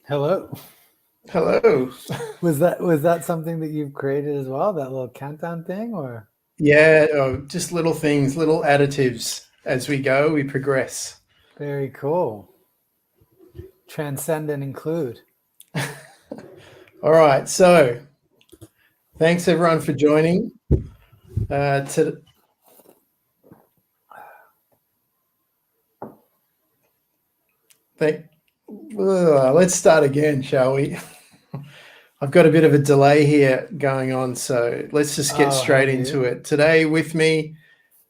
Hello. Hello. Was that something that you've created as well? That little countdown thing, or Yeah, just little things, little additives. As we go, we progress. very cool. Transcend and include. All right. So, thanks everyone for joining. To thank, let's start again, shall we? I've got a bit of a delay here going on, so let's just get Oh, straight have you? into it. Today, with me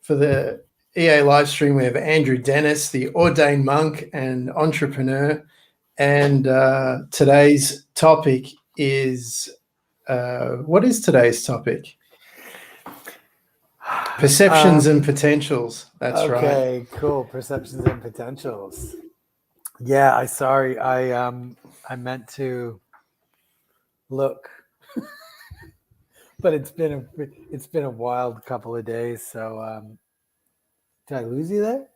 for the EA live stream, we have Andrew Dennis, the ordained monk and entrepreneur. And today's topic is what is today's topic? Perceptions and potentials. That's right. Okay, cool. Perceptions and potentials. Yeah, I meant to look, but it's been a wild couple of days. So did I lose you there?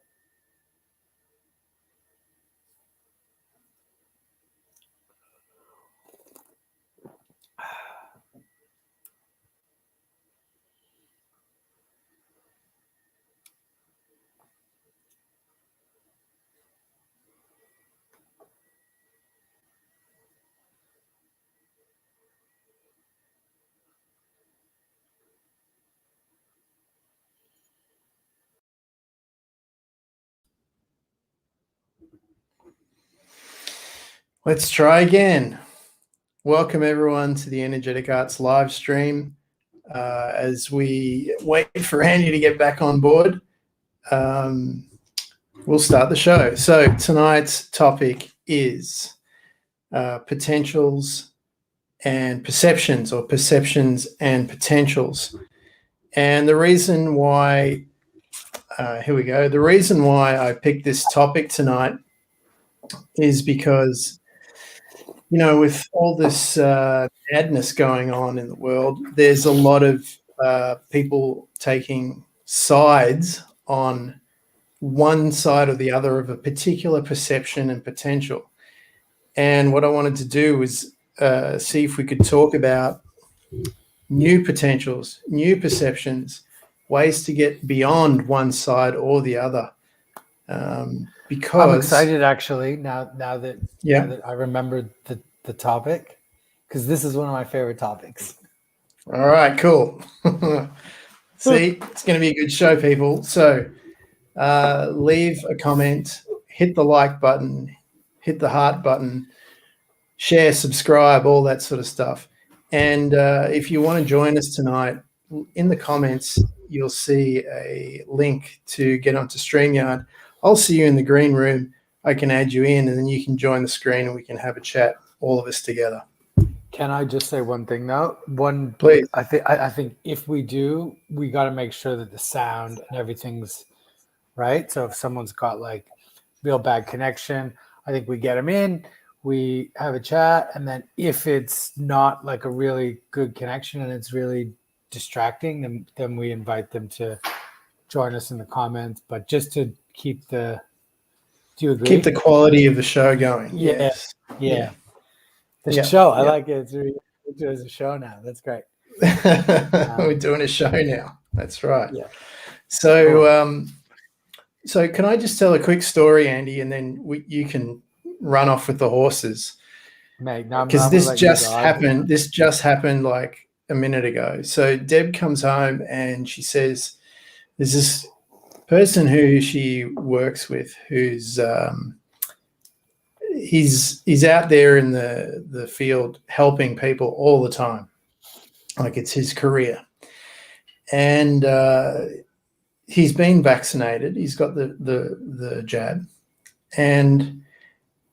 Let's try again. Welcome everyone to the Energetic Arts live stream. As we wait for Andy to get back on board, we'll start the show. So tonight's topic is potentials and perceptions, or perceptions and potentials. And the reason why, here we go. The reason why I picked this topic tonight is because, you know, with all this madness going on in the world, there's a lot of people taking sides on one side or the other of a particular perception and potential. And what I wanted to do was see if we could talk about new potentials, new perceptions, ways to get beyond one side or the other. Because I'm excited actually now that I remembered the topic, because this is one of my favorite topics. All right, cool. See, it's going to be a good show, people. So leave a comment, hit the like button, hit the heart button, share, subscribe, all that sort of stuff. And if you want to join us tonight, in the comments, you'll see a link to get onto StreamYard. I'll see you in the green room. I can add you in, and then you can join the screen and we can have a chat, all of us together. Can I just say one thing though? Please. I think if we do, we got to make sure that the sound and everything's right. So if someone's got like real bad connection, I think we get them in, we have a chat, and then if it's not like a really good connection and it's really distracting, then we invite them to join us in the comments. But just to keep the, do you agree? Keep the quality of the show going. Yeah, Yes. yeah. The Yeah, show, I yeah. like it. It's really, as a show now. That's great. We're doing a show now. That's right. Yeah. So, Cool. so can I just tell a quick story, Andy, and then you can run off with the horses? Mate, now Because I'm gonna this let you just go. happened. This just happened like a minute ago. So Deb comes home and she says, "There's this person who she works with who's he's out there in the field helping people all the time, like it's his career, and he's been vaccinated. He's got the jab, and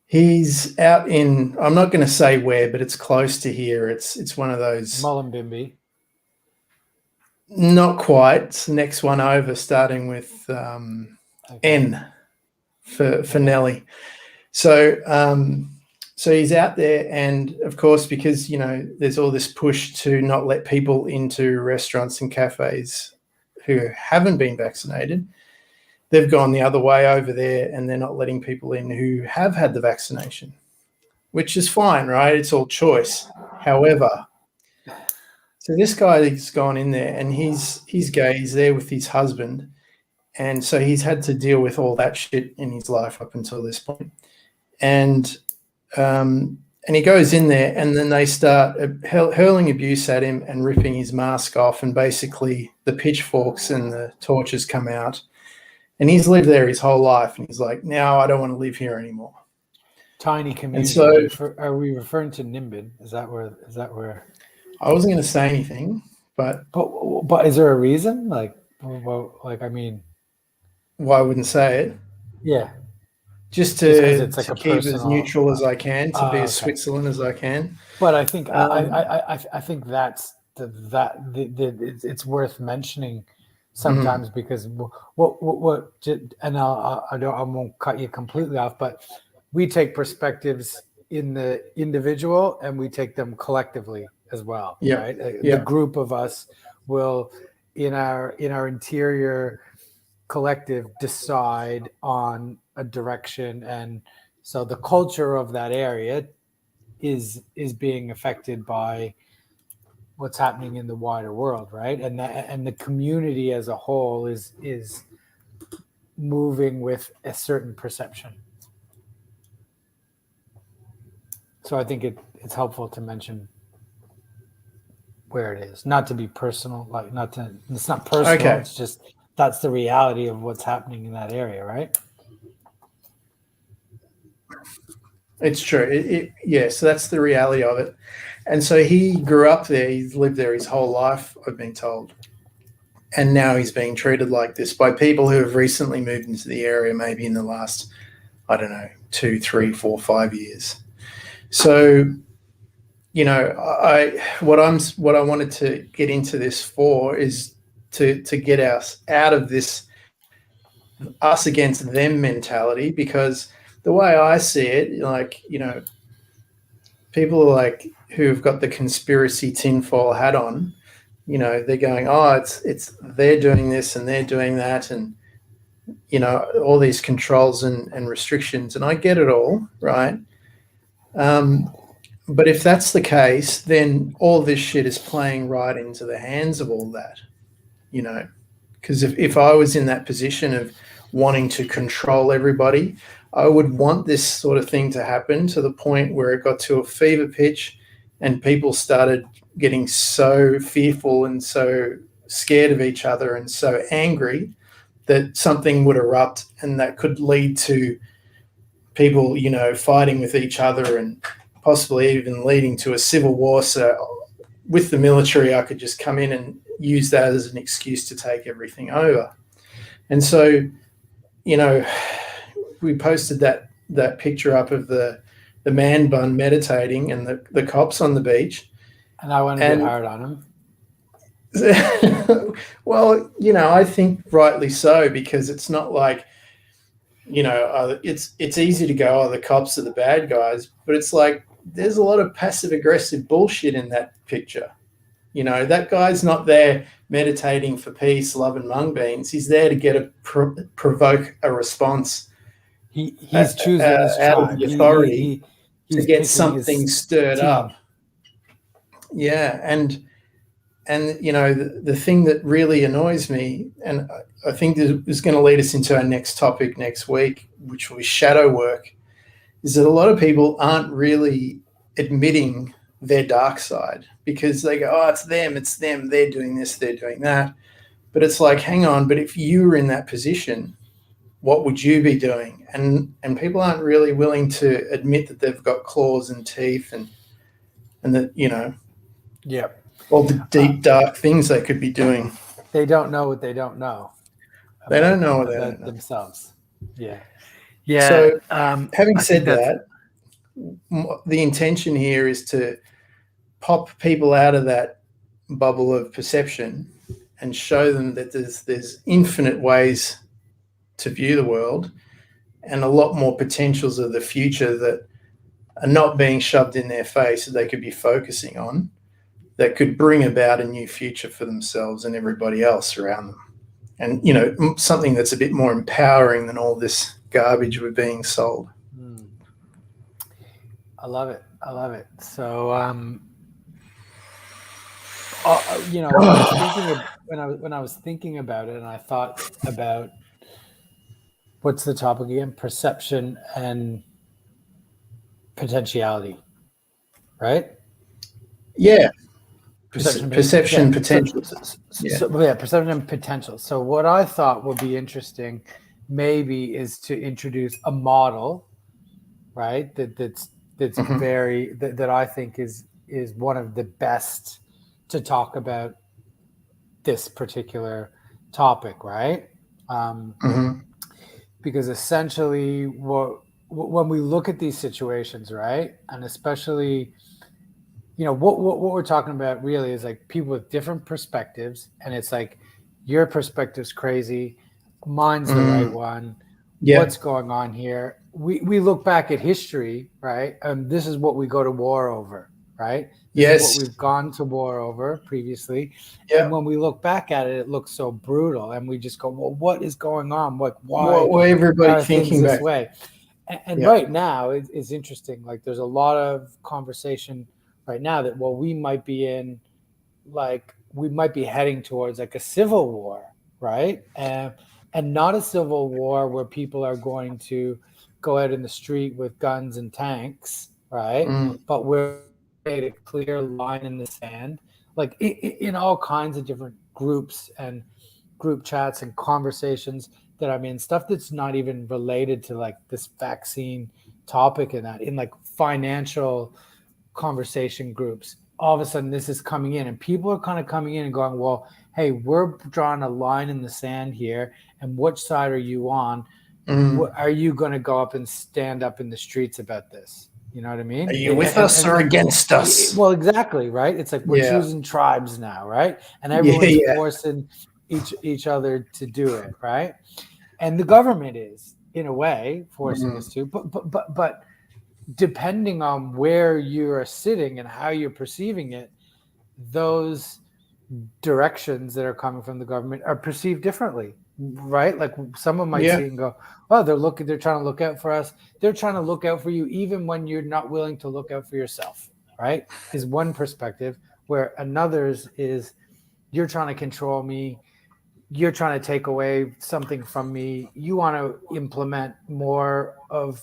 he's out in, I'm not going to say where, but it's close to here. It's one of those. Mullumbimby. Not quite. It's the next one over, starting with N for Nelly. So so he's out there, and of course, because you know there's all this push to not let people into restaurants and cafes who haven't been vaccinated, they've gone the other way over there, and they're not letting people in who have had the vaccination. which is fine, right? It's all choice. However, so this guy has gone in there and he's gay. He's there with his husband. And so he's had to deal with all that shit in his life up until this point. And he goes in there and then they start hurling abuse at him and ripping his mask off. And basically the pitchforks and the torches come out. And he's lived there his whole life. And he's like, now I don't want to live here anymore. Tiny community. So, are we referring to Nimbin? Is that where? I wasn't going to say anything, but is there a reason? Like, well, I mean, why I wouldn't say it? Yeah, just to it's like to keep as neutral as I can, to be as okay. Switzerland as I can. But I think I think that's it's worth mentioning sometimes because what and I won't cut you completely off, but we take perspectives in the individual and we take them collectively as well. Yeah. Right. The group of us will in our interior collective decide on a direction, and so the culture of that area is being affected by what's happening in the wider world, right? And the community as a whole is moving with a certain perception. So I think it's helpful to mention where it is, not to be personal, it's not personal. Okay. It's just that's the reality of what's happening in that area, right? It's true. So that's the reality of it. And so he grew up there. He's lived there his whole life, I've been told. And now he's being treated like this by people who have recently moved into the area, maybe in the last, 2, 3, 4, 5 years. So, what I wanted to get into this for is to get us out of this us against them mentality, because the way I see it, people like who've got the conspiracy tinfoil hat on, they're going, it's they're doing this and they're doing that, and all these controls and restrictions, and I get it all, right? But if that's the case, then all this shit is playing right into the hands of all that, because if I was in that position of wanting to control everybody, I would want this sort of thing to happen to the point where it got to a fever pitch and people started getting so fearful and so scared of each other and so angry that something would erupt, and that could lead to people, fighting with each other and possibly even leading to a civil war. So with the military, I could just come in and use that as an excuse to take everything over. And so, we posted that picture up of the man bun meditating and the cops on the beach. And I want to get hard on him. Well, I think rightly so, because it's not like, it's easy to go, the cops are the bad guys, but it's like there's a lot of passive aggressive bullshit in that picture. That guy's not there meditating for peace, love, and mung beans. He's there to provoke a response. He's choosing his out of the authority to get something stirred up. Yeah, and the thing that really annoys me, and I think this is going to lead us into our next topic next week, which will be shadow work, is that a lot of people aren't really admitting their dark side, because they go, it's them, they're doing this, they're doing that. But it's like, hang on, but if you were in that position, what would you be doing? And people aren't really willing to admit that they've got claws and teeth and that, all the deep, dark things they could be doing. They don't know what they don't know. They don't know what they don't know themselves. Yeah. Yeah. So having said that, the intention here is to pop people out of that bubble of perception and show them that there's infinite ways to view the world and a lot more potentials of the future that are not being shoved in their face that they could be focusing on, that could bring about a new future for themselves and everybody else around them. And, something that's a bit more empowering than all this garbage we're being sold. I love it. I love it. So, when I was when I was thinking about it, and I thought about what's the topic again? Perception and potentiality, right? Yeah. Yeah. Perception, potential. Yeah. Yeah, perception and potential. So what I thought would be interesting, maybe, is to introduce a model, right? That's Mhm. very that I think is one of the best to talk about this particular topic, right? Um, Mhm. because essentially, when we look at these situations, right, and especially, what we're talking about really is like people with different perspectives, and it's like your perspective's crazy, mine's the right Mm. one. Yeah. What's going on here? We look back at history, right, and this is what we go to war over, right? This is what Yes. we've gone to war over previously, and Yeah. when we look back at it, it looks so brutal, and we just go, well, what is going on? Like, What why were everybody are things thinking this back? way? And Yeah. right now, it's interesting. Like, there's a lot of conversation right now that, well, we might be in, like, we might be heading towards like a civil war, right? And not a civil war where people are going to go out in the street with guns and tanks, right? Mm. But we're made a clear line in the sand, like in all kinds of different groups and group chats and conversations that I'm in, stuff that's not even related to like this vaccine topic, and that in like financial conversation groups, all of a sudden this is coming in, and people are kind of coming in and going, well, hey, we're drawing a line in the sand here, and which side are you on? Mm. Are you going to go up and stand up in the streets about this? You know what I Are mean? you with us or against us? Well, exactly, right? It's like we're Yeah. choosing tribes now, right? And Yeah. everyone's Yeah. forcing each other to do it, right? And the government is, in a way, forcing Mm. us to, but depending on where you are sitting and how you're perceiving it, those directions that are coming from the government are perceived differently, right? Like, someone might Yeah. see it and go, oh, they're trying to look out for us. They're trying to look out for you even when you're not willing to look out for yourself, right? Is one perspective, where another's is, you're trying to control me, you're trying to take away something from me, you want to implement more of,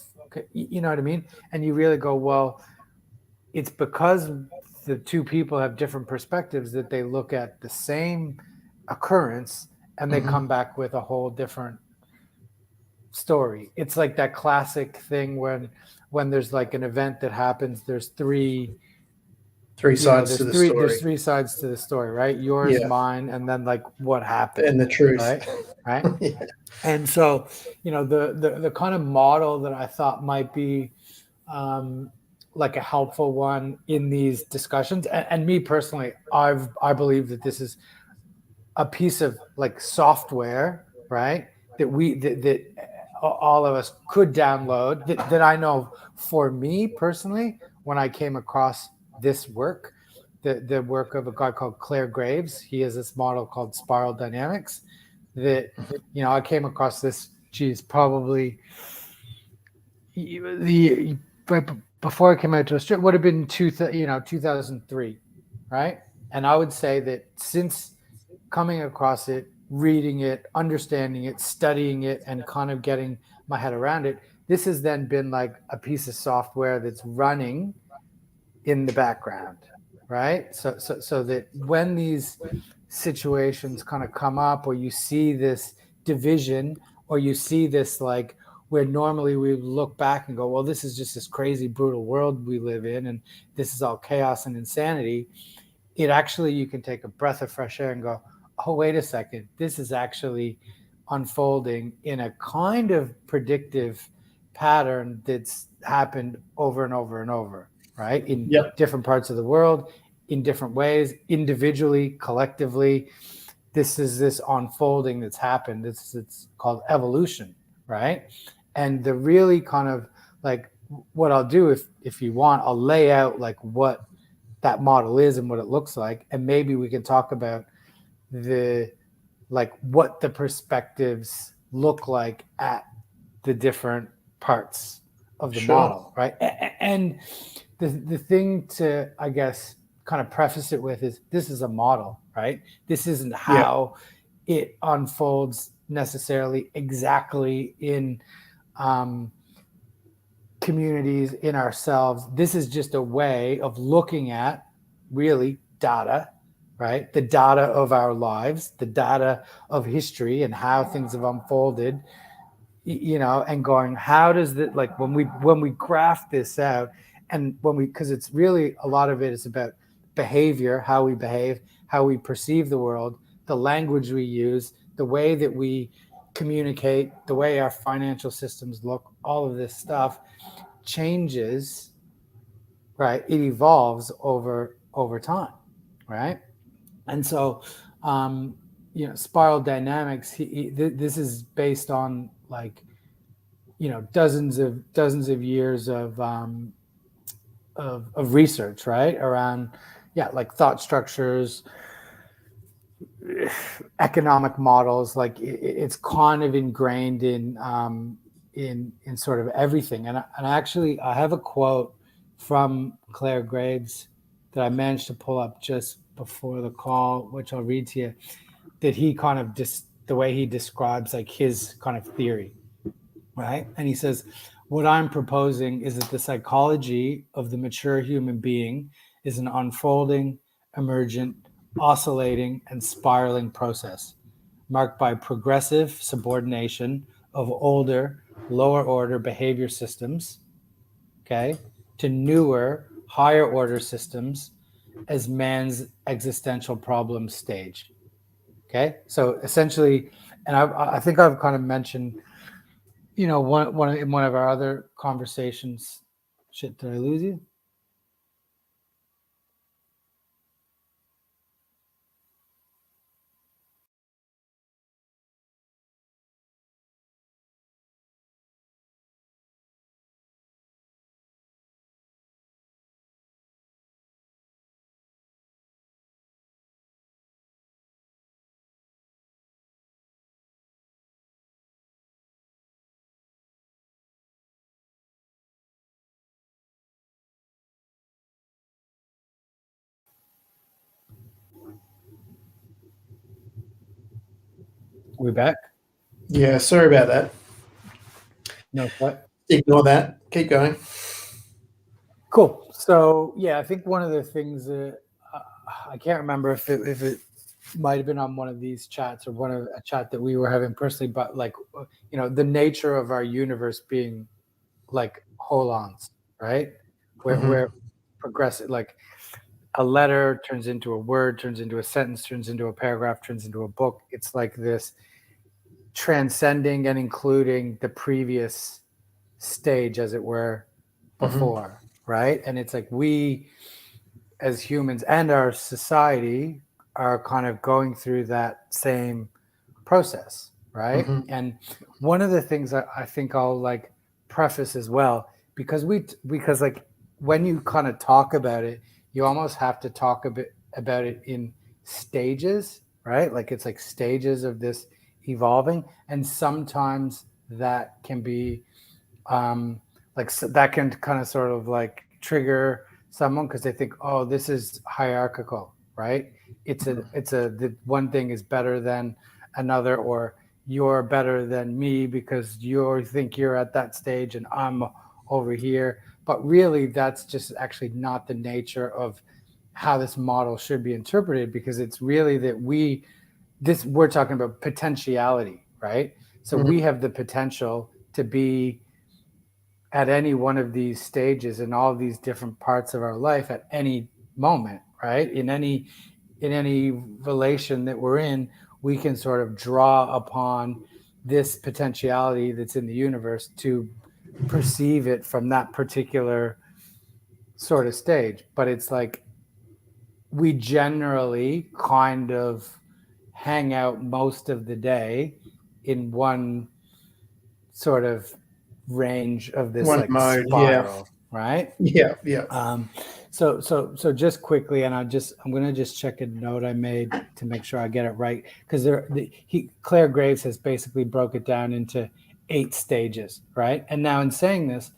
you know what I mean? And you really go, well, it's because the two people have different perspectives that they look at the same occurrence and they Mhm. come back with a whole different story. It's like that classic thing when there's like an event that happens, Three sides to the there's story. three sides to the story, right? Yours, Yeah. mine, and then like what happened, And the truth. right? Right. Yeah. And so, the kind of model that I thought might be, um, like a helpful one in these discussions, and me personally, I believe that this is a piece of like software, right? That all of us could download. That I know, for me personally, when I came across this work, the work of a guy called Claire Graves, he has this model called Spiral Dynamics. That, I came across this. Geez, probably the before I came out to Australia would have been 2003, right? And I would say that since coming across it, reading it, understanding it, studying it, and kind of getting my head around it, this has then been like a piece of software that's running in the background, right? So that when these situations kind of come up, or you see this division, or you see this, like, where normally we look back and go, well, this is just this crazy brutal world we live in, and this is all chaos and insanity. It actually, you can take a breath of fresh air and go, oh, wait a second, this is actually unfolding in a kind of predictive pattern that's happened over and over and over, right? In Yep. different parts of the world, in different ways, individually, collectively. This is this unfolding that's happened. It's called evolution, right? And the really kind of, like, what I'll do, if you want, I'll lay out like what that model is and what it looks like, and maybe we can talk about the, like, what the perspectives look like at the different parts the Sure. model, right? And the thing to, I guess, kind of preface it with is this is a model, right? This isn't how it unfolds necessarily exactly in communities, in ourselves. This is just a way of looking at really data, right? The data of our lives, the data of history and how things have unfolded, and going, how does that, like, when we graph this out, and because it's really, a lot of it is about behavior, how we behave, how we perceive the world, the language we use, the way that we communicate, the way our financial systems look, all of this stuff changes, right? It evolves over time, right? And so, spiral dynamics. This is based on, like, dozens of years of research, right, around, like thought structures, economic models. Like, it's kind of ingrained in sort of everything. And actually, I have a quote from Claire Graves that I managed to pull up just before the call, which I'll read to you, that he kind of the way he describes, like, his kind of theory, right? And he says, what I'm proposing is that the psychology of the mature human being is an unfolding, emergent, oscillating, and spiraling process marked by progressive subordination of older, lower order behavior systems, okay, to newer, higher order systems as man's existential problem stage. Okay, so essentially, and I think I've kind of mentioned, in one of our other conversations. Shit, did I lose you? We back? Yeah, sorry about that. No, what? Ignore that. Keep going. Cool. So yeah, I think one of the things that I can't remember if it might have been on one of these chats or a chat that we were having personally, but, like, the nature of our universe being like holons, right? Where progressive, like, a letter turns into a word, turns into a sentence, turns into a paragraph, turns into a book. It's like this transcending and including the previous stage, as it were, before, right? And it's like, we as humans and our society are kind of going through that same process, right? And one of the things I think I'll, like, preface as well, because like, when you kind of talk about it, you almost have to talk a bit about it in stages, right? Like, it's like stages of this evolving, and sometimes that can be that can kind of sort of, like, trigger someone because they think, oh, this is hierarchical, right? The one thing is better than another, or you're better than me because you think you're at that stage and I'm over here. But really, that's just actually not the nature of how this model should be interpreted, because it's really that we're talking about potentiality, right? So we have the potential to be at any one of these stages in all these different parts of our life at any moment, right? In any relation that we're in, we can sort of draw upon this potentiality that's in the universe to perceive it from that particular sort of stage. But it's like, we generally kind of hang out most of the day in one sort of range of this, One like, mode, spiral, right? Yeah. So just quickly, and I'm gonna just check a note I made to make sure I get it right, because Claire Graves has basically broke it down into 8 stages, right? And now, in saying this,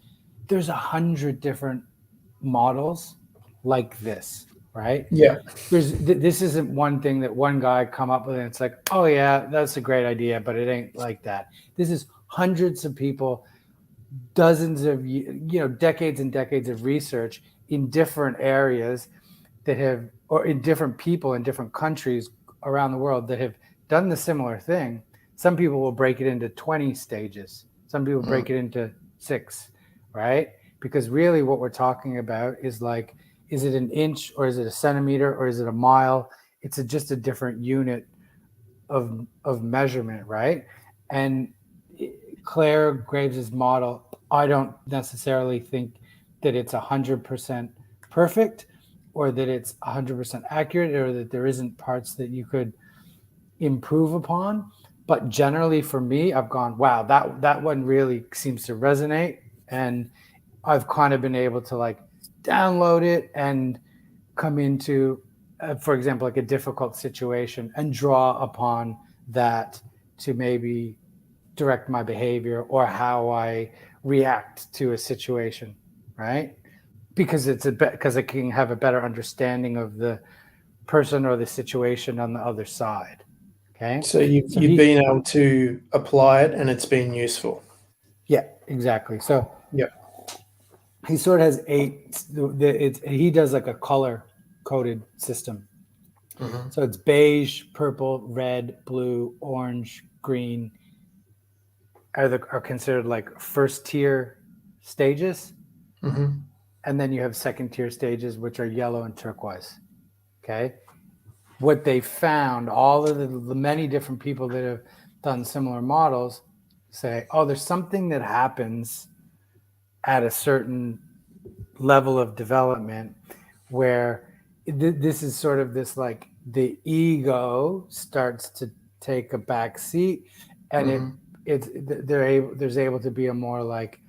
there's 100 different models like this, right? Yeah. This isn't one thing that one guy come up with and it's like, oh yeah, that's a great idea, but it ain't like that. This is hundreds of people, dozens of decades and decades of research in different areas that have, or in different people in different countries around the world that have done the similar thing. Some people will break it into 20 stages. Some people break it into 6, right? Because really what we're talking about is like, is it an inch or is it a centimeter or is it a mile? It's just a different unit of measurement, right? And Claire Graves's model, I don't necessarily think that it's 100% perfect or that it's 100% accurate or that there isn't parts that you could improve upon. But generally for me, I've gone, wow, that one really seems to resonate. And I've kind of been able to like download it and come into, for example, like a difficult situation and draw upon that to maybe direct my behavior or how I react to a situation, right? Because because I can have a better understanding of the person or the situation on the other side. Okay. So you've been able to apply it and it's been useful. Yeah, exactly. So yeah, he sort of has 8. He does like a color coded system. Mm-hmm. So it's beige, purple, red, blue, orange, green are considered like first tier stages. Mm-hmm. And then you have second tier stages, which are yellow and turquoise. Okay. What they found, all of the many different people that have done similar models say, oh, there's something that happens at a certain level of development where this is sort of this, like the ego starts to take a back seat and there's able to be a more like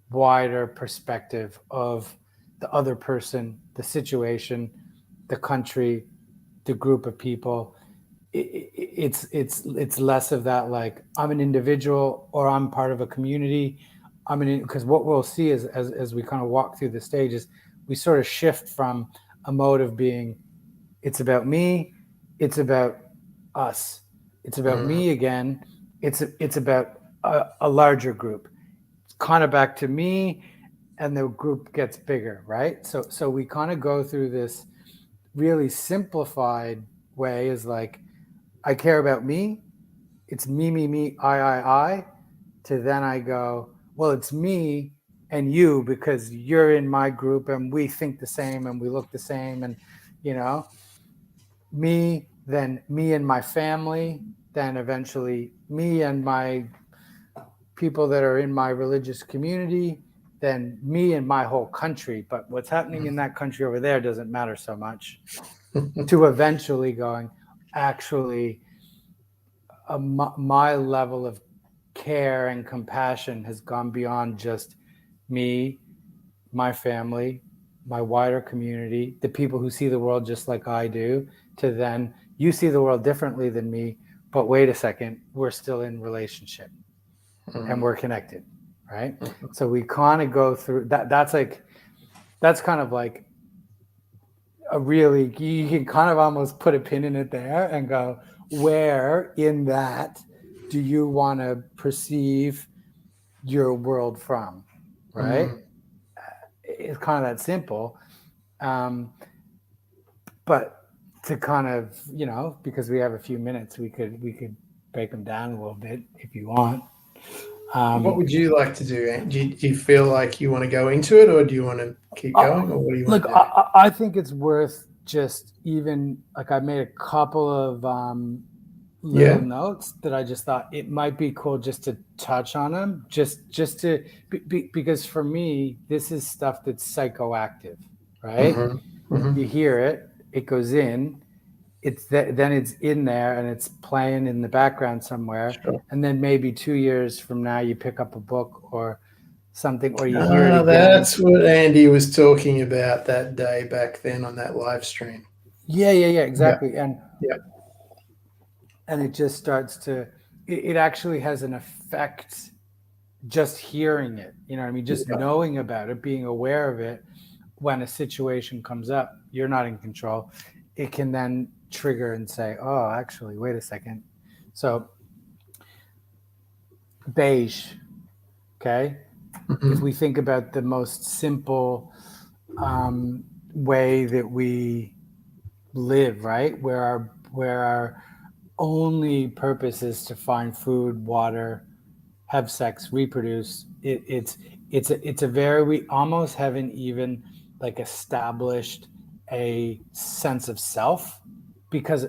wider perspective of the other person, the situation, the country, the group of people. It's less of that like I'm an individual or I'm part of a community. Because what we'll see is as we kind of walk through the stages, we sort of shift from a mode of being, it's about me, it's about us, it's about me again, it's about a larger group. It's kind of back to me, and the group gets bigger, right? So we kind of go through this really simplified way, is like, I care about me, it's me, I, to then I go, well, it's me and you because you're in my group and we think the same and we look the same, and me, then me and my family, then eventually me and my people that are in my religious community, then me and my whole country. But what's happening in that country over there doesn't matter so much. To eventually going, actually, my level of care and compassion has gone beyond just me, my family, my wider community, the people who see the world just like I do, to then you see the world differently than me, but wait a second, we're still in relationship and we're connected, right? So we kind of go through that. That's kind of like a really, you can kind of almost put a pin in it there and go, where in that do you want to perceive your world from, right? It's kind of that simple. But to kind of, because we have a few minutes, we could break them down a little bit if you want. What would you like to do? Do you feel like you want to go into it, or do you want to keep going, or what do you want to do? I think it's worth just even, like, I made a couple of little notes that I just thought it might be cool just to touch on them, just to because for me, this is stuff that's psychoactive, right? You hear it, it goes in, then it's in there and it's playing in the background somewhere. Sure. And then maybe 2 years from now, you pick up a book or something, or you hear it again. That's what Andy was talking about that day back then on that live stream. Yeah, exactly. And and it just starts to, it actually has an effect just hearing it, you know what I mean? Just knowing about it, being aware of it when a situation comes up, you're not in control. It can then trigger and say, oh, actually, wait a second. So beige, okay? If we think about the most simple way that we live, right? Where our only purpose is to find food, water, have sex, reproduce. It's a very, we almost haven't even like established a sense of self, because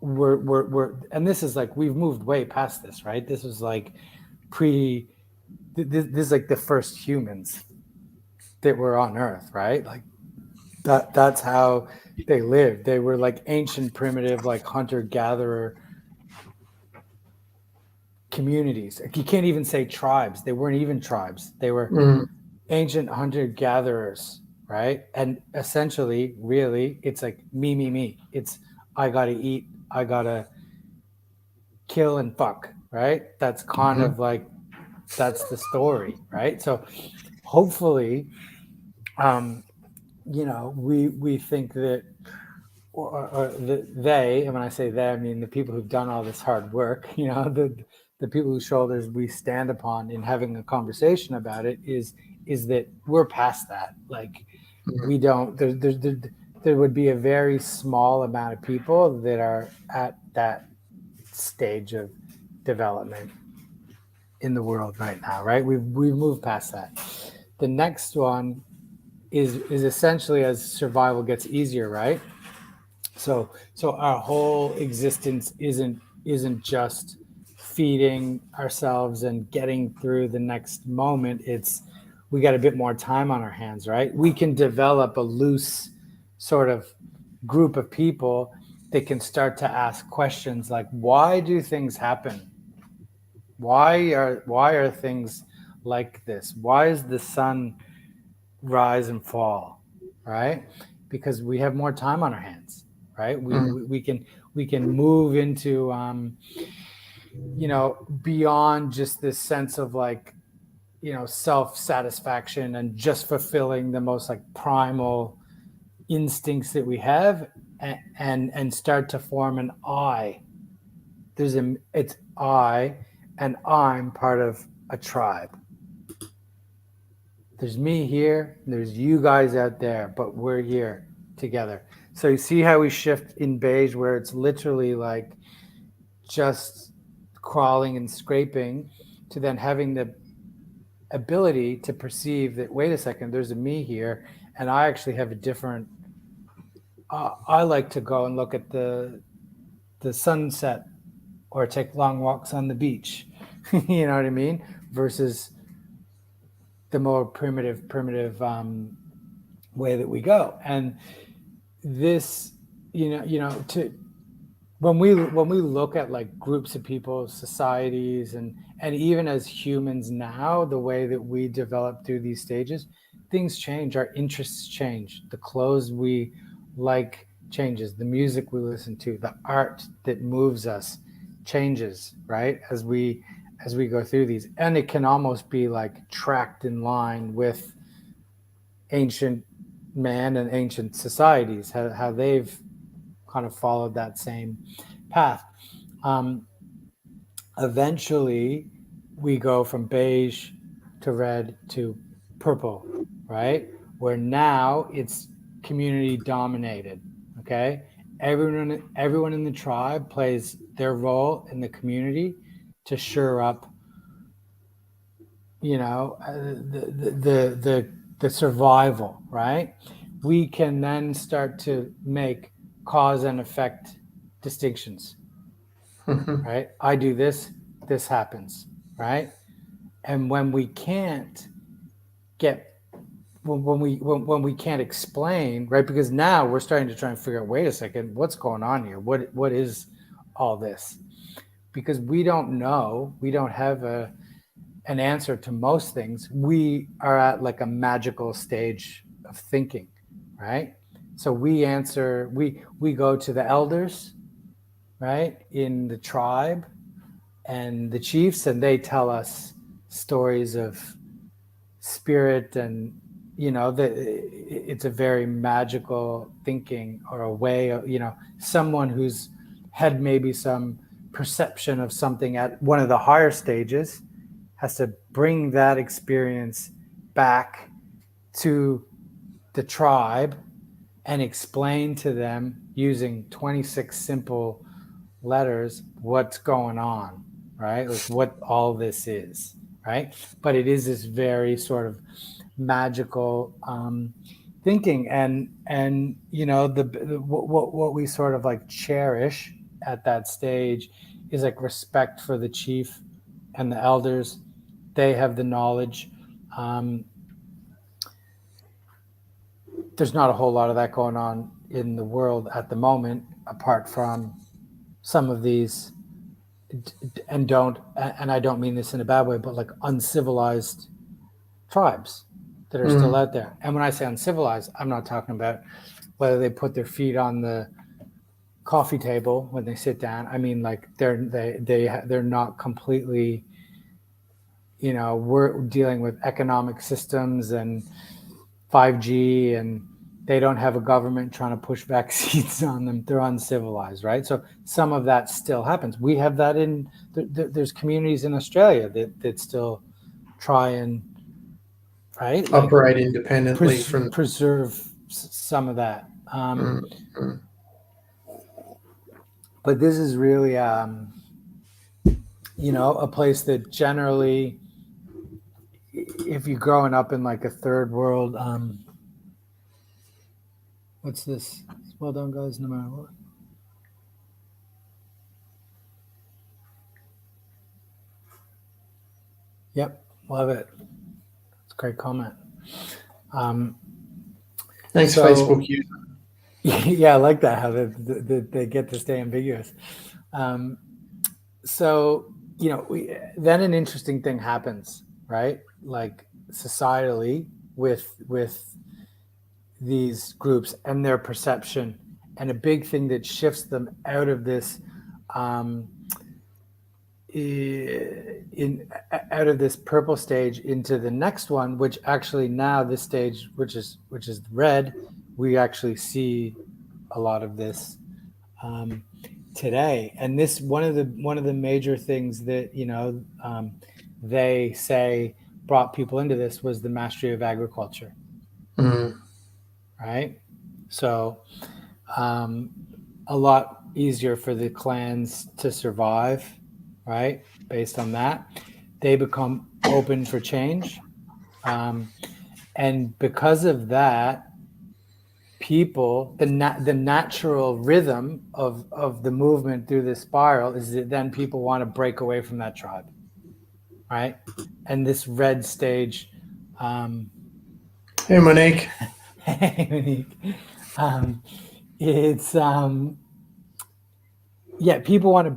we're and this is like, we've moved way past this, right? This was like this is like the first humans that were on Earth, right? Like that's how they lived. They were like ancient, primitive, like hunter gatherer communities. You can't even say tribes. They weren't even tribes. They were ancient hunter gatherers, right? And essentially, really, it's like me. It's I gotta eat, I gotta kill and fuck, right? That's kind of like, that's the story, right? So hopefully, we think that, or they, and when I say they, I mean the people who've done all this hard work, the people whose shoulders we stand upon in having a conversation about it, is that we're past that. Like, we don't, there would be a very small amount of people that are at that stage of development in the world right now, right? We've moved past that. The next one is essentially as survival gets easier, right? So our whole existence isn't just feeding ourselves and getting through the next moment. It's, we got a bit more time on our hands, right? We can develop a loose sort of group of people that can start to ask questions like, why do things happen? Why are things like this? Why is the sun rise and fall, right? Because we have more time on our hands, right? We can move into beyond just this sense of like, self-satisfaction and just fulfilling the most like primal instincts that we have, and start to form an I. It's I, and I'm part of a tribe. There's me here, there's you guys out there, but we're here together. So you see how we shift in beige, where it's literally like just crawling and scraping, to then having the ability to perceive that, wait a second, there's a me here, and I actually have a different, I like to go and look at the sunset, or take long walks on the beach. You know what I mean? Versus the more primitive way that we go. And this, to when we look at like groups of people, societies, and even as humans now, the way that we develop through these stages, things change, our interests change, the clothes we like changes, the music we listen to, the art that moves us changes, right? As we go through these, and it can almost be like tracked in line with ancient man and ancient societies, how they've kind of followed that same path. Eventually, we go from beige to red to purple, right? Where now it's community dominated. Okay, everyone in the tribe plays their role in the community to shore up, the survival, right? We can then start to make cause and effect distinctions, right? I do this, this happens, right? And when we can't get, when we can't explain, right? Because now we're starting to try and figure out, wait a second, what's going on here? What is all this? Because we don't know, we don't have an answer to most things. We are at like a magical stage of thinking, right? So we go to the elders, right, in the tribe, and the chiefs, and they tell us stories of spirit, and it's a very magical thinking, or a way of, someone who's had maybe some perception of something at one of the higher stages has to bring that experience back to the tribe and explain to them using 26 simple letters what's going on, right? Like what all this is, right? But it is this very sort of magical thinking, and what we sort of like cherish at that stage is like respect for the chief and the elders. They have the knowledge. There's not a whole lot of that going on in the world at the moment, apart from some of these, and I don't mean this in a bad way, but like uncivilized tribes that are still out there. And when I say uncivilized, I'm not talking about whether they put their feet on the coffee table when they sit down. I mean, like they're not completely, we're dealing with economic systems and 5G, and they don't have a government trying to push vaccines on them. They're uncivilized, right? So some of that still happens. We have that there's communities in Australia that still try and, right, operate independently from preserve some of that. But this is really, a place that generally, if you're growing up in like a third world, what's this? Well done, guys, no matter what. Yep, love it. It's a great comment. Thanks, Facebook user. Yeah, I like that, how they get to stay ambiguous. Then an interesting thing happens, right? Like societally with these groups and their perception, and a big thing that shifts them out of this out of this purple stage into the next one, which actually now this stage, which is red, we actually see a lot of this today. And this one of the major things that they say brought people into this was the mastery of agriculture. Right? So a lot easier for the clans to survive, right? Based on that, they become open for change. And because of that, people, the natural rhythm of the movement through this spiral is that then people want to break away from that tribe, right? And this red stage. Hey, Monique. Hey, Monique. It's people want to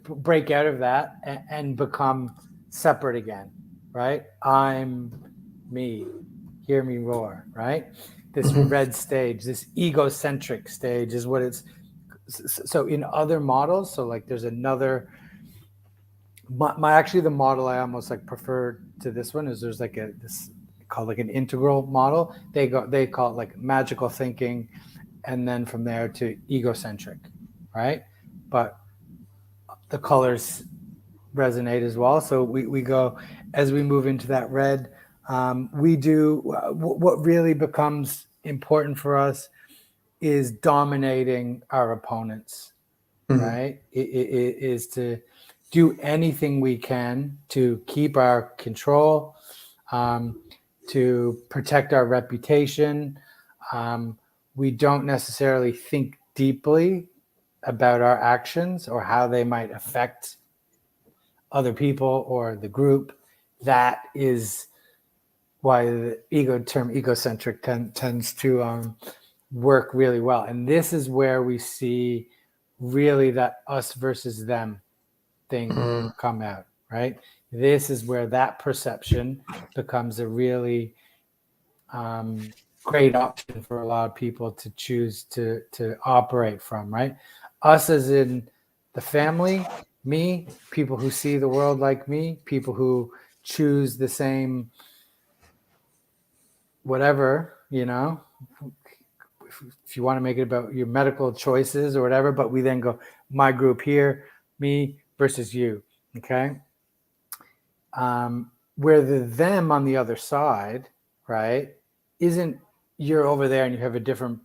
break out of that and become separate again, right? I'm me, hear me roar, right? This red stage, this egocentric stage is what it's. So in other models, so like there's another. The model I almost like prefer to this one is there's like this called like an integral model. They call it like magical thinking, and then from there to egocentric, right? But the colors resonate as well. So we go, as we move into that red, we do what really becomes important for us is dominating our opponents, right? It is to do anything we can to keep our control, to protect our reputation. We don't necessarily think deeply about our actions or how they might affect other people or the group. That is why the term egocentric tends to work really well. And this is where we see really that us versus them thing come out, right? This is where that perception becomes a really great option for a lot of people to choose to operate from, right? Us as in the family, me, people who see the world like me, people who choose the same whatever, if you want to make it about your medical choices or whatever, but we then go my group here, me versus you. Okay. Where the them on the other side, right, isn't you're over there and you have a different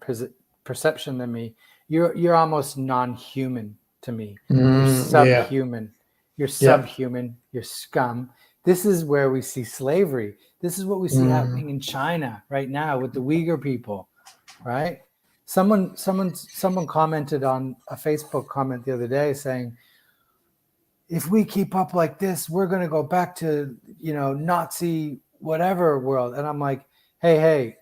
perception than me. You're almost non-human to me. You're Yeah. subhuman. You're Yeah. subhuman. You're scum. This is where we see slavery. This is what we see happening in China right now with the Uyghur people, right? Someone commented on a Facebook comment the other day saying, if we keep up like this, we're going to go back to, Nazi whatever world. And I'm like, hey,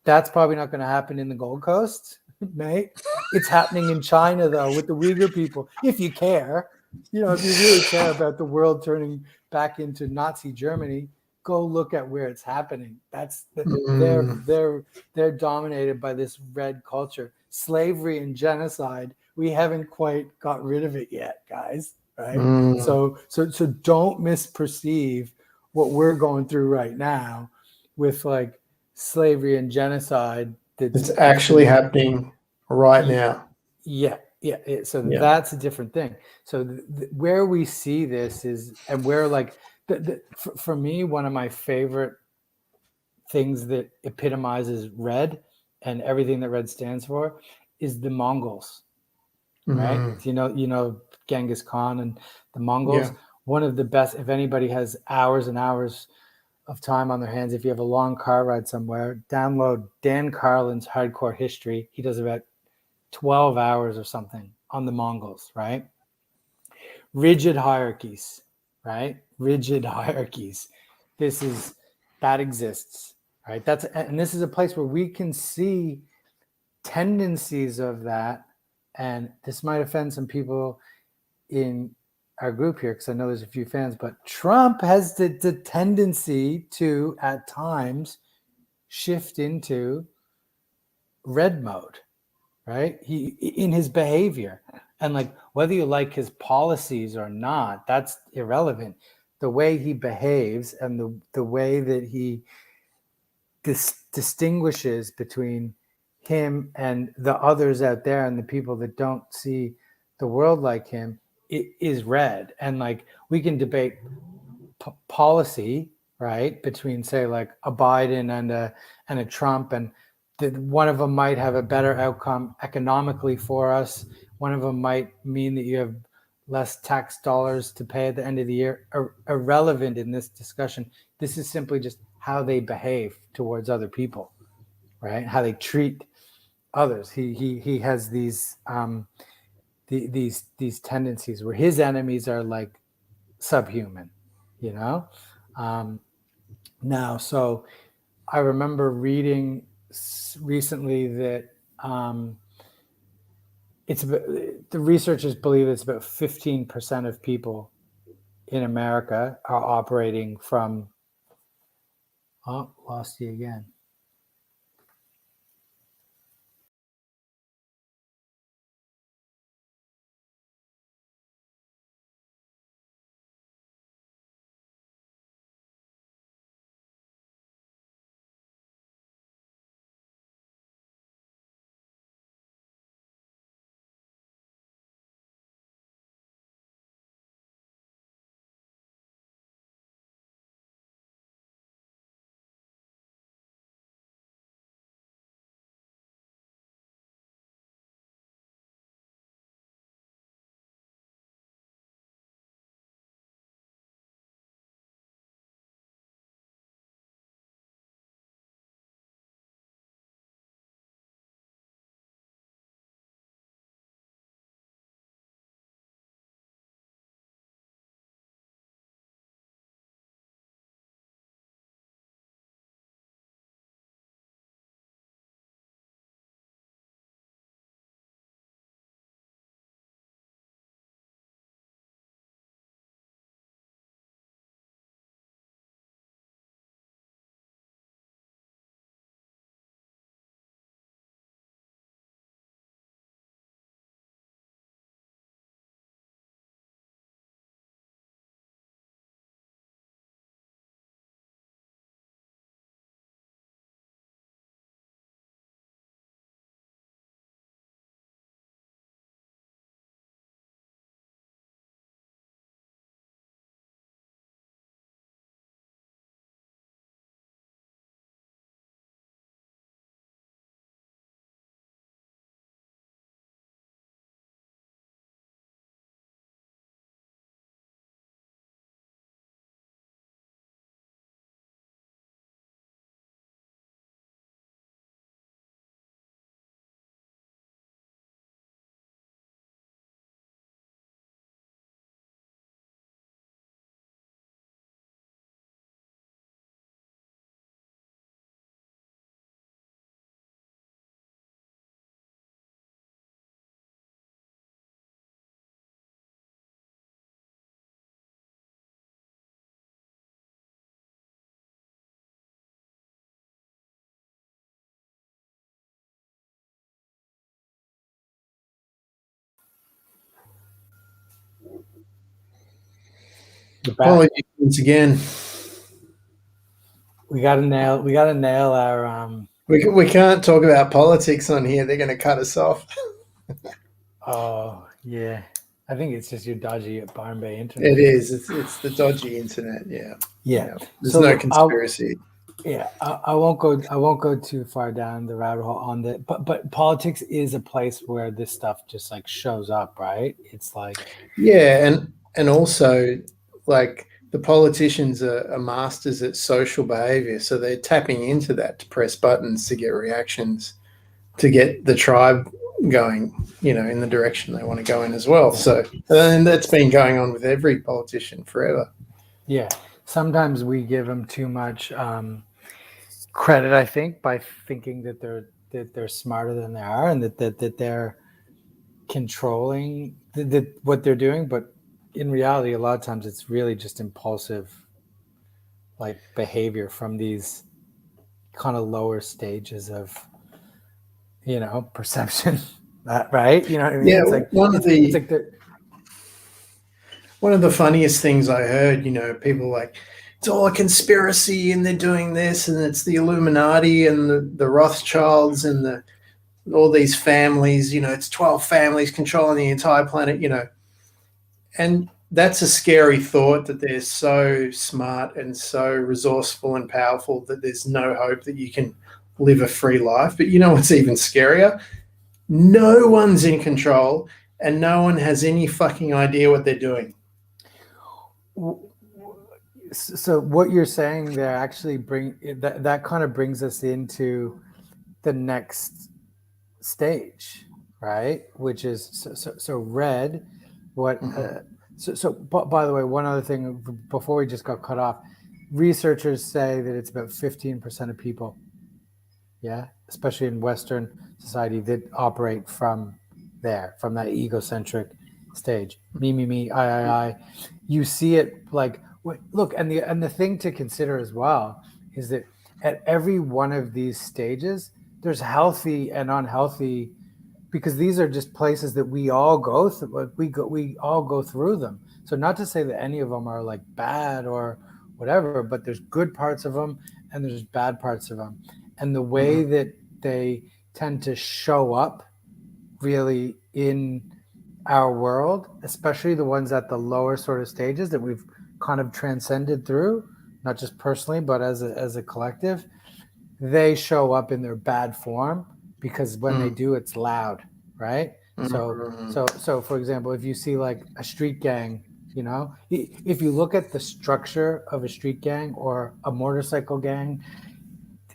that's probably not going to happen in the Gold Coast, mate. It's happening in China, though, with the Uyghur people. If you care, if you really care about the world turning back into Nazi Germany, go look at where it's happening. They're dominated by this red culture, slavery and genocide. We haven't quite got rid of it yet, guys. Right. So don't misperceive what we're going through right now with like slavery and genocide. It's actually happening right now. Yeah. So that's a different thing. So where we see this is, and where like for me, one of my favorite things that epitomizes red and everything that red stands for is the Mongols. Right. Genghis Khan and the Mongols. One of the best, if anybody has hours and hours of time on their hands, if you have a long car ride somewhere, download Dan Carlin's Hardcore History. He does about 12 hours or something on the Mongols, right? Rigid hierarchies, right? Rigid hierarchies. That exists, right? And this is a place where we can see tendencies of that. And this might offend some people in our group here, because I know there's a few fans, but Trump has the tendency to, at times, shift into red mode, right? He in his behavior. And like, whether you like his policies or not, that's irrelevant. The way he behaves and the way that he distinguishes between him and the others out there and the people that don't see the world like him, it is red. And like, we can debate policy, right, between say like a Biden and a Trump, and one of them might have a better outcome economically for us. One of them might mean that you have less tax dollars to pay at the end of the year. Irrelevant in this discussion. This is simply just how they behave towards other people, right? How they treat others. He has these tendencies where his enemies are like subhuman, now. So I remember reading recently that the researchers believe it's about 15% of people in America are operating from. Oh, lost you again. You're back. Apologies once again. We gotta nail our We can't talk about politics on here. They're going to cut us off. oh yeah. I think it's just your dodgy Byron Bay internet. It is. It's the dodgy internet. Yeah. Yeah. There's So no look, conspiracy. I won't go too far down the rabbit hole on the but politics is a place where this stuff just like shows up, right? It's like Yeah, and also like the politicians are masters at social behavior, so they're tapping into that to press buttons to get reactions, to get the tribe going, in the direction they want to go in as well. So, and that's been going on with every politician forever. yeah. Sometimes we give them too much credit, I think, by thinking that they're smarter than they are and that they're controlling what they're doing, but in reality, a lot of times it's really just impulsive, like behavior from these kind of lower stages of, perception, right? You know what I mean? Yeah, It's like one of it's the like the one of the funniest things I heard, people like, it's all a conspiracy and they're doing this and it's the Illuminati and the Rothschilds and all these families, it's 12 families controlling the entire planet, and that's a scary thought that they're so smart and so resourceful and powerful that there's no hope that you can live a free life. But you know what's even scarier? No one's in control and no one has any fucking idea what they're doing. So what you're saying there actually that kind of brings us into the next stage, right? Which is so red. What? But by the way, one other thing before we just got cut off, researchers say that it's about 15% of people, especially in Western society, that operate from that egocentric stage. Me, I. You see it like look, and the thing to consider as well is that at every one of these stages, there's healthy and unhealthy, because these are just places that we all go through. We all go through them. So not to say that any of them are like bad or whatever, but there's good parts of them and there's bad parts of them. And the way that they tend to show up really in our world, especially the ones at the lower sort of stages that we've kind of transcended through, not just personally, but as a collective, they show up in their bad form because when they do, it's loud, right? So for example, if you see like a street gang, if you look at the structure of a street gang or a motorcycle gang,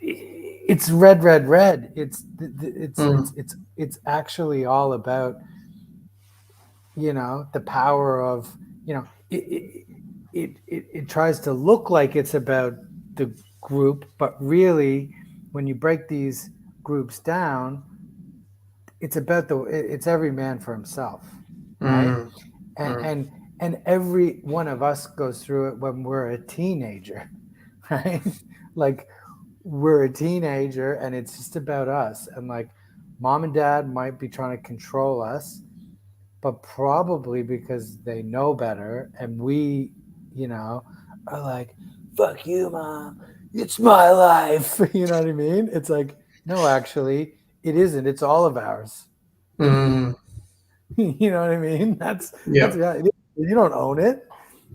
it's red. It's actually all about, the power of, it tries to look like it's about the group, but really when you break these groups down, it's about it's every man for himself, right? And every one of us goes through it when we're a teenager, right? Like we're a teenager and it's just about us, and like mom and dad might be trying to control us, but probably because they know better, and we, are like, fuck you, mom, it's my life. You know what I mean? It's like, no, actually, it isn't. It's all of ours. You know what I mean? That's yeah. You don't own it.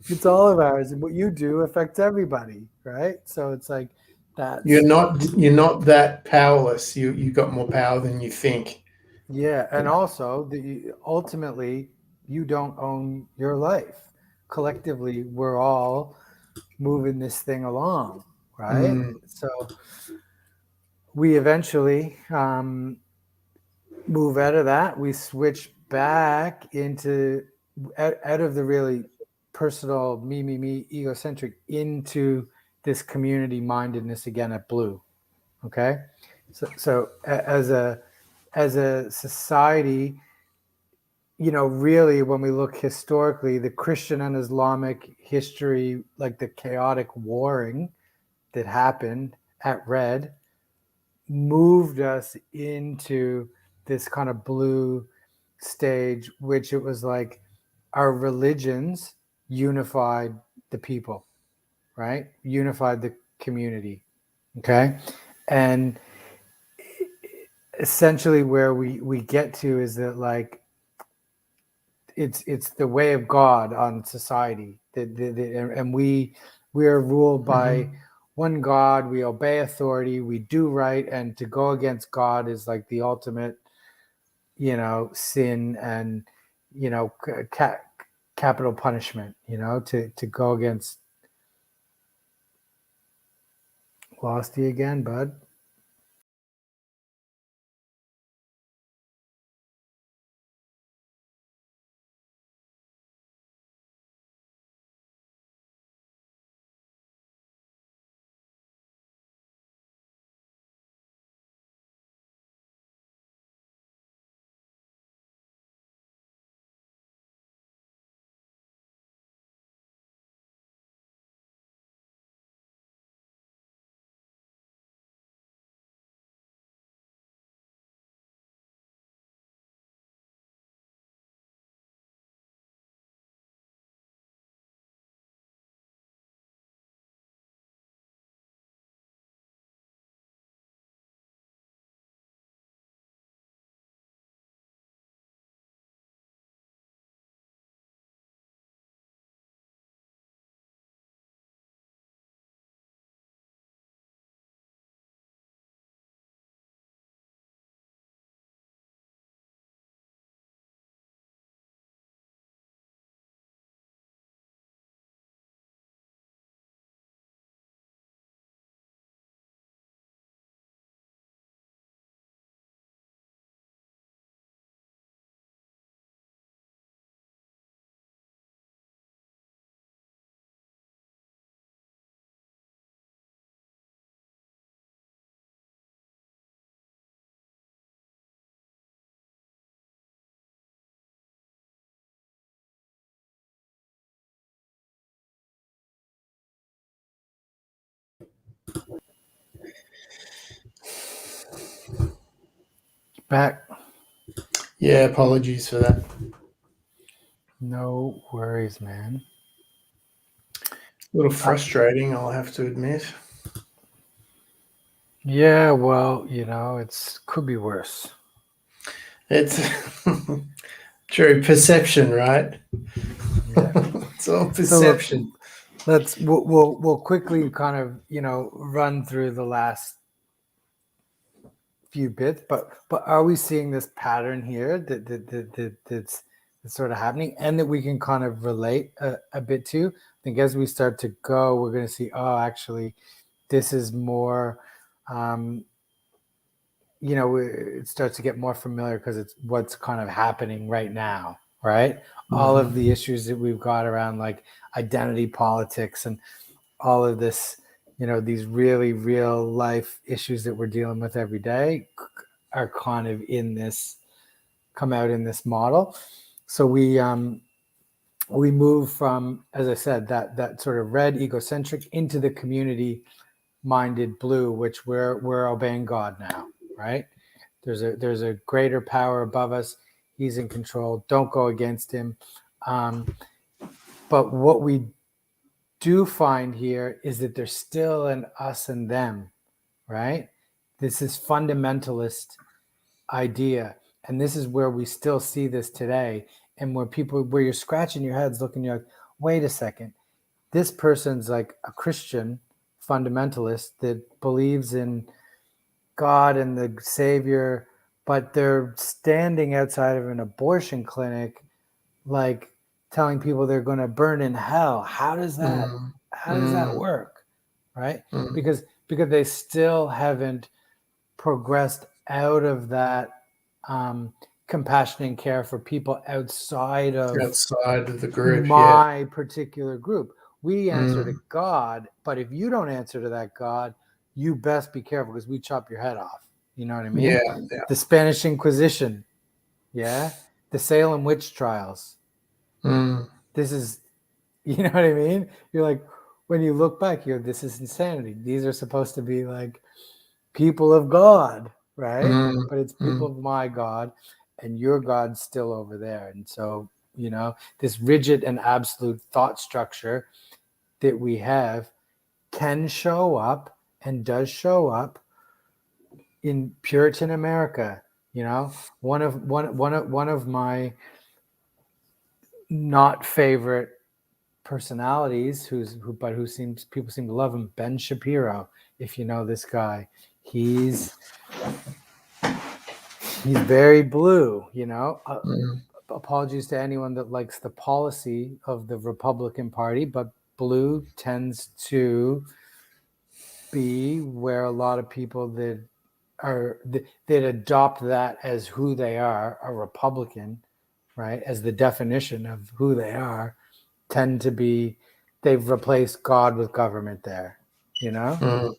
It's all of ours, and what you do affects everybody, right? So it's like that. You're not that powerless. You got more power than you think. Yeah, and also ultimately, you don't own your life. Collectively, we're all moving this thing along, right? So we eventually move out of that. We switch back into out of the really personal me egocentric into this community mindedness again at Blue. Okay, so as a society, really when we look historically, the Christian and Islamic history, like the chaotic warring that happened at Red, moved us into this kind of blue stage, which it was like our religions unified the people, right? Unified the community. Okay. And essentially where we get to is that like it's the way of God on society. And we are ruled by one God. We obey authority. We do right, and to go against God is like the ultimate, sin and capital punishment. To go against. Lost you again, bud. Back. Yeah, apologies for that. No worries, man. A little frustrating, I'll have to admit. Yeah, well, it's could be worse. It's true perception, right? Yeah. It's all perception. So we'll quickly kind of run through the last few bits, but are we seeing this pattern here that's sort of happening, and that we can kind of relate a bit to? I think as we start to go, we're going to see, actually, this is more. It starts to get more familiar because it's what's kind of happening right now, right? All of the issues that we've got around like identity politics and all of this, these really real life issues that we're dealing with every day are kind of come out in this model. So we move from, as I said, that sort of red egocentric into the community minded blue, which we're obeying God now, right? There's a greater power above us. He's in control. Don't go against him. But what we do find here is that there's still an us and them, right? This is fundamentalist idea. And this is where we still see this today. And where you're scratching your heads looking, you're like, wait a second. This person's like a Christian fundamentalist that believes in God and the Savior, but they're standing outside of an abortion clinic, like telling people they're going to burn in hell. How does that work? Right? Because they still haven't progressed out of that compassion and care for people outside of the group, my particular group. We answer to God, but if you don't answer to that God, you best be careful because we chop your head off. You know what I mean? Yeah. The Spanish Inquisition. Yeah. The Salem witch trials. This is, you know what I mean? You're like, when you look back, this is insanity. These are supposed to be like people of God, right? But it's people of my God, and your God's still over there. And so, this rigid and absolute thought structure that we have can show up and does show up in Puritan America. You know, one of my not favorite personalities who seems people seem to love him, Ben Shapiro. If you know this guy, he's very blue, you know. Apologies to anyone that likes the policy of the Republican Party, but blue tends to be where a lot of people that adopt that as who they are, a Republican, right, as the definition of who they are, tend to be, they've replaced God with government there, you know.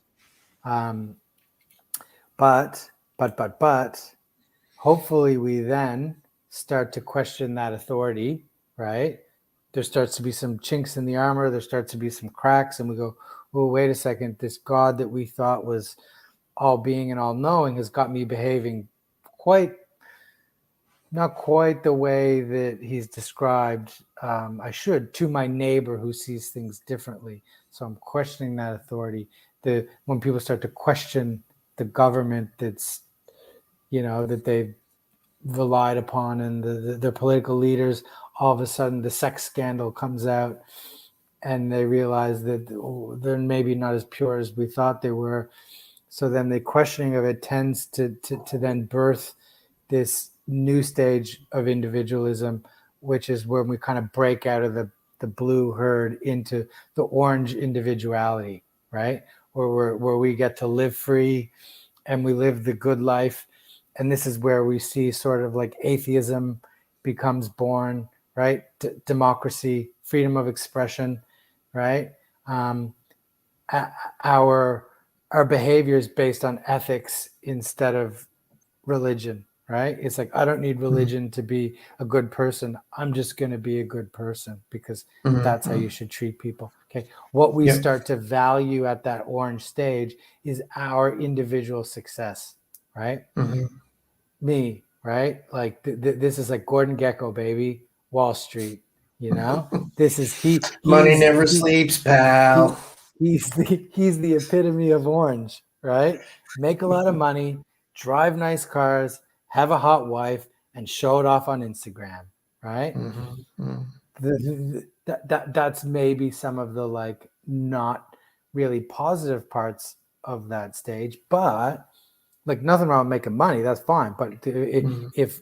But hopefully we then start to question that authority, right? There starts to be some chinks in the armor, there starts to be some cracks, and we go, oh, wait a second, this God that we thought was all being and all knowing has got me behaving not quite the way that he's described I should to my neighbor who sees things differently. So I'm questioning that authority. When people start to question the government that's, you know, that they've relied upon, and their political leaders, all of a sudden the sex scandal comes out and they realize that they're maybe not as pure as we thought they were. So then the questioning of it tends to then birth this new stage of individualism, which is when we kind of break out of the blue herd into the orange individuality, right? Where we get to live free and we live the good life. And this is where we see sort of like atheism becomes born, right? Democracy, freedom of expression, right? Our behavior is based on ethics instead of religion, right? It's like, I don't need religion to be a good person. I'm just going to be a good person because that's how you should treat people. Okay. What we start to value at that orange stage is our individual success, right? Me, right? Like this is like Gordon Gekko, baby, Wall Street, you know. This is Money never sleeps, pal. He's the epitome of orange, right? Make a lot of money, drive nice cars, have a hot wife, and show it off on Instagram, right? That's maybe some of the like not really positive parts of that stage, but like nothing wrong with making money, that's fine. But if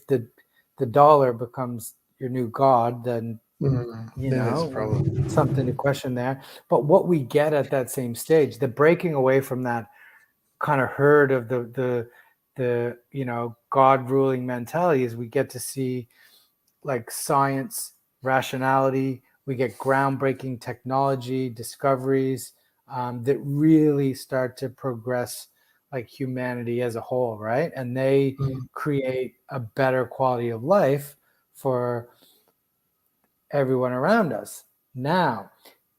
the dollar becomes your new god, then you know, something to question there. But what we get at that same stage, the breaking away from that kind of herd of the you know, God ruling mentality, is we get to see like science, rationality. We get groundbreaking technology discoveries that really start to progress like humanity as a whole, right? And they create a better quality of life for everyone around us. Now,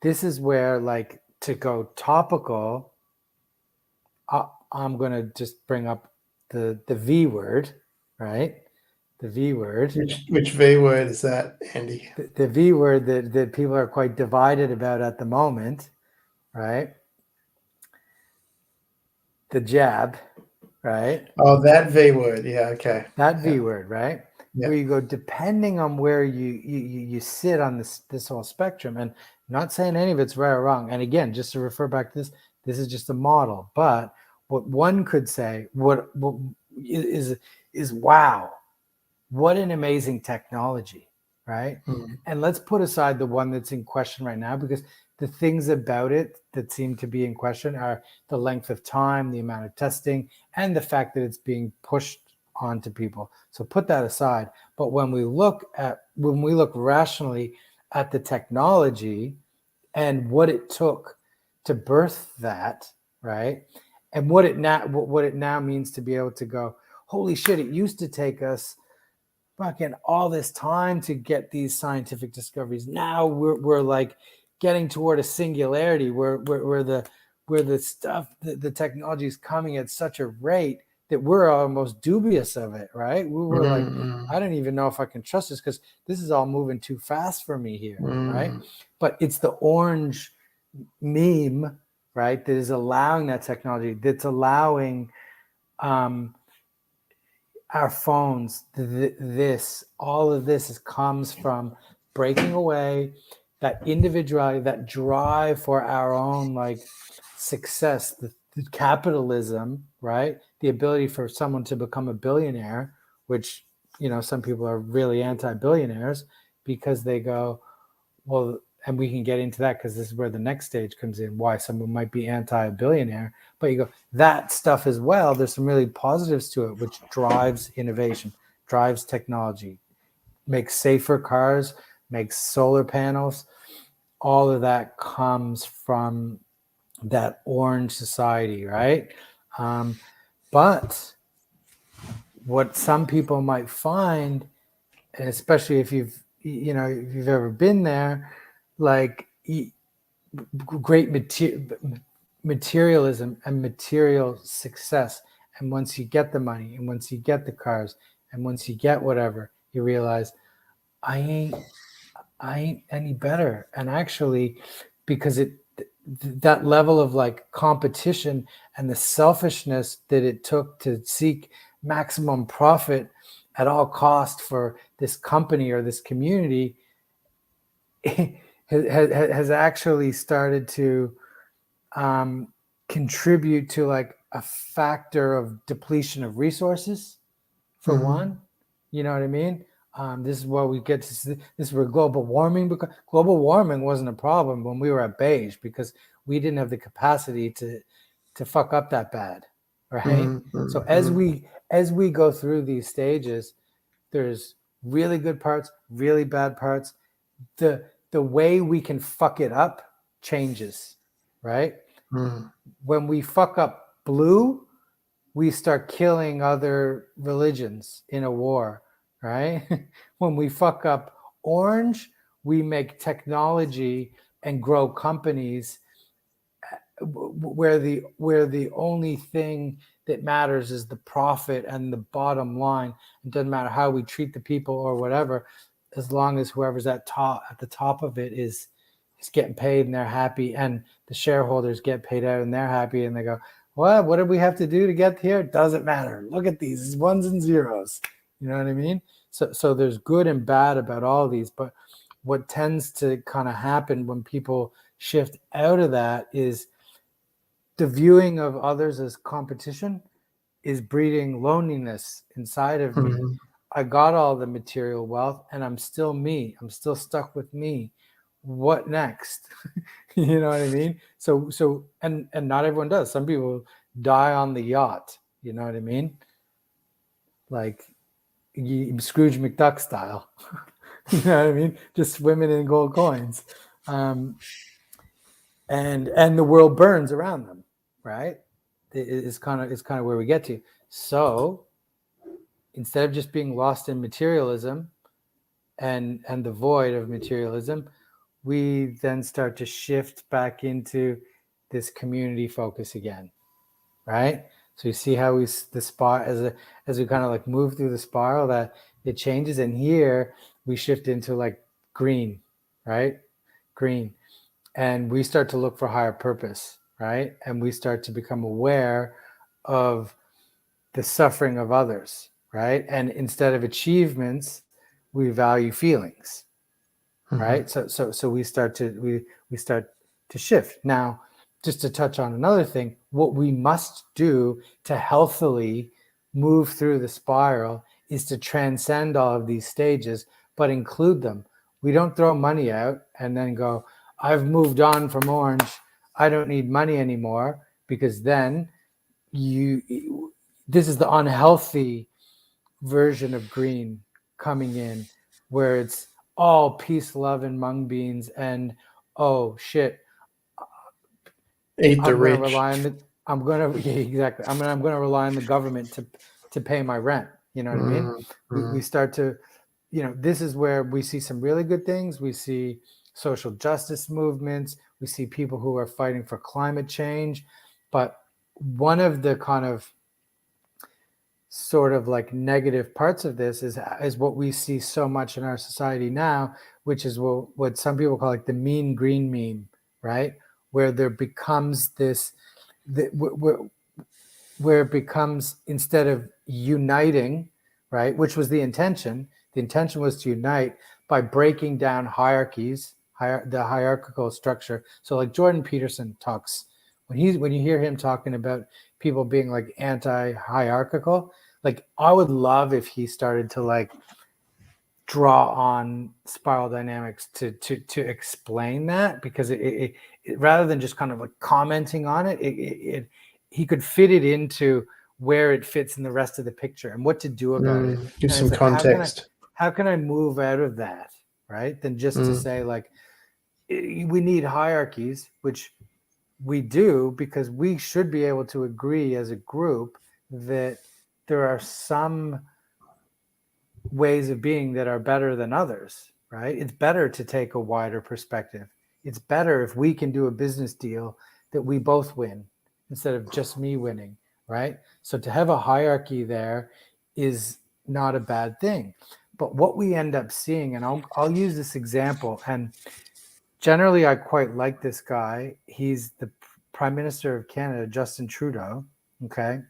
this is where, like, to go topical, I'm going to just bring up the V word, right? The V word. Which V word is that, Andy? The V word that people are quite divided about at the moment, right? The jab, right? Oh, that V word. Yeah, okay. That V word, right? Yeah. Where you go, depending on where you sit on this whole spectrum, and not saying any of it's right or wrong. And again, just to refer back to this is just a model. But what one could say, what is wow, what an amazing technology, right? And let's put aside the one that's in question right now, because the things about it that seem to be in question are the length of time, the amount of testing, and the fact that it's being pushed onto people. So put that aside. But when we look rationally at the technology and what it took to birth that, right? And what it now means to be able to go, holy shit, it used to take us fucking all this time to get these scientific discoveries. Now we're like getting toward a singularity where the stuff, the technology is coming at such a rate that we're almost dubious of it, right? We were like, Mm, I don't even know if I can trust this because this is all moving too fast for me here, right? mm, But it's the orange meme, right, that is allowing that technology, that's allowing our phones, this, all of this comes from breaking away that individuality, that drive for our own like success, the capitalism, right? The ability for someone to become a billionaire, which, you know, some people are really anti-billionaires because they go, well, and we can get into that because this is where the next stage comes in, why someone might be anti-billionaire. But you go, that stuff as well, there's some really positives to it, which drives innovation, drives technology, makes safer cars, makes solar panels. All of that comes from that orange society, right? But what some people might find, and especially if you've, you know, if you've ever been there, like great materialism and material success. And once you get the money, and once you get the cars, and once you get whatever, you realize I ain't any better. And actually, because that level of like competition and the selfishness that it took to seek maximum profit at all cost for this company or this community has actually started to contribute to like a factor of depletion of resources for one. You know what I mean? This is where we get to see, this is where global warming, because global warming wasn't a problem when we were at beige because we didn't have the capacity to fuck up that bad, right? So as we go through these stages, there's really good parts, really bad parts. The way we can fuck it up changes, right? When we fuck up blue, we start killing other religions in a war, right? When we fuck up orange, we make technology and grow companies where the only thing that matters is the profit and the bottom line. It doesn't matter how we treat the people or whatever, as long as whoever's at the top of it is getting paid and they're happy, and the shareholders get paid out and they're happy, and they go, well, what did we have to do to get here? It doesn't matter. Look at these ones and zeros. You know what I mean? So there's good and bad about all these, but what tends to kind of happen when people shift out of that is the viewing of others as competition is breeding loneliness inside of me. I got all the material wealth and I'm still me. I'm still stuck with me. What next? You know what I mean? So and not everyone does. Some people die on the yacht. You know what I mean? Like Scrooge McDuck style. You know what I mean? Just swimming in gold coins. And the world burns around them, right? It's kind of where we get to. So instead of just being lost in materialism and the void of materialism, we then start to shift back into this community focus again, right? So you see how the spot as we kind of like move through the spiral, that it changes, and here we shift into like green, right? Green. And we start to look for higher purpose, right? And we start to become aware of the suffering of others, right? And instead of achievements, we value feelings, right? So we start to shift. Now, just to touch on another thing, what we must do to healthily move through the spiral is to transcend all of these stages, but include them. We don't throw money out and then go, I've moved on from orange, I don't need money anymore, because then this is the unhealthy version of green coming in, where it's all peace, love, and mung beans, and oh shit, Eat the I'm going to rich. rely on the. I'm going to exactly. I'm going to rely on the government to pay my rent. You know what I mean? We start to, you know, this is where we see some really good things. We see social justice movements. We see people who are fighting for climate change, but one of the kind of sort of like negative parts of this is what we see so much in our society now, which is what some people call like the mean green meme, right? Where there becomes this, where it becomes, instead of uniting, right, which was the intention was to unite by breaking down hierarchies, the hierarchical structure. So like Jordan Peterson talks, when you hear him talking about people being like anti-hierarchical, like I would love if he started to like draw on spiral dynamics to explain that, because it rather than just kind of like commenting on it, he could fit it into where it fits in the rest of the picture and what to do about it. Give And some it's like, context. how can I move out of that, right? Than just to say like, we need hierarchies, which we do, because we should be able to agree as a group that there are some ways of being that are better than others, right? It's better to take a wider perspective. It's better if we can do a business deal that we both win instead of just me winning, right? So to have a hierarchy there is not a bad thing. But what we end up seeing, and I'll use this example, and generally I quite like this guy. He's the Prime Minister of Canada, Justin Trudeau. Okay.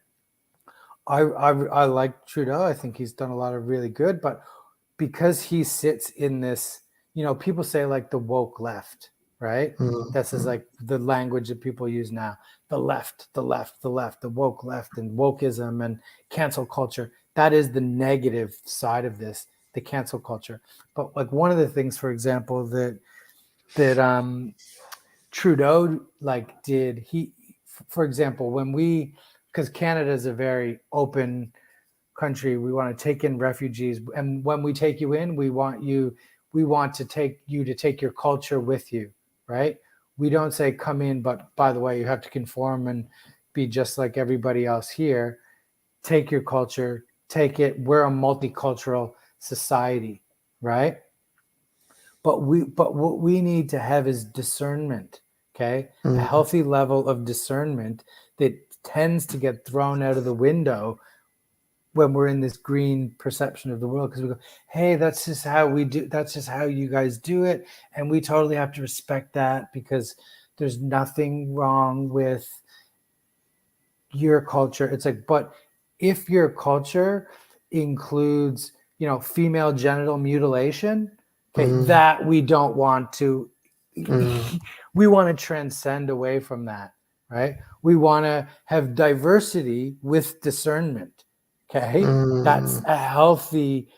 I like Trudeau. I think he's done a lot of really good, but because he sits in this, people say like the woke left, right? This is like the language that people use now. The left, the woke left, and wokeism and cancel culture. That is the negative side of this, the cancel culture. But like one of the things, for example, that Trudeau like did, for example, because Canada is a very open country, we want to take in refugees, and when we take you in, we want to take your culture with you, right? We don't say come in, but by the way, you have to conform and be just like everybody else here. Take your culture, take it. We're a multicultural society, right? But what we need to have is discernment, okay? A healthy level of discernment that tends to get thrown out of the window when we're in this green perception of the world, because we go, hey, that's just how we do, that's just how you guys do it, and we totally have to respect that because there's nothing wrong with your culture. It's like, but if your culture includes, female genital mutilation, okay, that we don't want to, we want to transcend away from that, right? We want to have diversity with discernment. Okay, that's a healthy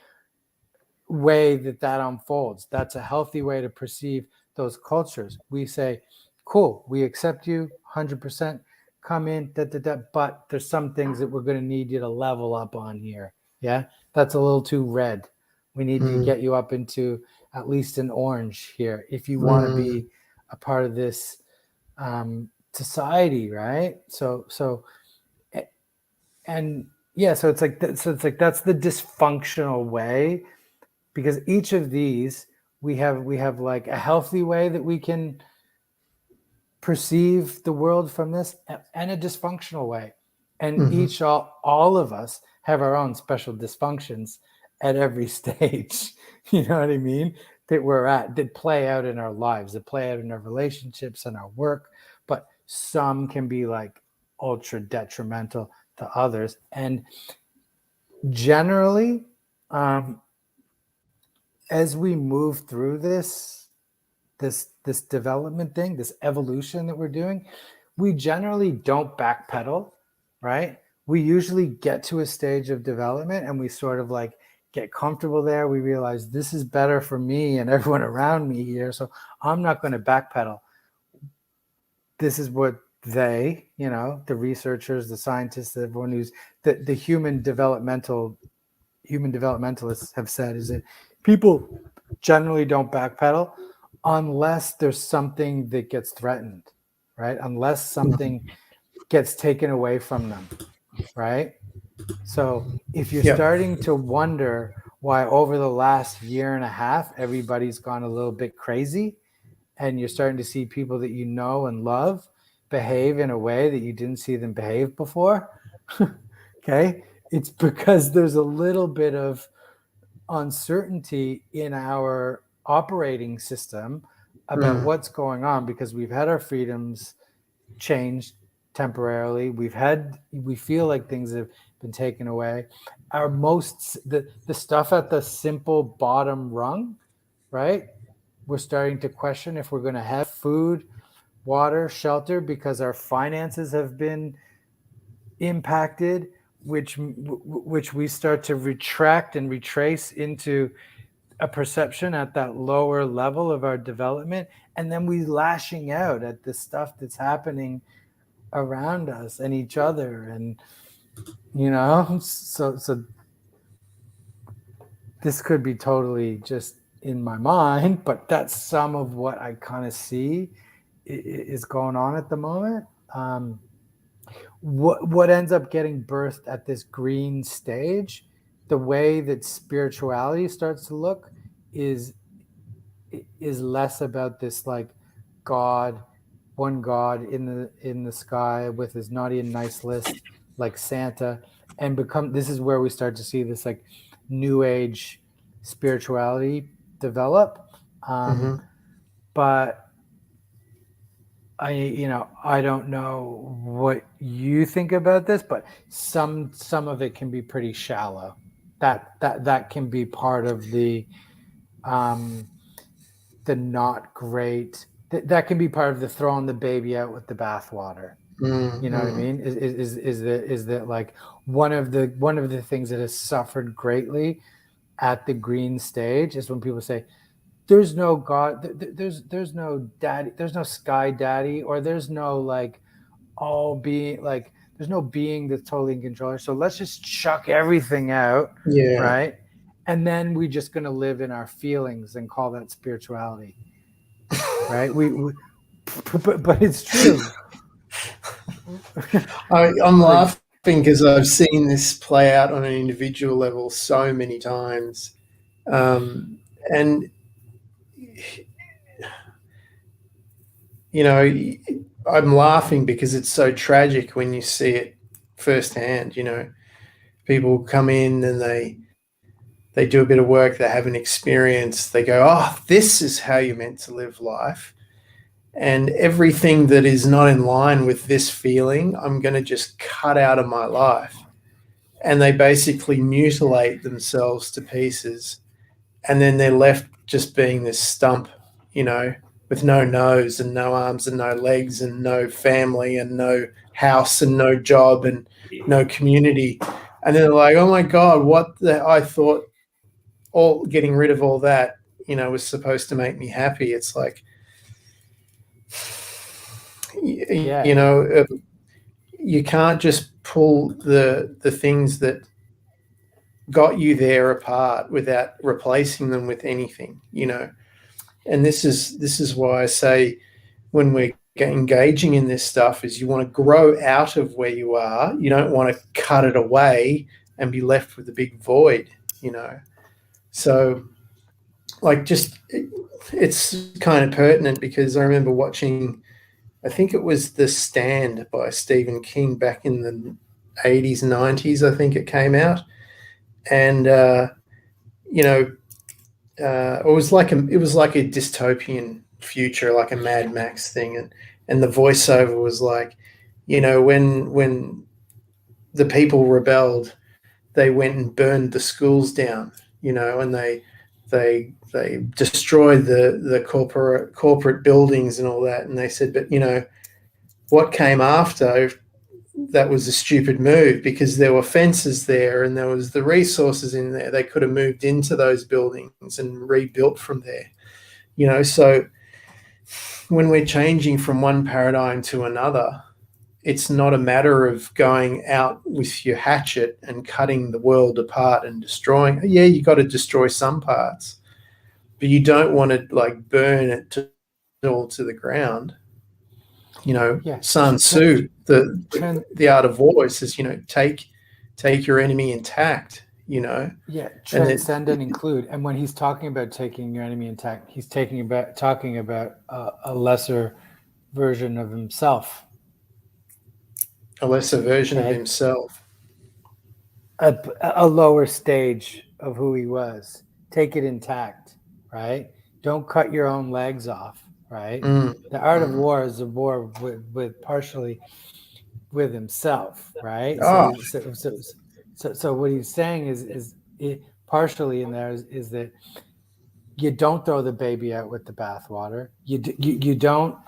way that unfolds. That's a healthy way to perceive those cultures. We say, cool, we accept you 100%, come in, but there's some things that we're going to need you to level up on here. Yeah, that's a little too red. We need to get you up into at least an orange here if you want to be a part of this society, right? So it's like that's the dysfunctional way, because each of these we have like a healthy way that we can perceive the world from this, and a dysfunctional way, and all of us have our own special dysfunctions at every stage. You know what I mean? That we're at, that play out in our lives, that play out in our relationships and our work, but some can be like ultra detrimental to others. And generally, as we move through this development thing, this evolution that we're doing, we generally don't backpedal, right? We usually get to a stage of development and we sort of like get comfortable there. We realize this is better for me and everyone around me here, so I'm not going to backpedal. This is what the researchers, the scientists, everyone who's the human developmentalists have said, is that people generally don't backpedal unless there's something that gets threatened, right? Unless something gets taken away from them, right? So if you're starting to wonder why over the last year and a half, everybody's gone a little bit crazy, and you're starting to see people that you know and love behave in a way that you didn't see them behave before, okay, It's because there's a little bit of uncertainty in our operating system about what's going on, because we've had our freedoms changed temporarily. We feel like things have been taken away. The stuff at the simple bottom rung, right? We're starting to question if we're going to have food, water, shelter, because our finances have been impacted, which we start to retract and retrace into a perception at that lower level of our development, and then we lashing out at the stuff that's happening around us and each other. And so this could be totally just in my mind, but that's some of what I kind of see is going on at the moment. What ends up getting birthed at this green stage, the way that spirituality starts to look, is less about this like God, one God in the sky with his naughty and nice list, like Santa, and this is where we start to see this like new age spirituality develop. But I don't know what you think about this, but some of it can be pretty shallow. That can be part of the not great. That can be part of the throwing the baby out with the bathwater. You know what I mean? Is that like one of the things that has suffered greatly at the green stage is when people say, there's no God, there's no daddy, there's no sky daddy, or there's no like all being, like there's no being that's totally in control. So let's just chuck everything out, right? And then we're just going to live in our feelings and call that spirituality, right? But it's true. I'm laughing because I've seen this play out on an individual level so many times, and I'm laughing because it's so tragic when you see it firsthand. People come in and they do a bit of work, they have an experience, they go, oh, this is how you're meant to live life. And everything that is not in line with this feeling, I'm going to just cut out of my life. And they basically mutilate themselves to pieces. And then they're left just being this stump, with no nose and no arms and no legs and no family and no house and no job and no community. And they're like, oh my God, I thought all getting rid of all that, was supposed to make me happy. It's like, you can't just pull the things that got you there apart without replacing them with anything, And this is why I say when we're engaging in this stuff is you want to grow out of where you are. You don't want to cut it away and be left with a big void, So like it's kind of pertinent because I remember watching, I think it was The Stand by Stephen King back in the 80s, 90s, I think it came out. And, it was like a dystopian future, like a Mad Max thing. And the voiceover was like, when the people rebelled, they went and burned the schools down, and they destroyed the corporate buildings and all that. And they said, but what came after that was a stupid move because there were fences there and there was the resources in there. They could have moved into those buildings and rebuilt from there. So when we're changing from one paradigm to another, it's not a matter of going out with your hatchet and cutting the world apart and destroying. Yeah, you got to destroy some parts, but you don't want to like burn it all to the ground. Sun Tzu, the art of war says, take your enemy intact. Transcend and include. And when he's talking about taking your enemy intact, he's talking about a lesser version of himself. A lesser version of himself. a lower stage of who he was. Take it intact, right? Don't cut your own legs off, right? Mm, The art of mm. war is a war with partially with himself, right? Oh, So what he's saying is it, partially in there is that you don't throw the baby out with the bathwater. You don't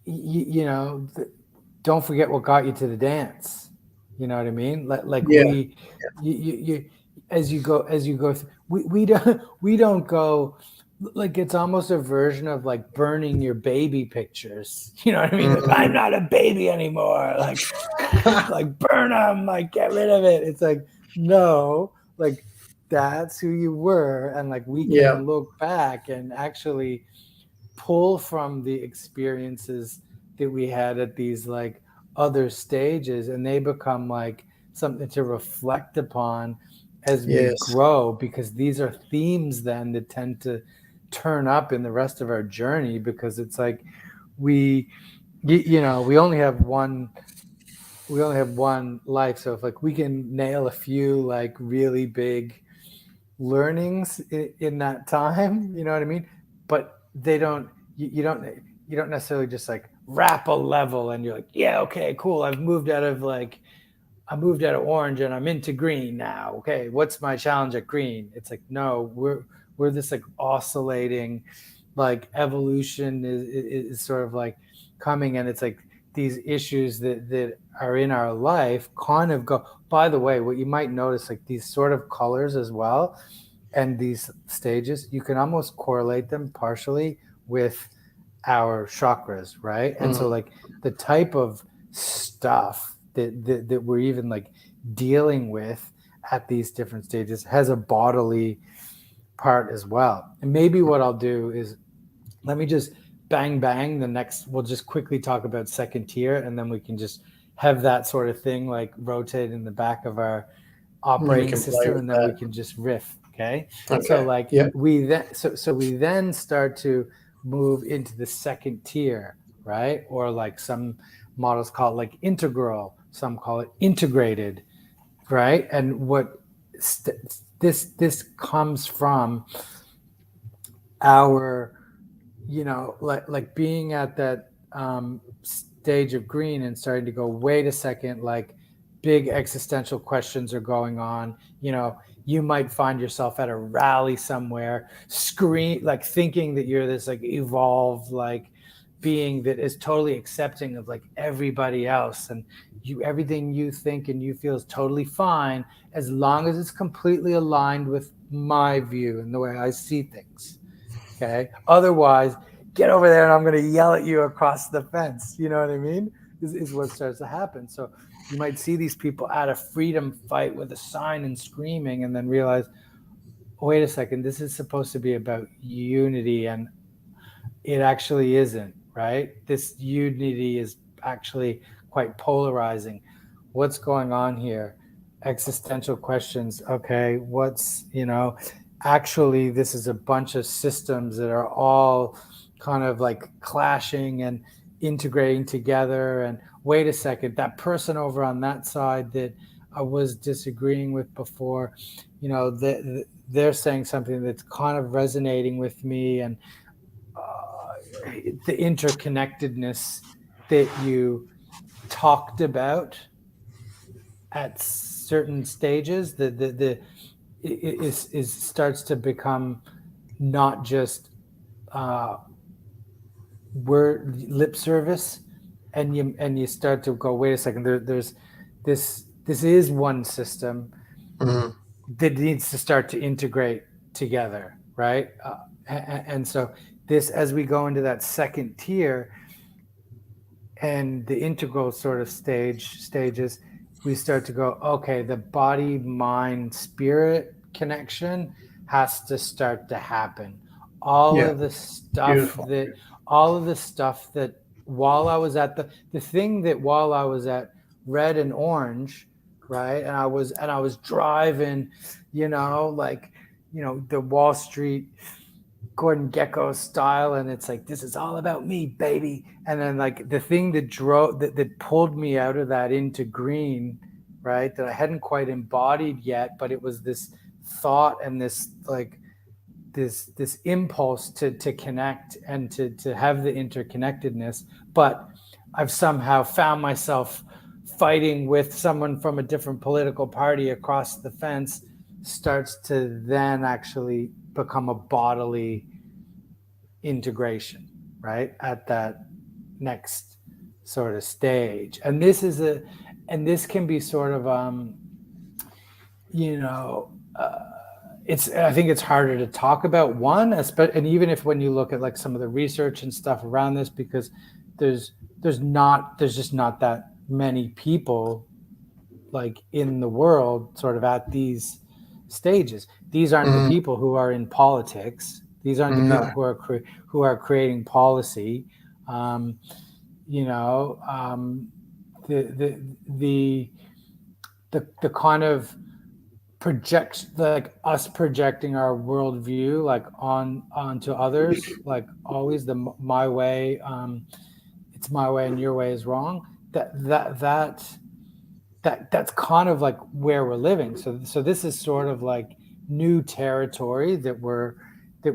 you know don't forget what got you to the dance. You know what I mean? Like yeah, you as you go through, we don't go like it's almost a version of like burning your baby pictures. You know what I mean? Like I'm mm. not a baby anymore. Like burn them, like get rid of it. It's like no, like that's who you were, and like we Yeah, can look back and actually pull from the experiences that we had at these like other stages, and they become like something to reflect upon as we yes, grow, because these are themes then that tend to turn up in the rest of our journey, because it's like we we only have one life. So if like we can nail a few like really big learnings in that time, you know what I mean? But they don't, you don't necessarily just like wrap a level and you're like, yeah, okay, cool. I moved out of orange and I'm into green now. Okay, what's my challenge at green? It's like, no, we're this like oscillating, like evolution is sort of like coming, and it's like these issues that are in our life kind of go. By the way, what you might notice, like these sort of colors as well, and these stages, you can almost correlate them partially with our chakras, right? And so mm, like the type of stuff that we're even like dealing with at these different stages has a bodily part as well. And maybe what I'll do is let me just bang the next, we'll just quickly talk about second tier, and then we can just have that sort of thing like rotate in the back of our we operating can play system, with and then we that. can just riff. Okay. So Okay. like Yep. we then start to move into the second tier, right? Or like some models call it like integral, some call it integrated, right? And what this comes from our, like being at that stage of green and starting to go, wait a second, like big existential questions are going on. You might find yourself at a rally somewhere, scream, like thinking that you're this like evolved like being that is totally accepting of like everybody else, and everything you think and you feel is totally fine as long as it's completely aligned with my view and the way I see things. Okay. Otherwise, get over there and I'm going to yell at you across the fence. You know what I mean? Is what starts to happen. So you might see these people at a freedom fight with a sign and screaming, and then realize, wait a second, this is supposed to be about unity, and it actually isn't, right? This unity is actually quite polarizing. What's going on here? Existential questions. Okay, actually, this is a bunch of systems that are all kind of like clashing and integrating together. And wait a second, that person over on that side that I was disagreeing with before, they're saying something that's kind of resonating with me. And the interconnectedness that you talked about at certain stages, the is starts to become not just word lip service, and you start to go, wait a second, there's this is one system Mm, that needs to start to integrate together, right? And so this, as we go into that second tier and the integral sort of stages, we start to go, okay, the body mind spirit connection has to start to happen. all yeah. of the stuff Beautiful. that all of the stuff that while I was at the thing that while I was at red and orange, right, and I was driving, like, the Wall Street Gordon Gecko style, and it's like, this is all about me, baby. And then like the thing that pulled me out of that into green right? That I hadn't quite embodied yet, but it was this thought and this like this impulse to connect and to have the interconnectedness. But I've somehow found myself fighting with someone from a different political party across the fence, starts to then actually become a bodily integration, right? At that next sort of stage. And this can be sort of, you know, I think it's harder to talk about and even if when you look at like some of the research and stuff around this, because there's just not that many people like in the world sort of at these stages. These aren't the people who are in politics. These aren't the people who are creating policy. You know, the kind of us projecting our worldview like onto others, like always my way, it's my way and your way is wrong. That's kind of like where we're living. So this is sort of like new territory that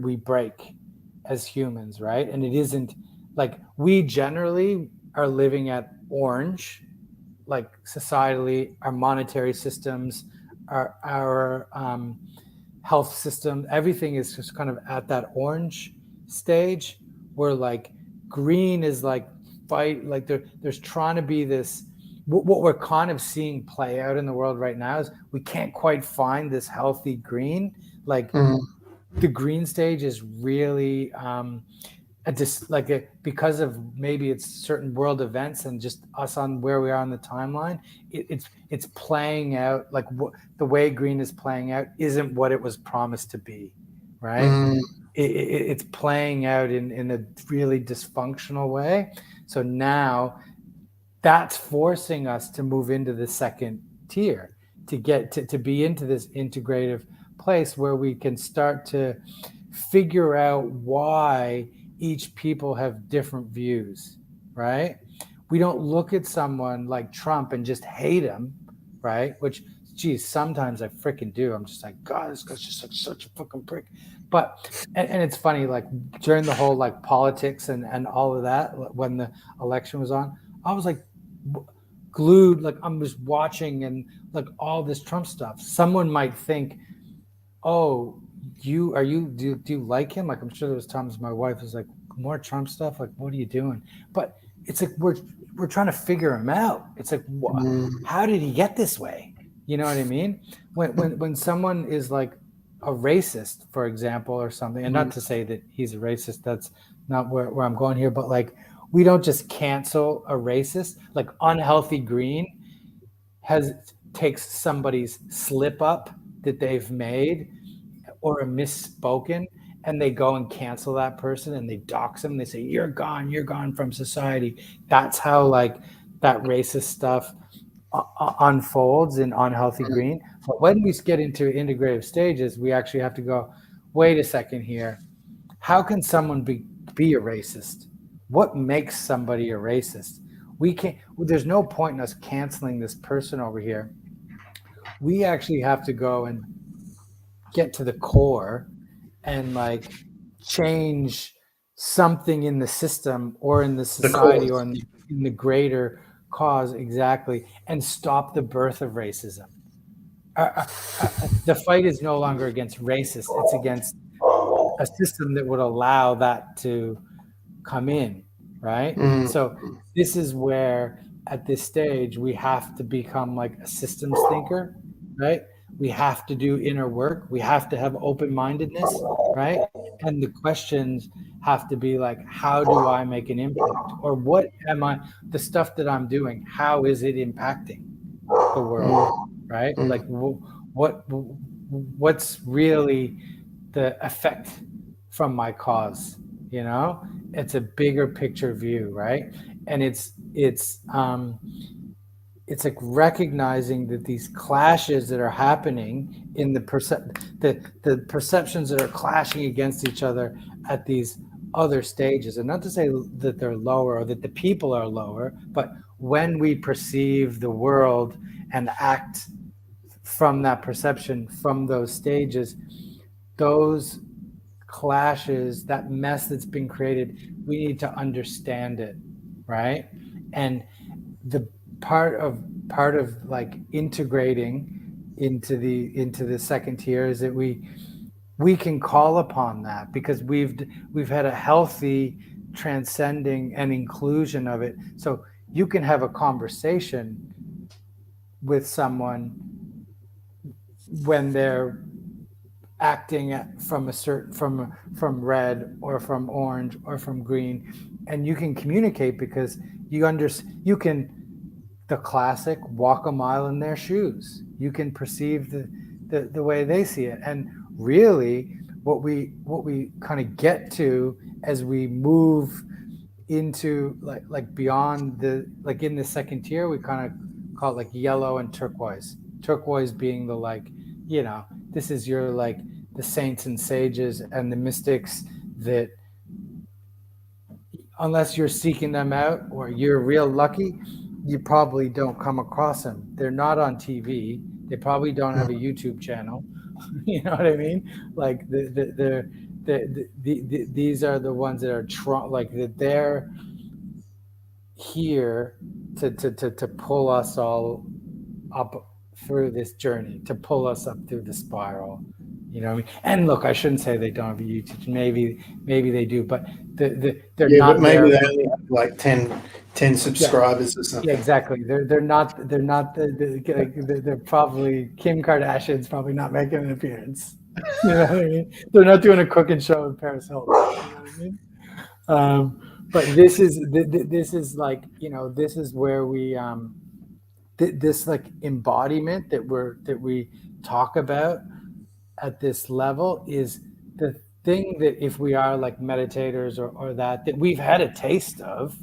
we break as humans, right? And it isn't like we generally are living at orange, like societally, our monetary systems, our health system, everything is just kind of at that orange stage, where like green is like fight, like there's trying to be this. What we're kind of seeing play out in the world right now is we can't quite find this healthy green. Like the green stage is really because of maybe it's certain world events and just us on where we are on the timeline. It's playing out like the way green is playing out isn't what it was promised to be, right? It's playing out in a really dysfunctional way. So now that's forcing us to move into the second tier, to get to be into this integrative place where we can start to figure out why each people have different views, right? We don't look at someone like Trump and just hate him, right? Which, geez, sometimes I freaking do. I'm just like, God, this guy's just like such a fucking prick. But and it's funny, like during the whole like politics and all of that, when the election was on, I was like glued, like I'm just watching and like all this Trump stuff. Someone might think, oh, do you like him? Like I'm sure there was times my wife was like, more Trump stuff, like what are you doing? But it's like we're trying to figure him out. It's like how did he get this way? You know what I mean? When someone is like a racist, for example, or something, and not to say that he's a racist, that's not where I'm going here, but like we don't just cancel a racist. Like unhealthy green takes somebody's slip up that they've made or a misspoken, and they go and cancel that person and they dox them. They say, you're gone from society. That's how like that racist stuff unfolds in unhealthy green. But when we get into integrative stages, we actually have to go, wait a second here. How can someone be a racist? What makes somebody a racist? We can't, there's no point in us canceling this person over here. We actually have to go and get to the core and like change something in the system or in the society or in the greater cause, exactly, and stop the birth of racism. The fight is no longer against racists, it's against a system that would allow that to come in, right? So this is where at this stage we have to become like a systems thinker, right? We have to do inner work. We have to have open-mindedness, right? And the questions have to be like, how do I make an impact? Or what am I, the stuff that I'm doing, how is it impacting the world, right? Like what's really the effect from my cause, you know? It's a bigger picture view, right? And it's like recognizing that these clashes that are happening in the perceptions that are clashing against each other at these other stages, and not to say that they're lower or that the people are lower, but when we perceive the world and act from that perception, from those stages, those clashes, that mess that's been created, we need to understand it, right? And the part of like integrating into the second tier is that we can call upon that because we've had a healthy transcending and inclusion of it. So you can have a conversation with someone when they're acting from a certain from red or from orange or from green, and you can communicate because you can, the classic, walk a mile in their shoes. You can perceive the way they see it. And really what we kind of get to as we move into like beyond the, like in the second tier, we kind of call it like yellow and turquoise being the, like, you know, this is your, like, the saints and sages and the mystics that, unless you're seeking them out or you're real lucky, you probably don't come across them. They're not on TV. They probably don't have a YouTube channel. You know what I mean? Like these are the ones that are like that. They're here to pull us all up through this journey, to pull us up through the spiral. You know what I mean? And look, I shouldn't say they don't have a YouTube. Maybe they do, but they're not. But maybe there. they only have like 10 subscribers or something. Yeah, exactly. They're not they're probably, Kim Kardashian's probably not making an appearance. You know what I mean? They're not doing a cooking show with Paris Hilton. You know what I mean? But this is like, you know, this is where we this like embodiment that we talk about at this level is the thing that, if we are like meditators or that we've had a taste of,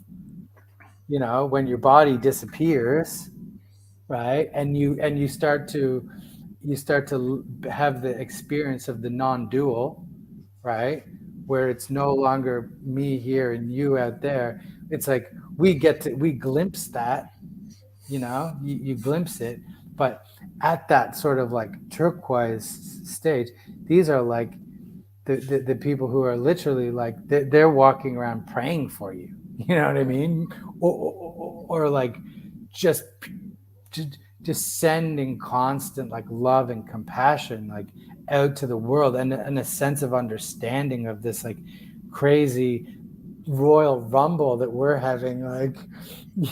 you know, when your body disappears, right? And you start to have the experience of the non-dual, right? Where it's no longer me here and you out there. It's like we glimpse that, you know, you glimpse it. But at that sort of like turquoise stage, these are like the people who are literally like, they're walking around praying for you. You know what I mean? Or like just sending constant like love and compassion like out to the world, and a sense of understanding of this like crazy royal rumble that we're having, like,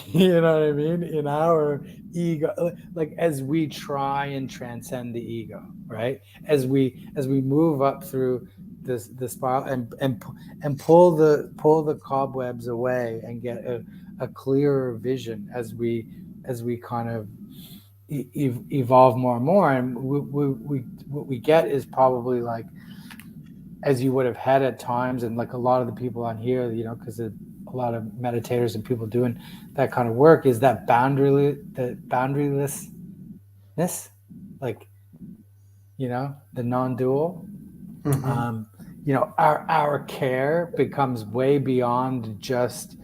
you know what I mean, in our ego, like as we try and transcend the ego, right? As we move up through this spiral and pull the cobwebs away and get a clearer vision as we kind of evolve more and more. And what we get is probably like, as you would have had at times, and like a lot of the people on here, you know, because a lot of meditators and people doing that kind of work, is that boundarylessness, like, you know, the non-dual. Mm-hmm. You know, our care becomes way beyond just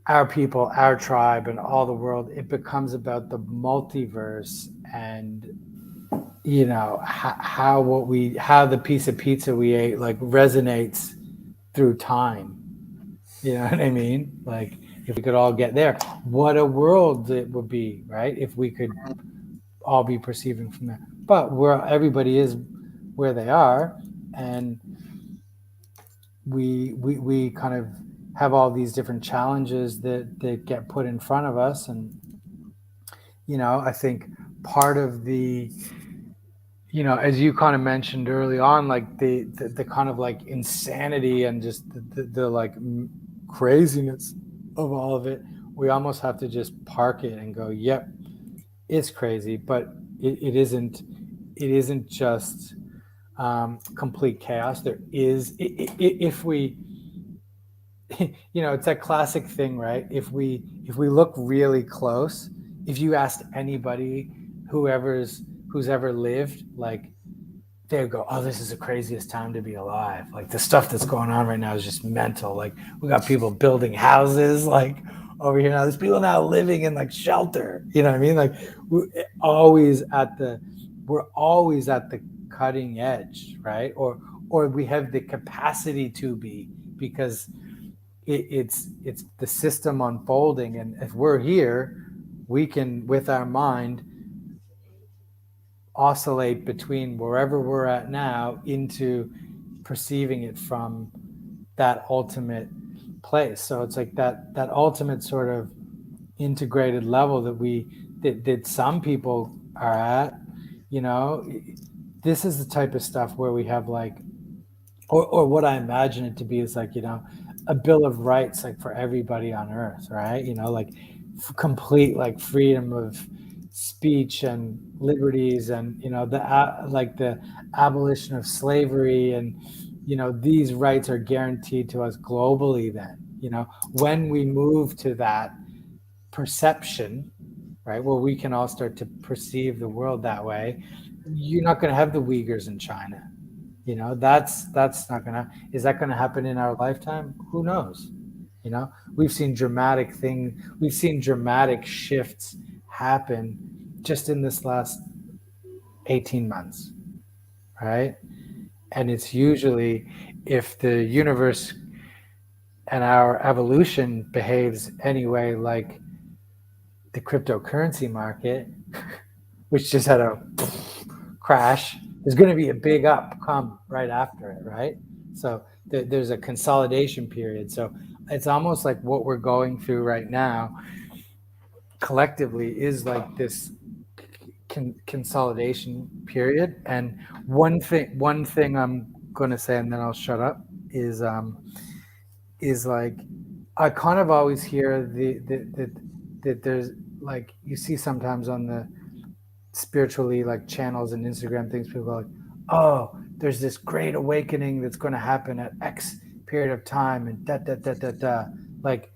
our people, our tribe, and all the world. It becomes about the multiverse, and, you know, how the piece of pizza we ate like resonates through time. You know what I mean? Like, if we could all get there, what a world it would be, right? If we could all be perceiving from there. But where everybody is where they are, and we kind of have all these different challenges that get put in front of us. And, you know, I think part of the, you know, as you kind of mentioned early on, like the kind of like insanity and just the like craziness of all of it, we almost have to just park it and go, yep, it's crazy, but it isn't just complete chaos. There is, if we, you know, it's that classic thing, right? If we look really close, if you asked anybody who's ever lived, like, they go, oh, this is the craziest time to be alive. Like, the stuff that's going on right now is just mental. Like, we got people building houses, like over here now. There's people now living in like shelter. You know what I mean? Like we're always at the cutting edge, right? Or we have the capacity to be, because it's the system unfolding, and if we're here, we can, with our mind, oscillate between wherever we're at now into perceiving it from that ultimate place. So it's like that ultimate sort of integrated level that some people are at. You know, this is the type of stuff where we have like, or what I imagine it to be is like, a bill of rights, like for everybody on earth, right? Like complete like freedom of speech and liberties, and like the abolition of slavery, and these rights are guaranteed to us globally. Then when we move to that perception, right, where we can all start to perceive the world that way, you're not going to have the Uyghurs in China. That's not gonna. Is that going to happen in our lifetime? Who knows? We've seen dramatic shifts happen just in this last 18 months, right? And it's usually, if the universe and our evolution behaves anyway like the cryptocurrency market, which just had a crash, there's going to be a big up come right after it, right? So there's a consolidation period. So it's almost like what we're going through right now collectively is like this consolidation period. And one thing I'm going to say, and then I'll shut up, is like, I kind of always hear that there's, like, you see sometimes on the spiritually like channels and Instagram things, people are like, oh, there's this great awakening that's going to happen at X period of time, and da. Like,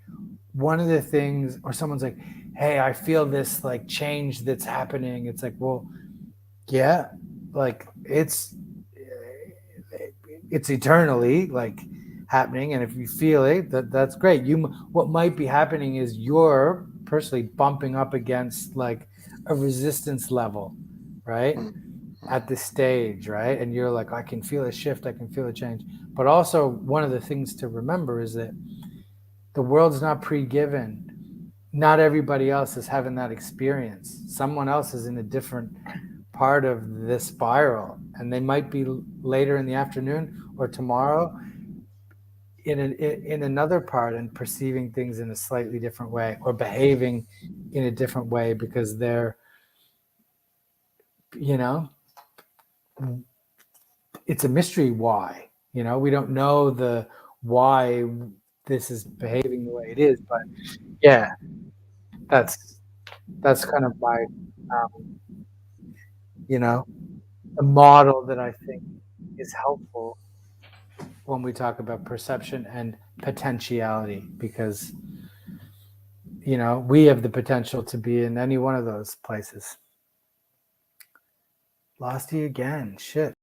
one of the things, or someone's like, hey, I feel this like change that's happening. It's like, well, yeah, like it's eternally like happening, and if you feel it, that's great. What might be happening is you're personally bumping up against like a resistance level, right, at this stage, right? And you're like, I can feel a shift, I can feel a change. But also, one of the things to remember is that the world's not pre-given. Not everybody else is having that experience. Someone else is in a different part of this spiral, and they might be later in the afternoon or tomorrow in another part, and perceiving things in a slightly different way, or behaving in a different way, because they're, it's a mystery why. We don't know the why this is behaving the way it is, but yeah, that's kind of my um, the model that I think is helpful when we talk about perception and potentiality, because we have the potential to be in any one of those places. Lost you again. Shit.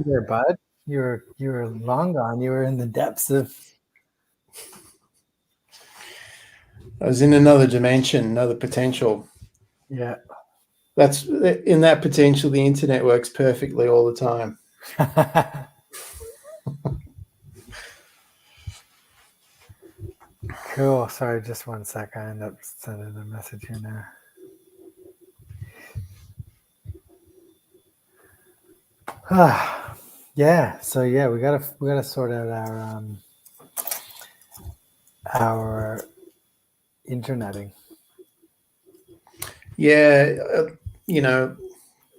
you there, bud. You were long gone. You were in the depths of. I was in another dimension, another potential. Yeah. That's in that potential. The internet works perfectly all the time. Cool. Sorry, just one sec. I end up sending a message here now. Yeah. So yeah, we gotta sort out our interneting. Yeah, you know,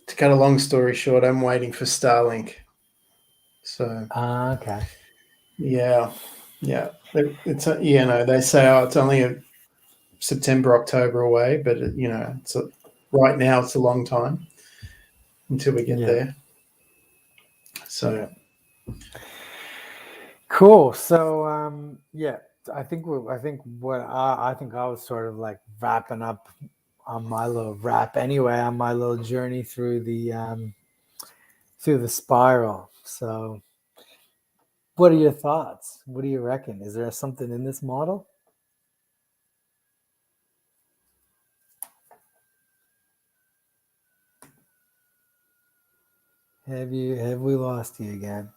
to cut a long story short, I'm waiting for Starlink. So Okay. yeah, yeah, it's they say it's only a September, October away, but right now it's a long time until we get Yeah. there. So Yeah. Cool. So yeah, I think I was sort of like wrapping up on my little wrap anyway on my little journey through the spiral. So what are your thoughts? What do you reckon? Is there something in this model? Have we lost you again?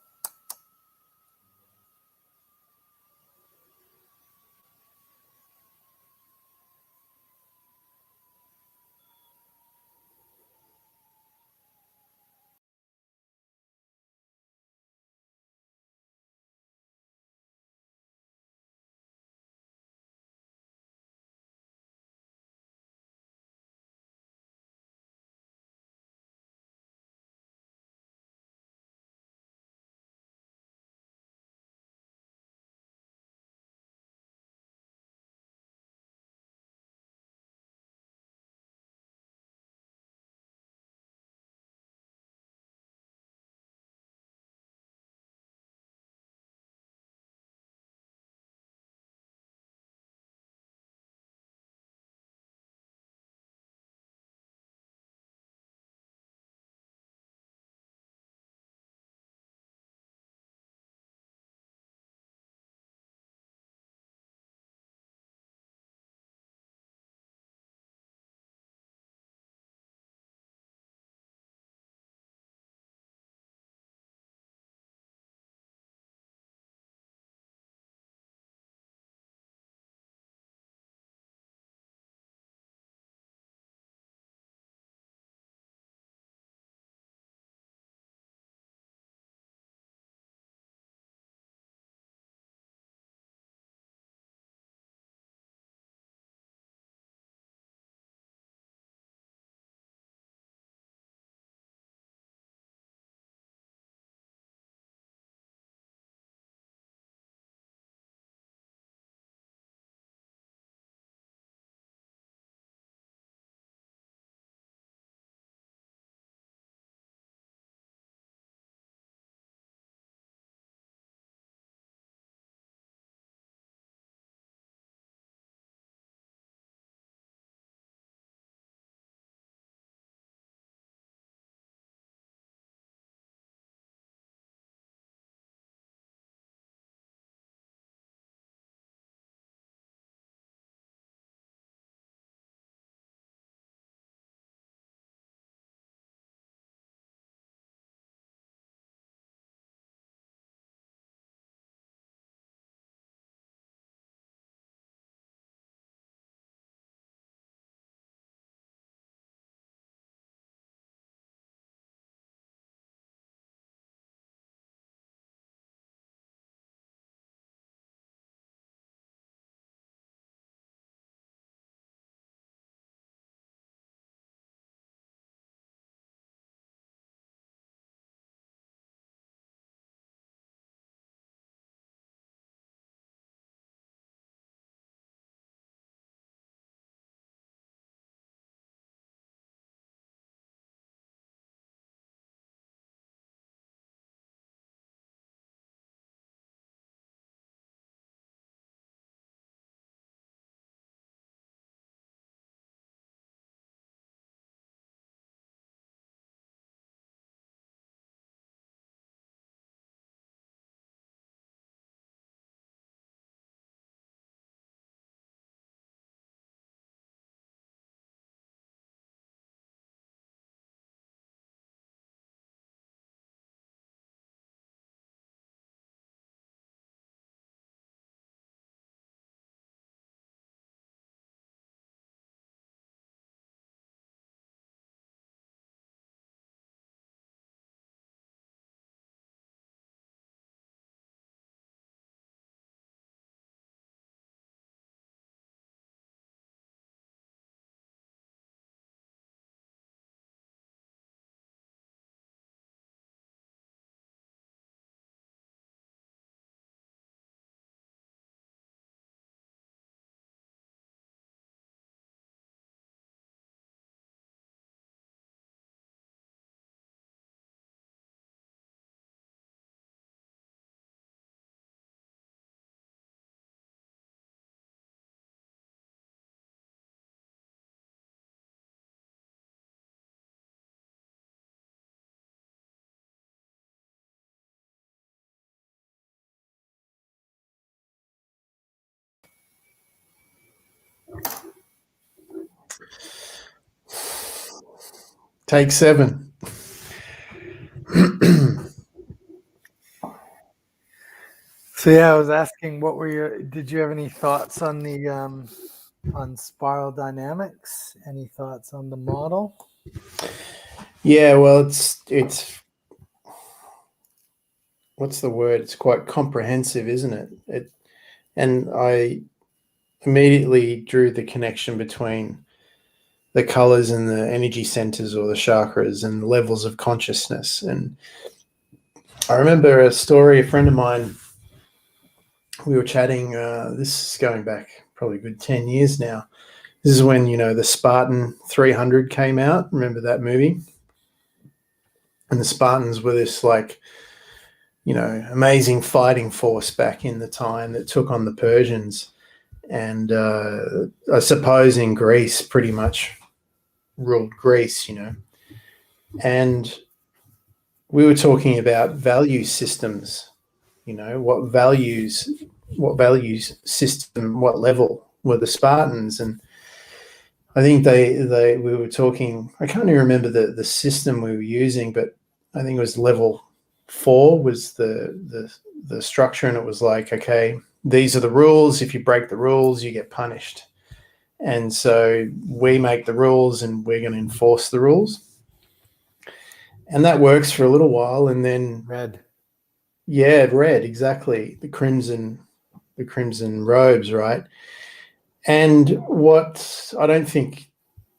Take 7. So yeah, I was asking, did you have any thoughts on the on spiral dynamics? Any thoughts on the model? Yeah, well, it's what's the word? It's quite comprehensive, isn't it? And I immediately drew the connection between the colors and the energy centers or the chakras and levels of consciousness. And I remember a story, a friend of mine, we were chatting, this is going back probably a good 10 years now. This is when, the Spartan 300 came out. Remember that movie? And the Spartans were this amazing fighting force back in the time that took on the Persians. And I suppose in Greece, pretty much ruled Greece, and we were talking about value systems, what values system, what level were the Spartans. And I think we were talking, I can't even remember the system we were using, but I think it was level 4 was the structure. And it was like, okay, these are the rules. If you break the rules, you get punished. And so we make the rules and we're going to enforce the rules. And that works for a little while. And then Red. Yeah, red, exactly. The crimson robes, right? And what I don't think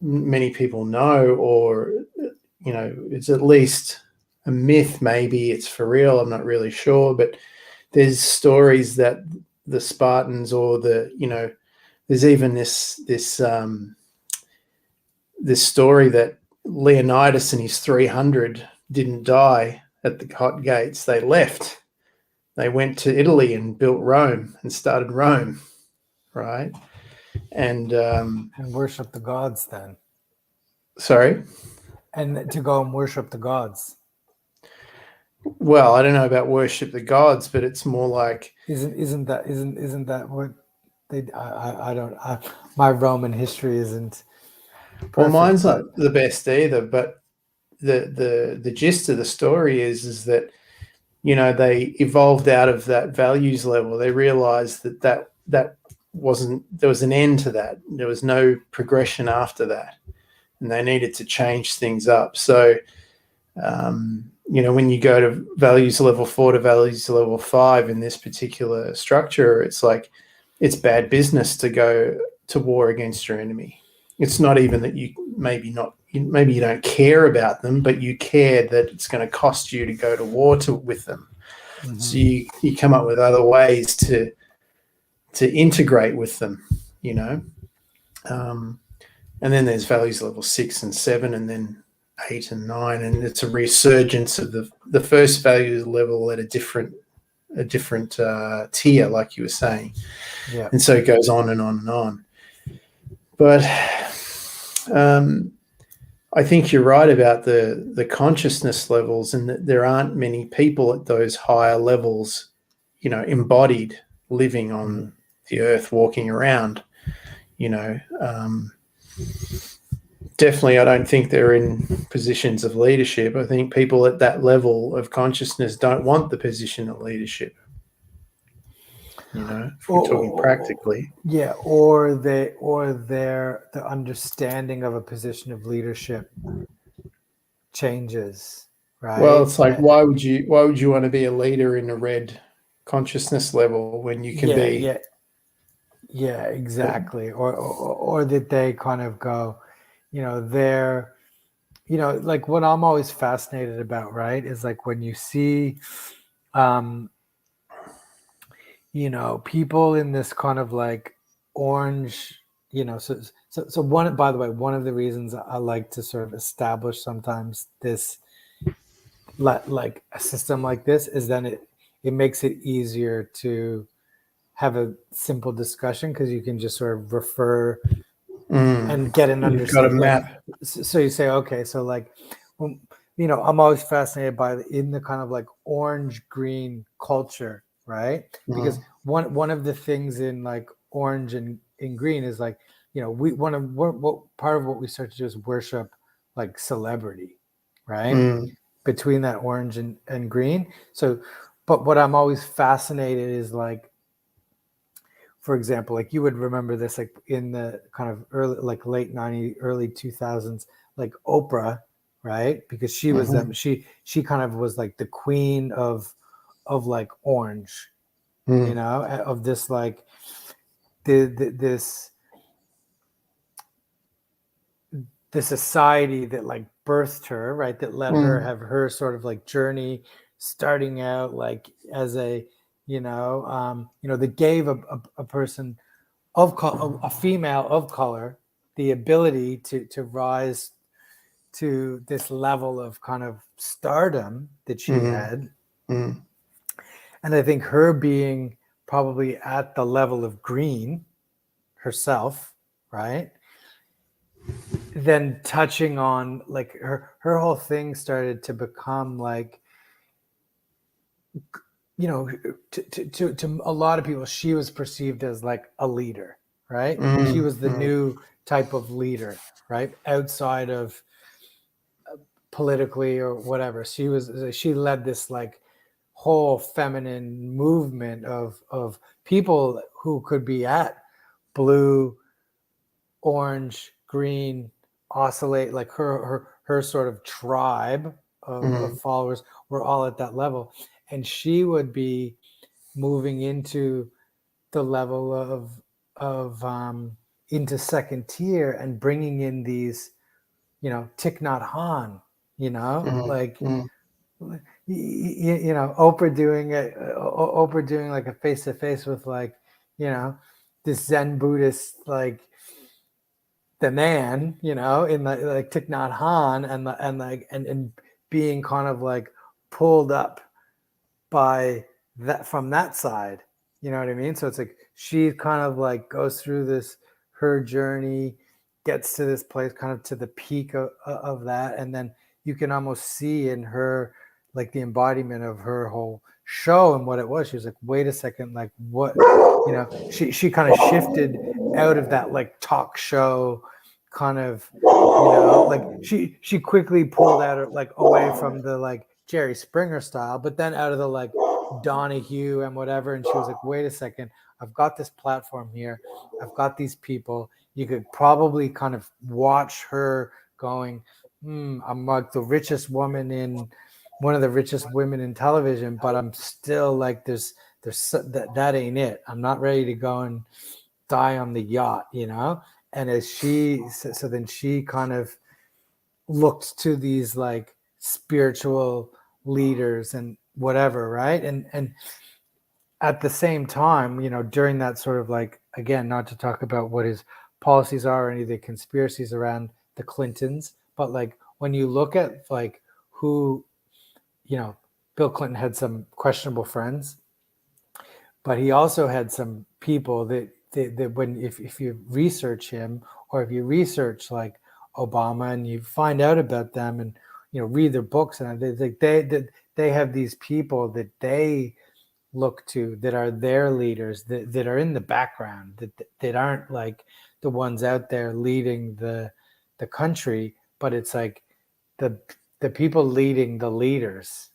many people know, or, it's at least a myth, maybe it's for real, I'm not really sure, but there's stories that the Spartans or there's even this story that Leonidas and his 300 didn't die at the hot gates. They left. They went to Italy and built Rome and started Rome, right? And worship the gods then. Sorry? And to go and worship the gods. Well, I don't know about worship the gods, but it's more like isn't that what they? I don't. My Roman history isn't perfect. Well, mine's not the best either, but the gist of the story is that they evolved out of that values level. They realized that wasn't, there was an end to that. There was no progression after that, and they needed to change things up. So when you go to values level 4 to values level 5 in this particular structure, it's like it's bad business to go to war against your enemy. It's not even that maybe you don't care about them, but you care that it's going to cost you to go to war with them. Mm-hmm. So you come up with other ways to integrate with them, and then there's values level 6 and 7, and then 8 and 9, and it's a resurgence of the first values level at a different tier, like you were saying. Yeah. And so it goes on and on and on. But I think you're right about the consciousness levels, and that there aren't many people at those higher levels, embodied, living on the earth, walking around. Definitely, I don't think they're in positions of leadership. I think people at that level of consciousness don't want the position of leadership. If we're talking practically. Yeah, or their understanding of a position of leadership changes, right? Well, it's like, why would you want to be a leader in a red consciousness level when you can be? Yeah, exactly. Or that they kind of go, they're, like what I'm always fascinated about, right, is like when you see people in this kind of like orange, so one, by the way, one of the reasons I like to sort of establish sometimes this, like a system like this, is then it makes it easier to have a simple discussion, because you can just sort of refer and get an understanding. You've got a map. So you say, okay, so like, I'm always fascinated by in the kind of like orange green culture, right? Because one of the things in like orange and in green is like, what part of what we start to do is worship like celebrity, right? Mm. Between that orange and green. So, but what I'm always fascinated is like, for example, like you would remember this, like in the kind of early, like late 90s, early 2000s, like Oprah, right? Because she was Mhm. she kind of was like the queen of like orange, you Mm. know, of this like this the society that like birthed her, right? That let her Mm. have her sort of like journey, starting out like as a, that gave a person a female of color the ability to rise to this level of kind of stardom that she Mm. had. Mm. And I think her being probably at the level of green herself, right? Then touching on like her whole thing started to become like, to a lot of people, she was perceived as like a leader, right? She Mm. was the Mm. new type of leader, right? Outside of politically or whatever. She led this like whole feminine movement of people who could be at blue, orange, green, oscillate, like her sort of tribe of Mm. followers were all at that level. And she would be moving into the level of into second tier and bringing in these, Thich Nhat Hanh, Mm. like Mm. Oprah doing like a face to face with like, you know this Zen Buddhist, like the man, in the like Thich Nhat Hanh, and being kind of like pulled up by that from that side. You know what I mean? So it's like she kind of like goes through this her journey, gets to this place, kind of to the peak of that, and then you can almost see in her like the embodiment of her whole show and what it was. She was like, wait a second, like what, she kind of shifted out of that like talk show kind of, like she quickly pulled out like away from the like Jerry Springer style, but then out of the like Donahue and whatever. And she was like, wait a second, I've got this platform here. I've got these people. You could probably kind of watch her going, I'm like the richest woman in one of the richest women in television, but I'm still like, there's that ain't it. I'm not ready to go and die on the yacht, And as so then she kind of looked to these like spiritual leaders and whatever, right? And at the same time, during that sort of like, again, not to talk about what his policies are or any of the conspiracies around the Clintons, but like when you look at like who, Bill Clinton had some questionable friends, but he also had some people that when if you research him, or if you research like Obama and you find out about them and read their books, and they have these people that they look to, that are their leaders, that are in the background, that aren't like the ones out there leading the country, but it's like the people leading the leaders,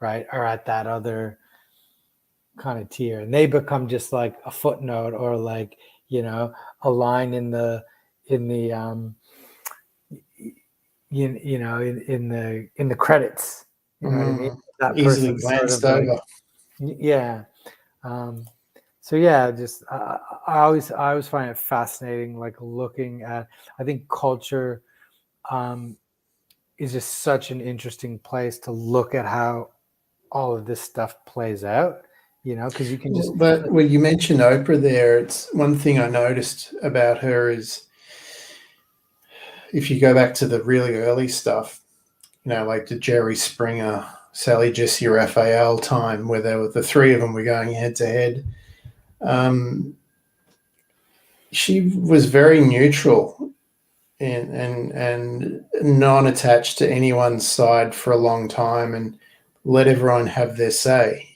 right, are at that other kind of tier, and they become just like a footnote, or like, a line in the in the credits, you know what I mean? Mm. That Easily person's sort glanced of like, over. yeah. So yeah, just I always find it fascinating, like looking at. I think culture um, is just such an interesting place to look at how all of this stuff plays out. Because you can just But when you mentioned Oprah there, it's one thing I noticed about her is if you go back to the really early stuff, like the Jerry Springer, Sally Jesse Raphael time, where the three of them were going head to head. She was very neutral and non-attached to anyone's side for a long time, and let everyone have their say,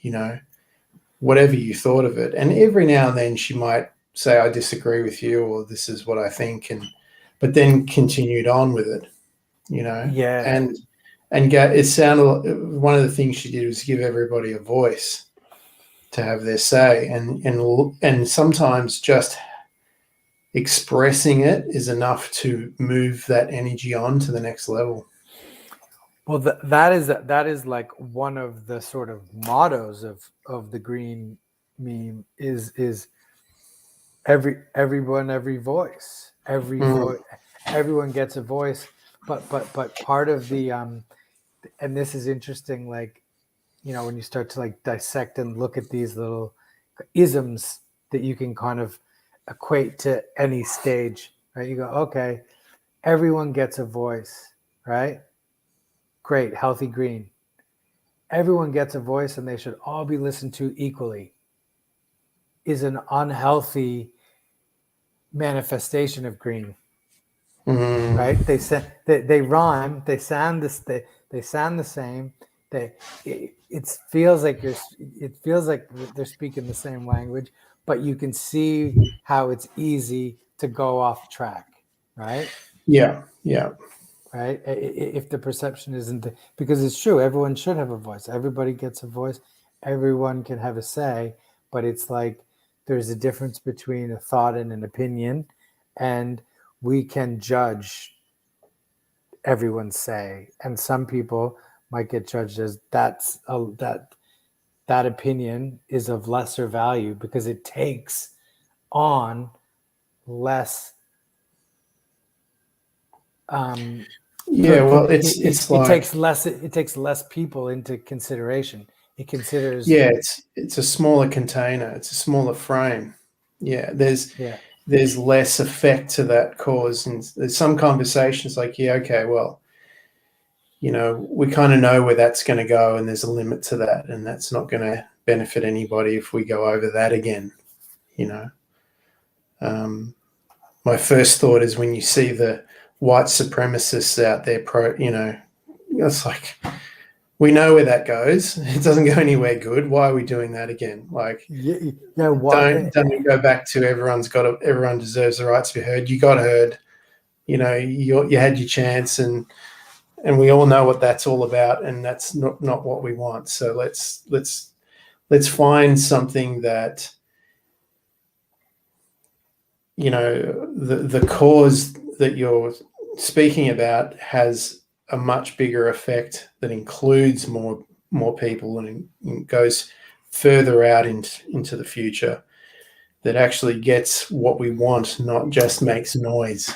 whatever you thought of it. And every now and then she might say, I disagree with you, or this is what I think, but then continued on with it. Yeah. It sounded, one of the things she did was give everybody a voice to have their say, and sometimes just expressing it is enough to move that energy on to the next level. Well, that is like one of the sort of mottos of the green meme is everyone, every voice, everyone gets a voice. But part of the and this is interesting, like, when you start to like dissect and look at these little isms that you can kind of equate to any stage, right? You go, okay, everyone gets a voice, right? Great, healthy green. Everyone gets a voice and they should all be listened to equally is an unhealthy manifestation of green, right? They rhyme, they sound they sound the same. It feels like they're speaking the same language, but you can see how it's easy to go off track, right? Yeah. Right. If the perception isn't because it's true, everyone should have a voice. Everybody gets a voice. Everyone can have a say, but it's like there's a difference between a thought and an opinion, and we can judge everyone's say, and some people might get judged as that opinion is of lesser value because it takes on less it takes less people into consideration. It considers it's a smaller container, it's a smaller frame. There's less effect to that cause, and there's some conversations like, okay, well, we kind of know where that's going to go, and there's a limit to that, and that's not going to benefit anybody if we go over that again. My first thought is when you see the white supremacists out there, it's like, we know where that goes. It doesn't go anywhere good. Why are we doing that again? Like, don't go back to everyone deserves the right to be heard. You got heard. You had your chance, and we all know what that's all about, and that's not what we want. So let's find something that the cause that you're speaking about has a much bigger effect that includes more people and goes further out into the future, that actually gets what we want, not just makes noise,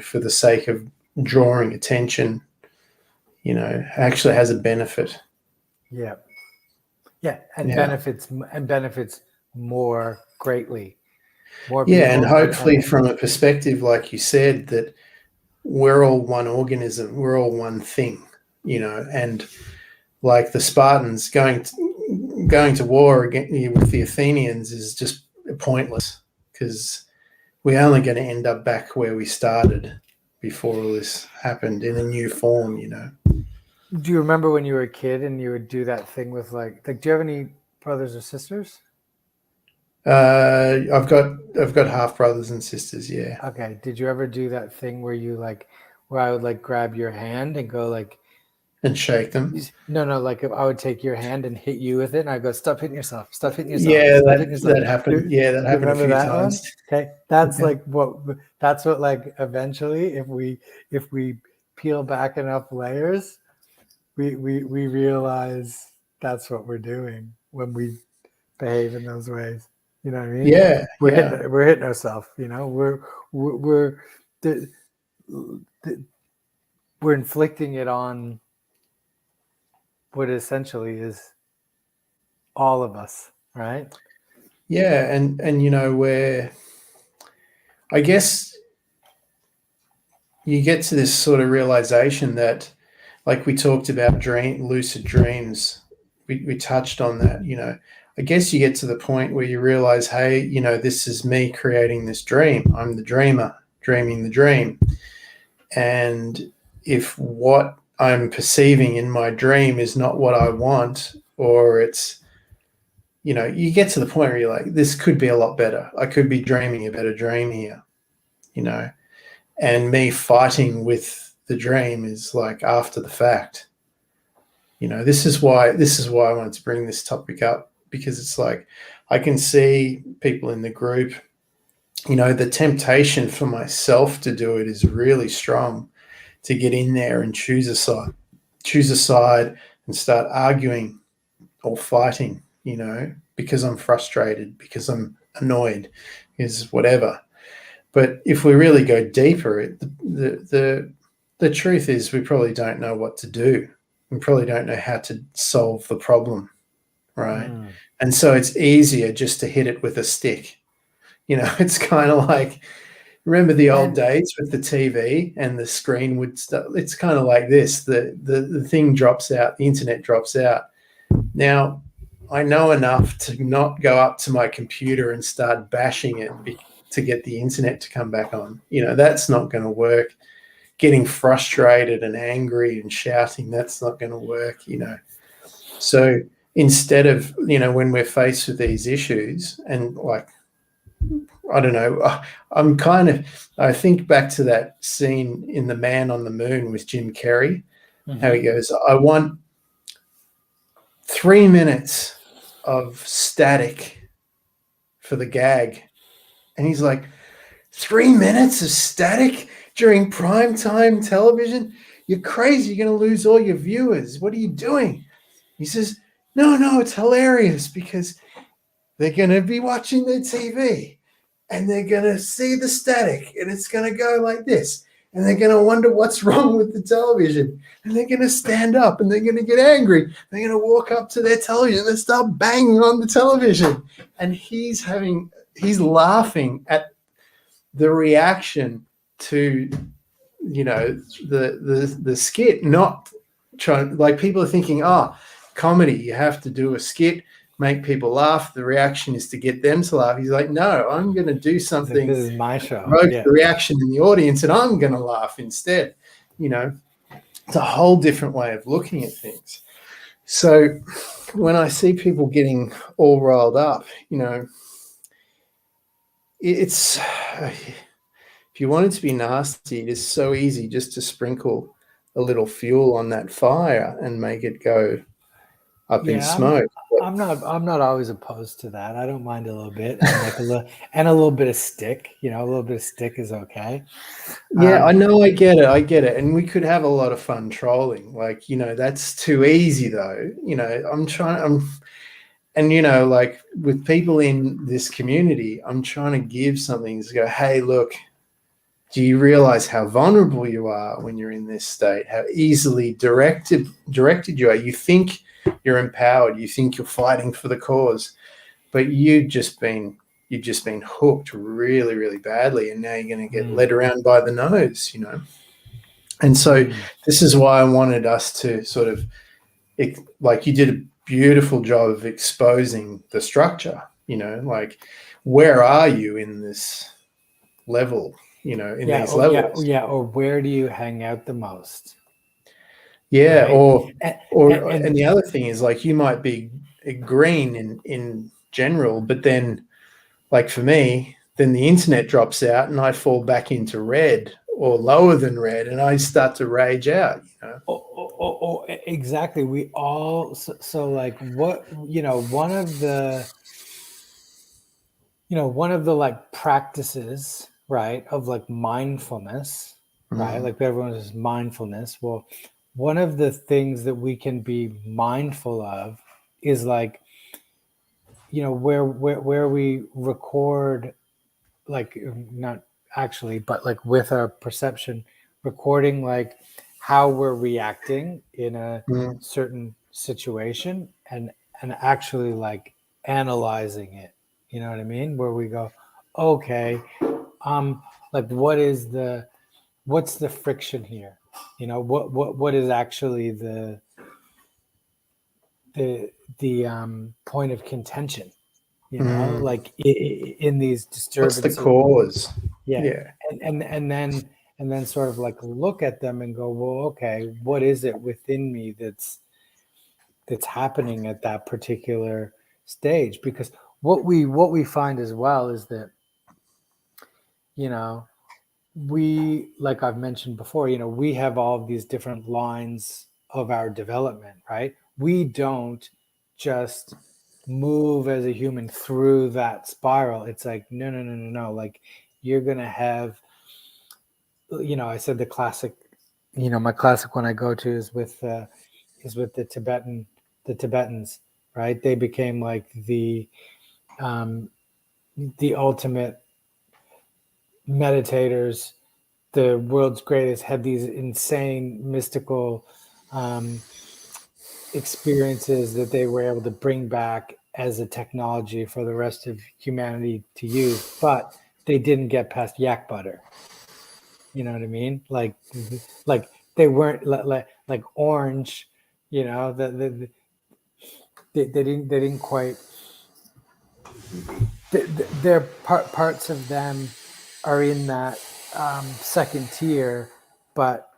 for the sake of drawing attention, actually has a benefit. And benefits more greatly. And hopefully from a perspective, like you said, that we're all one organism, we're all one thing, and like the Spartans going to war with the Athenians is just pointless, because we're only going to end up back where we started before all this happened in a new form. Do you remember when you were a kid and you would do that thing with like do you have any brothers or sisters? I've got half brothers and sisters. Yeah. Okay. Did you ever do that thing where where I would like grab your hand and go like, and shake them? No. Like I would take your hand and hit you with it, and I go, "Stop hitting yourself! Stop hitting yourself!" Yeah, that happened. That happened a few times. Okay, that's what like eventually, if we peel back enough layers, we realize that's what we're doing when we behave in those ways. You know what I mean? Yeah, we're hitting ourselves. We're inflicting it on what essentially is all of us, right? Yeah, and where I guess you get to this sort of realization that, like we talked about lucid dreams, we touched on that. I guess you get to the point where you realize, hey, this is me creating this dream. I'm the dreamer, dreaming the dream. And if what I'm perceiving in my dream is not what I want, or it's, you get to the point where you're like, this could be a lot better. I could be dreaming a better dream here, and me fighting with the dream is like after the fact. This is why I wanted to bring this topic up, because it's like I can see people in the group, the temptation for myself to do it is really strong, to get in there and choose a side and start arguing or fighting, because I'm frustrated, because I'm annoyed, is whatever. But if we really go deeper, the truth is we probably don't know what to do. We probably don't know how to solve the problem, right? And so it's easier just to hit it with a stick. It's kind of like, remember the old days with the TV and the screen would start. It's kind of like this. The thing drops out, the internet drops out. Now, I know enough to not go up to my computer and start bashing it to get the internet to come back on. That's not going to work. Getting frustrated and angry and shouting, that's not going to work, So instead of, when we're faced with these issues, and like, I don't know, I think back to that scene in The Man on the Moon with Jim Carrey, how he goes, I want 3 minutes of static for the gag. And he's like, 3 minutes of static during primetime television? You're crazy. You're going to lose all your viewers. What are you doing? He says, no, it's hilarious, because they're going to be watching their TV and they're going to see the static and it's going to go like this. And they're going to wonder what's wrong with the television. And they're going to stand up and they're going to get angry. They're going to walk up to their television and start banging on the television. And he's laughing at the reaction to, the skit, not trying, like, people are thinking, comedy, you have to do a skit, make people laugh. The reaction is to get them to laugh. He's like, no, I'm going to do something. This is my show. Provoke the reaction in the audience, and I'm going to laugh instead. It's a whole different way of looking at things. So when I see people getting all riled up, it's, if you want it to be nasty, it is so easy just to sprinkle a little fuel on that fire and make it go up in smoke. I'm not always opposed to that. I don't mind a little bit, and a little bit of stick. A little bit of stick is okay. Yeah, I know, I get it, and we could have a lot of fun trolling. Like, that's too easy though. Like with people in this community, I'm trying to give something to go, hey, look, do you realize how vulnerable you are when you're in this state? How easily directed you are? You think you're empowered. You think you're fighting for the cause, but you've just been hooked really, really badly, and now you're going to get led around by the nose, And so this is why I wanted us to sort of, like, you did a beautiful job of exposing the structure, like, where are you in this level? These levels. Or where do you hang out the most? Yeah, right? And the other thing is, like, you might be green in general, but then, like, for me, then the internet drops out and I fall back into red or lower than red, and I start to rage out. Exactly. We all so like what one of the like practices, right, of like mindfulness, right? Like everyone is mindfulness. Well, one of the things that we can be mindful of is like, where we record, like, not actually, but like with our perception, recording like how we're reacting in a certain situation, and actually like analyzing it. You know what I mean? Where we go, okay, like what's the friction here? What is actually the point of contention? Like in these disturbances. What's the cause? Yeah. And then sort of like look at them and go, well, okay, what is it within me that's happening at that particular stage? Because what we find as well is that, we, like I've mentioned before, we have all of these different lines of our development, right? We don't just move as a human through that spiral. It's like, no, no, no, no, no. Like you're going to have, I said the classic, my classic one I go to is with the Tibetans, right? They became like um, the ultimate meditators, the world's greatest, had these insane mystical um, experiences that they were able to bring back as a technology for the rest of humanity to use, but they didn't get past yak butter. You know what I mean? Like they weren't like orange. They didn't quite. Their parts of them are in that second tier, but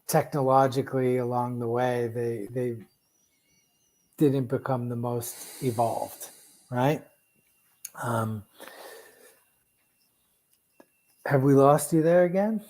technologically along the way they didn't become the most evolved, right? um have we lost you there again?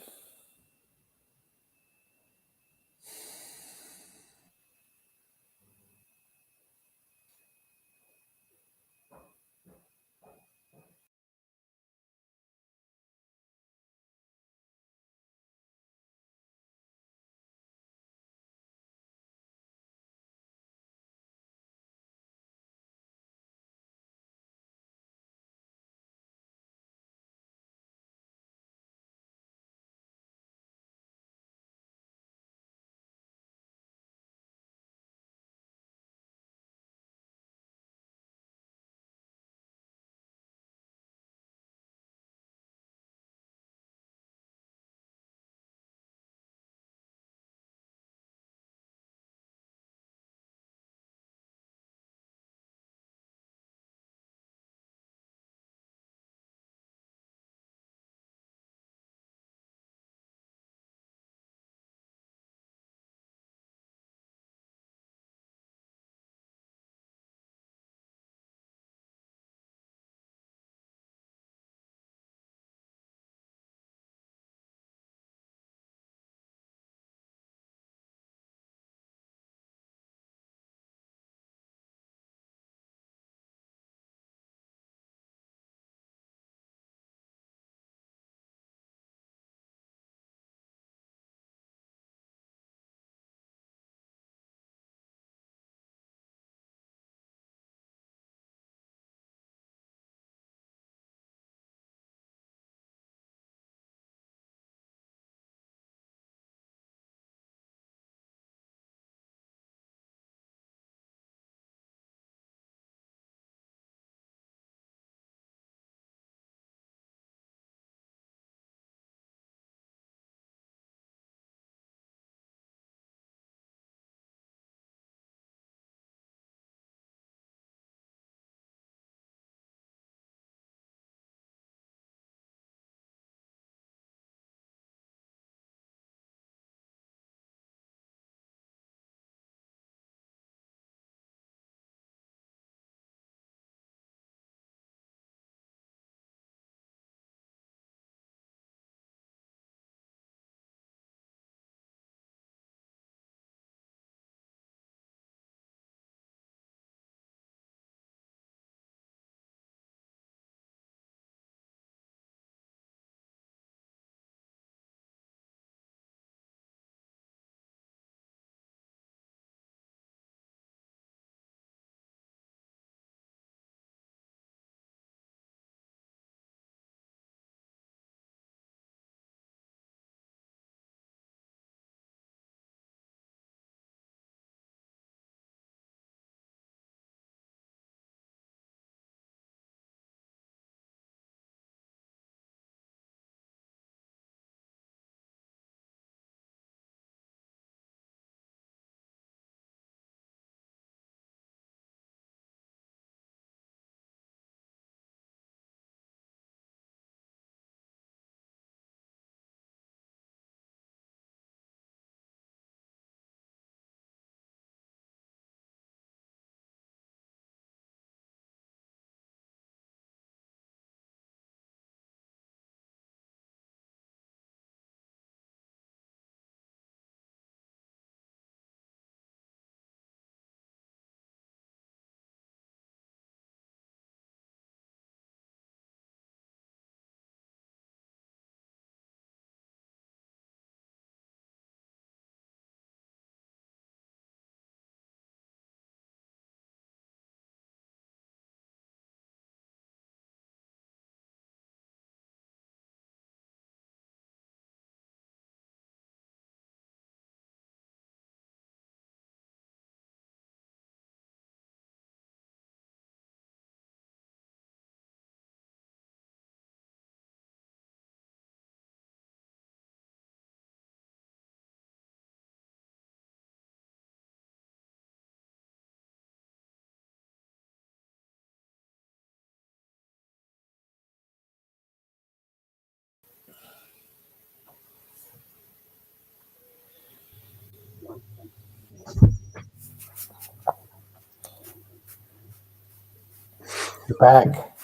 back.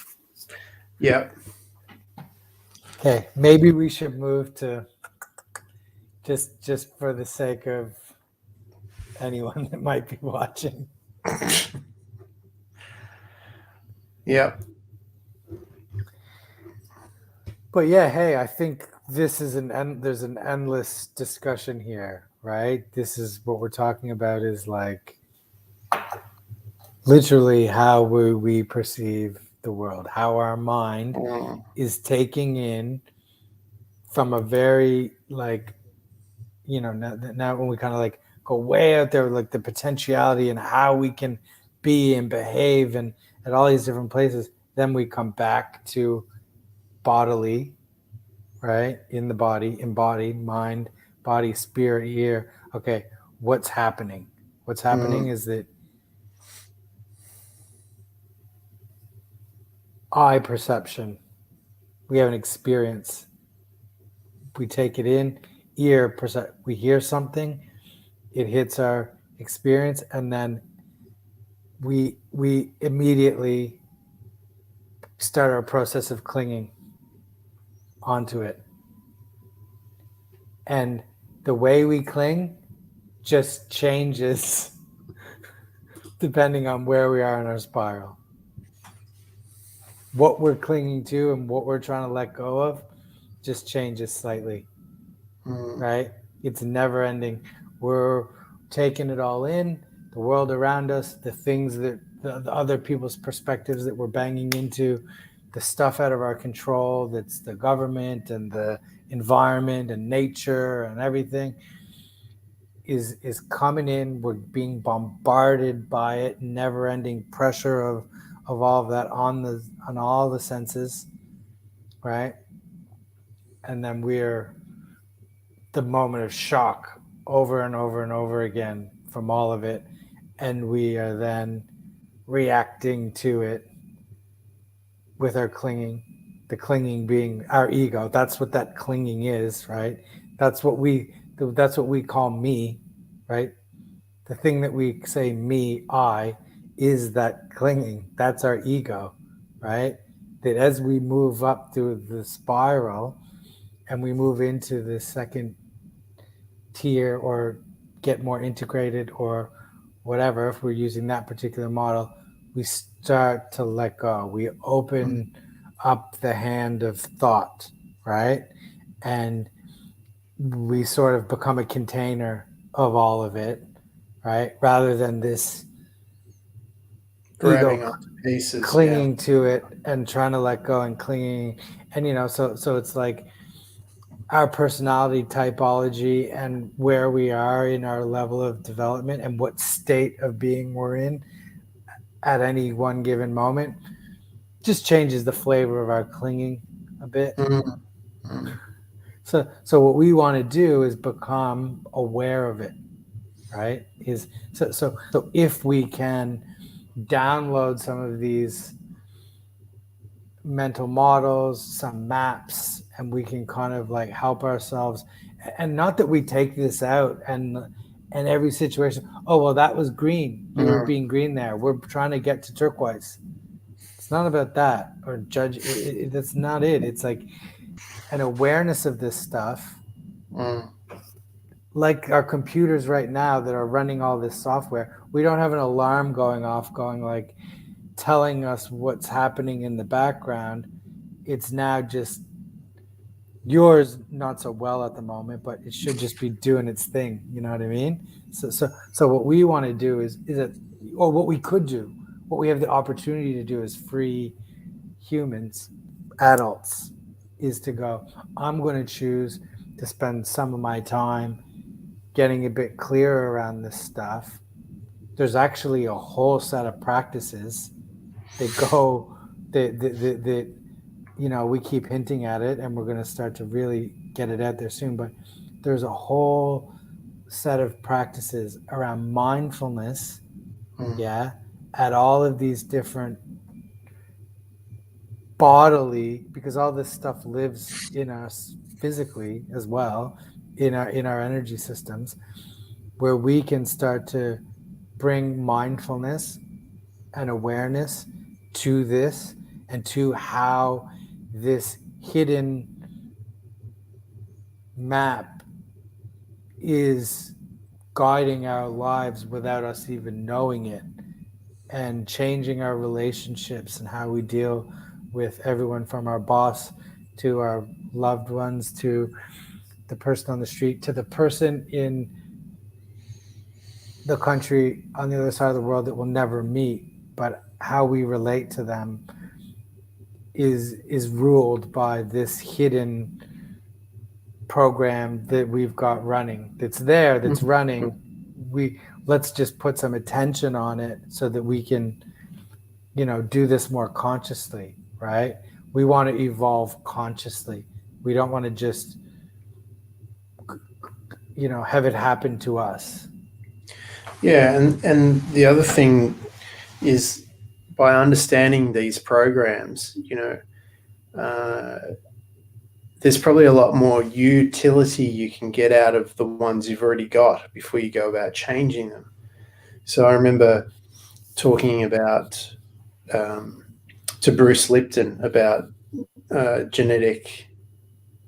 Yeah. Okay, maybe we should move to just for the sake of anyone that might be watching. Yeah. But yeah, hey, I think this is there's an endless discussion here, right? This is what we're talking about is like literally how we perceive the world, how our mind is taking in from a very like, you know, now when we kind of like go way out there, like the potentiality and how we can be and behave and at all these different places, then we come back to bodily, right? In the body, embodied, mind, body, spirit, ear. Okay, what's happening? What's happening is that eye perception, we have an experience. We take it in, ear, we hear something, it hits our experience, and then we immediately start our process of clinging onto it. And the way we cling just changes depending on where we are in our spiral. What we're clinging to and what we're trying to let go of just changes slightly, right? It's never ending. We're taking it all in, the world around us, the things that the other people's perspectives that we're banging into, the stuff out of our control that's the government and the environment and nature and everything is coming in. We're being bombarded by it, never ending pressure of all of that on all the senses, right? And then we're the moment of shock over and over and over again from all of it, and we are then reacting to it with our clinging, the clinging being our ego. That's what that clinging is, right? That's what we call me, right? The thing that we say me, I, is that clinging. That's our ego, right? That as we move up through the spiral and we move into the second tier or get more integrated or whatever, if we're using that particular model, we start to let go. We open up the hand of thought, right? And we sort of become a container of all of it, right? Rather than this Grabbing ego onto pieces. clinging to it and trying to let go and clinging. And, you know, so it's like our personality typology and where we are in our level of development and what state of being we're in at any one given moment just changes the flavor of our clinging a bit. So what we want to do is become aware of it, right? So if we can download some of these mental models, some maps, and we can kind of like help ourselves. And not that we take this out and every situation, oh, well, that was green. You were being green there. We're trying to get to turquoise. It's not about that or judge. That's not it. It's like an awareness of this stuff. Like our computers right now that are running all this software, we don't have an alarm going off, going like, telling us what's happening in the background. It's now just yours, not so well at the moment, but it should just be doing its thing. You know what I mean? So what we want to do is it, or what we could do, what we have the opportunity to do as free humans, adults, is to go, I'm going to choose to spend some of my time getting a bit clearer around this stuff. There's actually a whole set of practices that go that you know, we keep hinting at it and we're going to start to really get it out there soon, but there's a whole set of practices around mindfulness, yeah, at all of these different bodily, because all this stuff lives in us physically as well, in our energy systems, where we can start to bring mindfulness and awareness to this and to how this hidden map is guiding our lives without us even knowing it, and changing our relationships and how we deal with everyone from our boss to our loved ones to the person on the street to the person in the country on the other side of the world that we'll never meet, but how we relate to them is ruled by this hidden program that we've got running, that's there, that's running. Let's just put some attention on it so that we can, do this more consciously, right? We want to evolve consciously. We don't want to just, have it happen to us. Yeah, and the other thing is, by understanding these programs, there's probably a lot more utility you can get out of the ones you've already got before you go about changing them. So I remember talking about to Bruce Lipton about genetic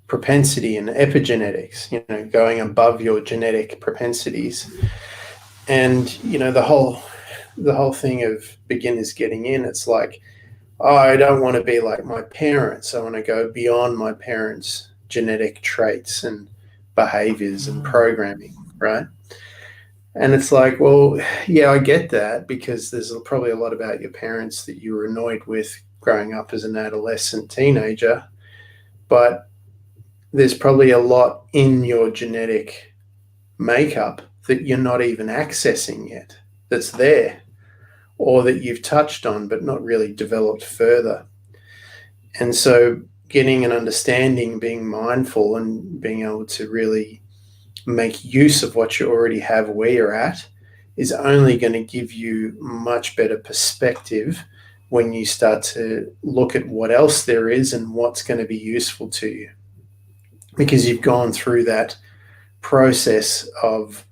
propensity and epigenetics, going above your genetic propensities. And, the whole thing of beginners getting in, it's like, oh, I don't want to be like my parents. I want to go beyond my parents' genetic traits and behaviors and programming, right? And it's like, well, yeah, I get that, because there's probably a lot about your parents that you were annoyed with growing up as an adolescent teenager, but there's probably a lot in your genetic makeup that you're not even accessing yet, that's there, or that you've touched on but not really developed further. And so getting an understanding, being mindful, and being able to really make use of what you already have where you're at is only going to give you much better perspective when you start to look at what else there is and what's going to be useful to you, because you've gone through that process of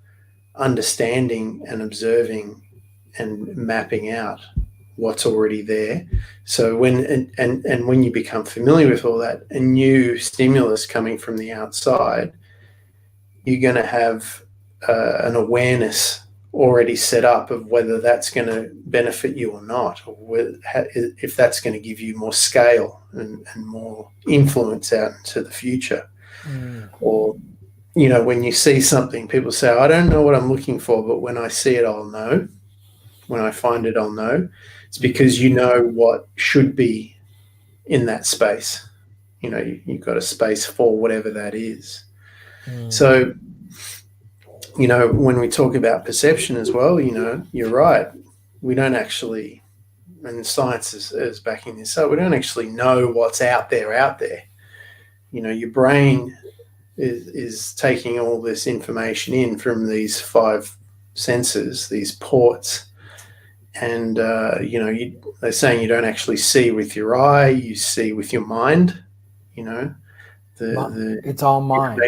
understanding and observing and mapping out what's already there. So when and when you become familiar with all that, a new stimulus coming from the outside, you're going to have an awareness already set up of whether that's going to benefit you or not, or if that's going to give you more scale and more influence out into the future. Or when you see something, people say, I don't know what I'm looking for, but when I see it, I'll know. When I find it, I'll know. It's because you know what should be in that space. You've got a space for whatever that is. So, when we talk about perception as well, you're right. We don't actually, and science is backing this up, we don't actually know what's out there. Your brain is taking all this information in from these 5 senses, these ports, and they're saying you don't actually see with your eye, you see with your mind. It's all mind.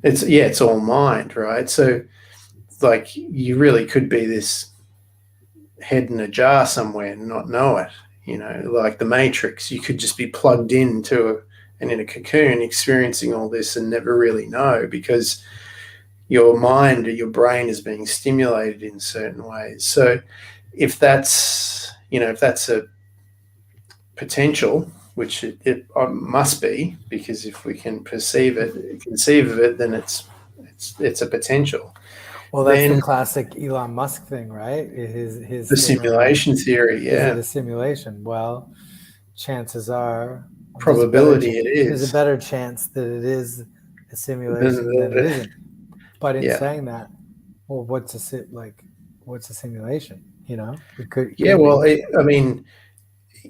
It's all mind, right? So like, you really could be this head in a jar somewhere and not know it. Like the Matrix, you could just be plugged into and in a cocoon experiencing all this and never really know, because your mind or your brain is being stimulated in certain ways. So if that's a potential, which it must be, because if we can conceive of it, then it's a potential. Well, that's the classic Elon Musk thing, right? The simulation theory, yeah. Is it a simulation? Well, chances are, probability it is. There's a better chance that it is a simulation than it isn't. But in saying that, well, what's a simulation? It could.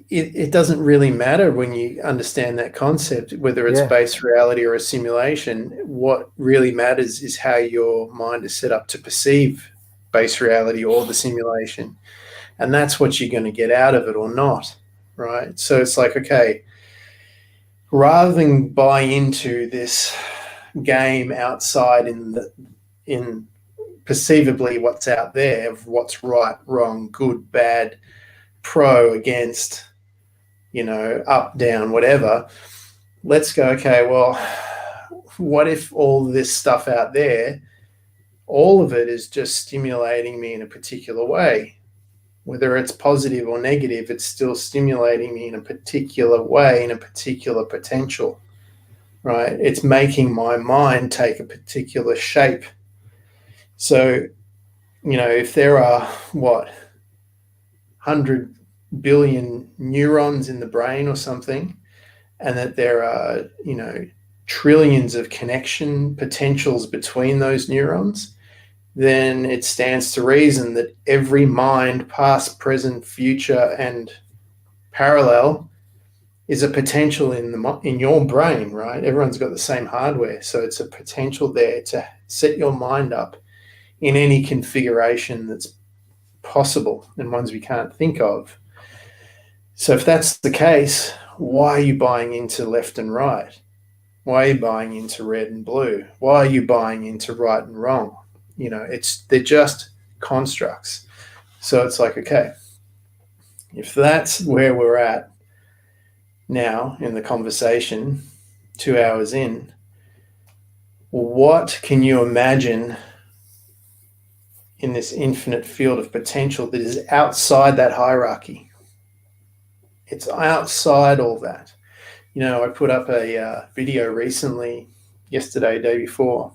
It doesn't really matter when you understand that concept, whether it's base reality or a simulation. What really matters is how your mind is set up to perceive base reality or the simulation. And that's what you're going to get out of it or not, right? So it's like, okay, rather than buy into this game outside in perceivably what's out there of what's right, wrong, good, bad, pro, against, up, down, whatever. Let's go, okay, well, what if all this stuff out there, all of it is just stimulating me in a particular way? Whether it's positive or negative, it's still stimulating me in a particular way, in a particular potential, right? It's making my mind take a particular shape. So, if there are, 100 billion neurons in the brain or something, and that there are, trillions of connection potentials between those neurons, then it stands to reason that every mind, past, present, future, and parallel, is a potential in your brain, right? Everyone's got the same hardware, so it's a potential there to set your mind up in any configuration that's possible and ones we can't think of. So if that's the case, why are you buying into left and right? Why are you buying into red and blue? Why are you buying into right and wrong? They're just constructs. So it's like, okay, if that's where we're at now in the conversation, 2 hours in, what can you imagine in this infinite field of potential that is outside that hierarchy? It's outside all that. I put up a video recently, yesterday, day before,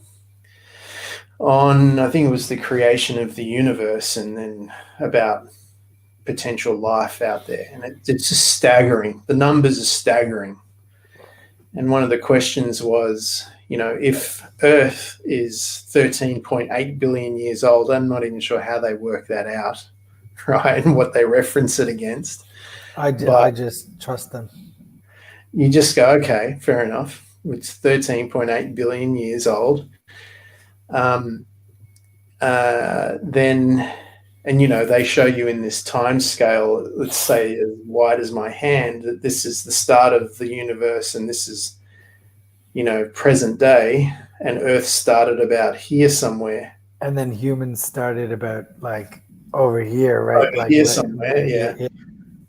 on, I think it was the creation of the universe, and then about potential life out there. And it's just staggering. The numbers are staggering. And one of the questions was, if Earth is 13.8 billion years old, I'm not even sure how they work that out, right? And what they reference it against. I just trust them. You just go, okay, fair enough. It's 13.8 billion years old. Then, they show you in this time scale, let's say as wide as my hand, that this is the start of the universe, and this is, present day, and Earth started about here somewhere. And then humans started about over here, right? Over here somewhere, yeah.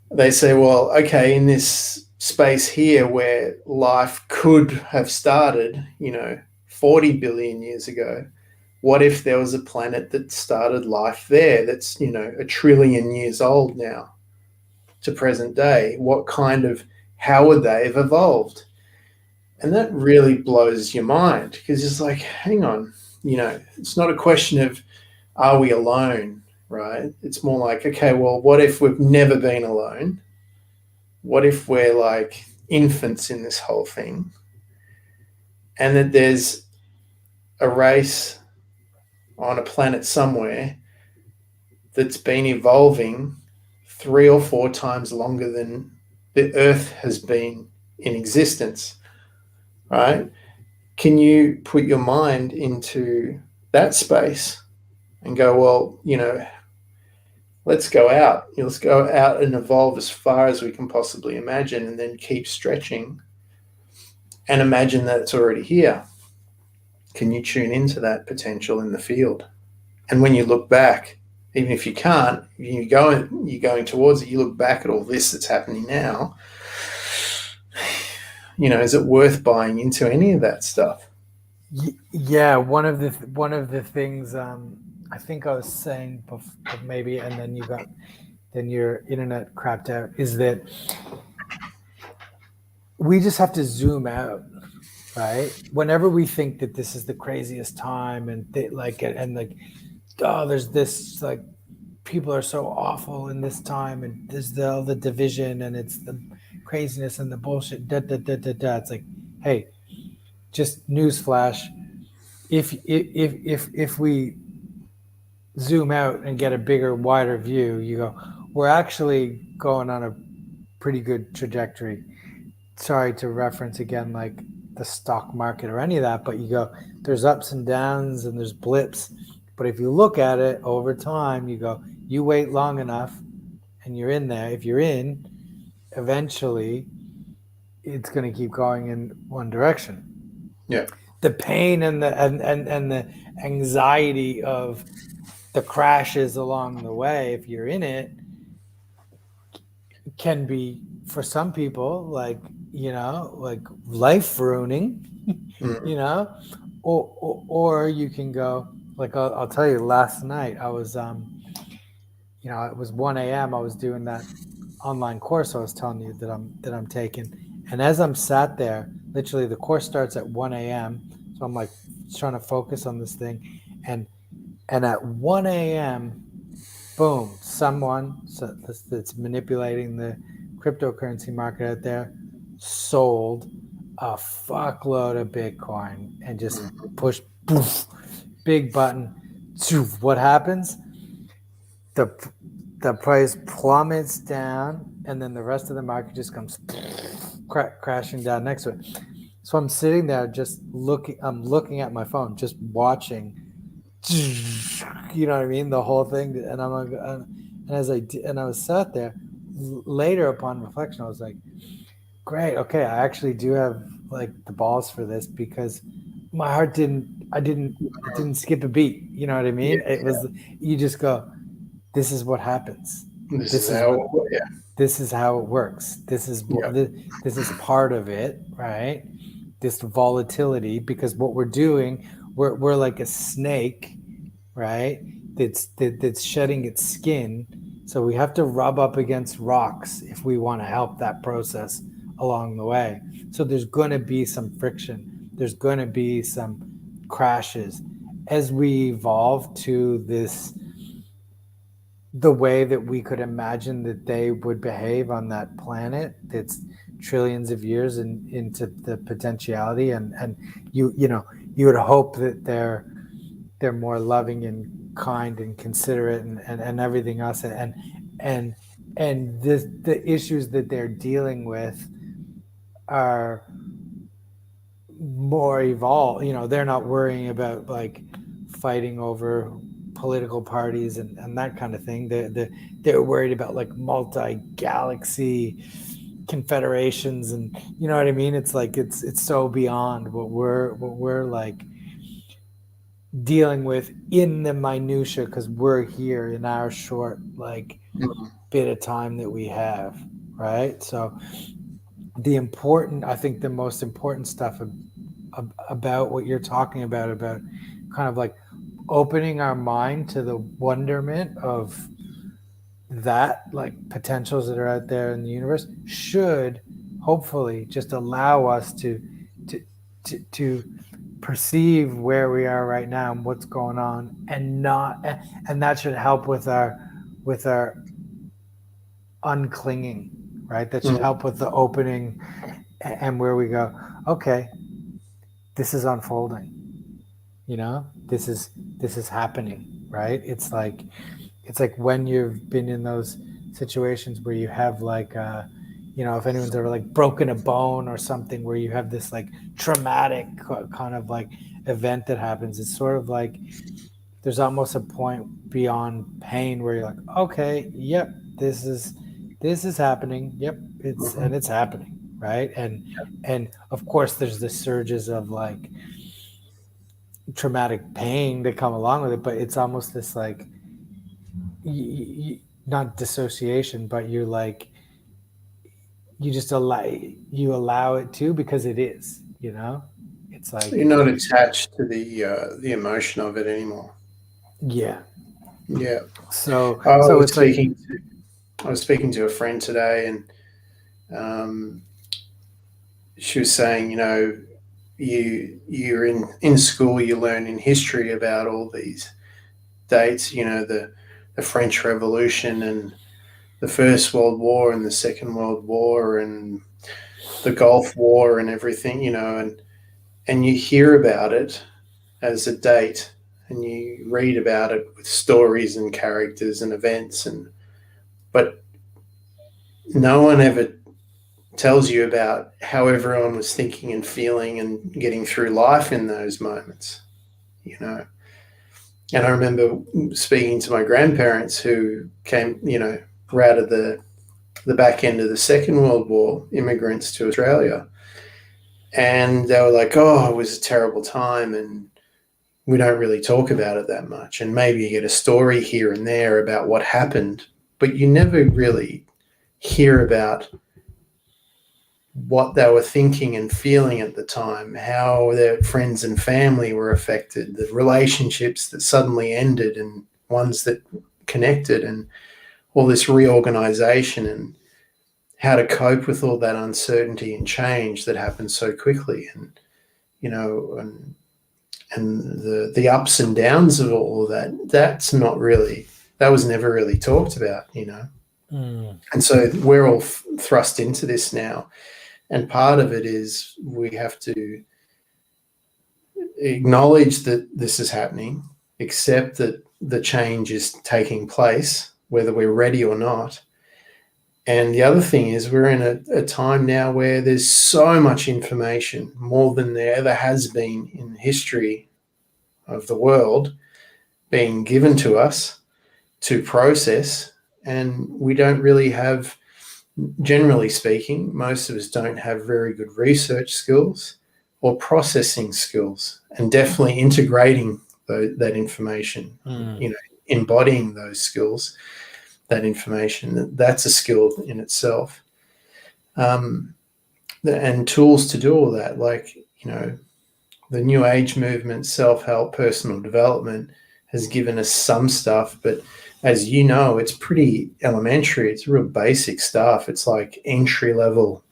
They say, well, okay, in this space here where life could have started, 40 billion years ago, what if there was a planet that started life there that's, 1 trillion years old now to present day? How would they have evolved? And that really blows your mind, because it's like, hang on, it's not a question of, are we alone, right? It's more like, okay, well, what if we've never been alone? What if we're like infants in this whole thing, and that there's a race on a planet somewhere that's been evolving 3 or 4 times longer than the Earth has been in existence, right? Can you put your mind into that space and go, well, let's go out. Let's go out and evolve as far as we can possibly imagine, and then keep stretching and imagine that it's already here. Can you tune into that potential in the field? And when you look back, even if you can't, you're going towards it, you look back at all this that's happening now, is it worth buying into any of that stuff? Yeah, one of the things I think I was saying maybe, and then your internet crapped out, is that we just have to zoom out, right? Whenever we think that this is the craziest time, and there's this, people are so awful in this time, and there's all the division, and it's the craziness and the bullshit, It's like, hey, just newsflash. If we zoom out and get a bigger, wider view, you go, we're actually going on a pretty good trajectory. Sorry to reference again, the stock market or any of that, but you go, there's ups and downs and there's blips. But if you look at it over time, you go, you wait long enough and you're in there. If you're in, eventually it's going to keep going in one direction. Yeah. The pain and the anxiety of the crashes along the way, if you're in it, can be for some people like, like life ruining, Mm. or you can go like, I'll tell you, last night I was it was 1 a.m. I was doing that online course I was telling you that I'm taking. And as I'm sat there, literally the course starts at 1 a.m. So I'm like trying to focus on this thing. And at 1 a.m., boom, someone that's manipulating the cryptocurrency market out there sold a fuckload of Bitcoin and just pushed poof, big button. What happens? The the price plummets down, and then the rest of the market just comes crashing down next to it. So I'm sitting there just looking. I'm looking at my phone, just watching. You know what I mean? The whole thing, and I'm like, and as I was sat there, later upon reflection, I was like, great, okay, I actually do have like the balls for this, because my heart it didn't skip a beat. You know what I Yeah, mean? It was, you just go, this is what happens. this is This is how. what Yeah, this is how it works. yeah, This is part of it, right? This volatility, because what we're doing, we're like a snake, right? That's shedding its skin. So we have to rub up against rocks if we want to help that process along the way. So there's going to be some friction. There's going to be some crashes as we evolve to this, the way that we could imagine that they would behave on that planet that's trillions of years into the potentiality. And you would hope that they're more loving and kind and considerate and everything else, and the issues that they're dealing with are more evolved. They're not worrying about like fighting over political parties and that kind of thing. They're worried about like multi-galaxy confederations, and you know what I mean. It's like it's so beyond what we're like dealing with in the minutia, because we're here in our short like mm, bit of time that we have, right? So I think the most important stuff about what you're talking about kind of like opening our mind to the wonderment of that, like potentials that are out there in the universe, should hopefully just allow us to to perceive where we are right now and what's going on, and that should help with our unclinging, right? That should mm. help with the opening, and where we go, okay, this is unfolding, this is happening, right? It's like when you've been in those situations where you have like if anyone's ever like broken a bone or something, where you have this like traumatic kind of like event that happens. It's sort of like there's almost a point beyond pain where you're like, okay, yep, this is happening, yep, it's happening, right? And of course there's the surges of like traumatic pain that come along with it, but it's almost this like not dissociation, but you're like, you just allow it to, because it is, it's like, You're not attached to the emotion of it anymore. yeah. Yeah, so I so was it's like, speaking. I was speaking to a friend today, and um, she was saying, you're in school, you learn in history about all these dates, the French Revolution and the First World War and the Second World War and the Gulf War and everything, and you hear about it as a date, and you read about it with stories and characters and events, but no one ever tells you about how everyone was thinking and feeling and getting through life in those moments, you know. And I remember speaking to my grandparents who came, were out of the back end of the Second World War, immigrants to Australia. And they were like, oh, it was a terrible time. And we don't really talk about it that much. And maybe you get a story here and there about what happened, but you never really hear about what they were thinking and feeling at the time, how their friends and family were affected, the relationships that suddenly ended and ones that connected, and all this reorganization, and how to cope with all that uncertainty and change that happens so quickly, and the ups and downs of all of that. That was never really talked about. And so we're all thrust into this now, and part of it is we have to acknowledge that this is happening, accept that the change is taking place, whether we're ready or not. And the other thing is, we're in a time now where there's so much information, more than there ever has been in the history of the world, being given to us to process. And we don't really have, generally speaking, most of us don't have very good research skills or processing skills, and definitely integrating that information, embodying those skills, that information. That's a skill in itself. And tools to do all that, like, the New Age movement, self-help, personal development has given us some stuff, but as you know, it's pretty elementary. It's real basic stuff. It's like entry level,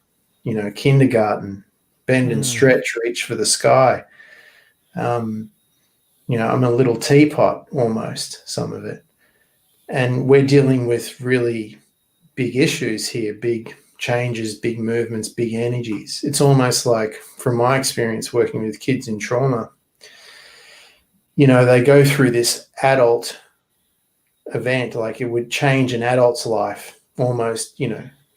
kindergarten, bend and stretch, reach for the sky. I'm a little teapot almost, some of it. And we're dealing with really big issues here, big changes, big movements, big energies. It's almost like, from my experience working with kids in trauma, they go through this adult event, like it would change an adult's life almost.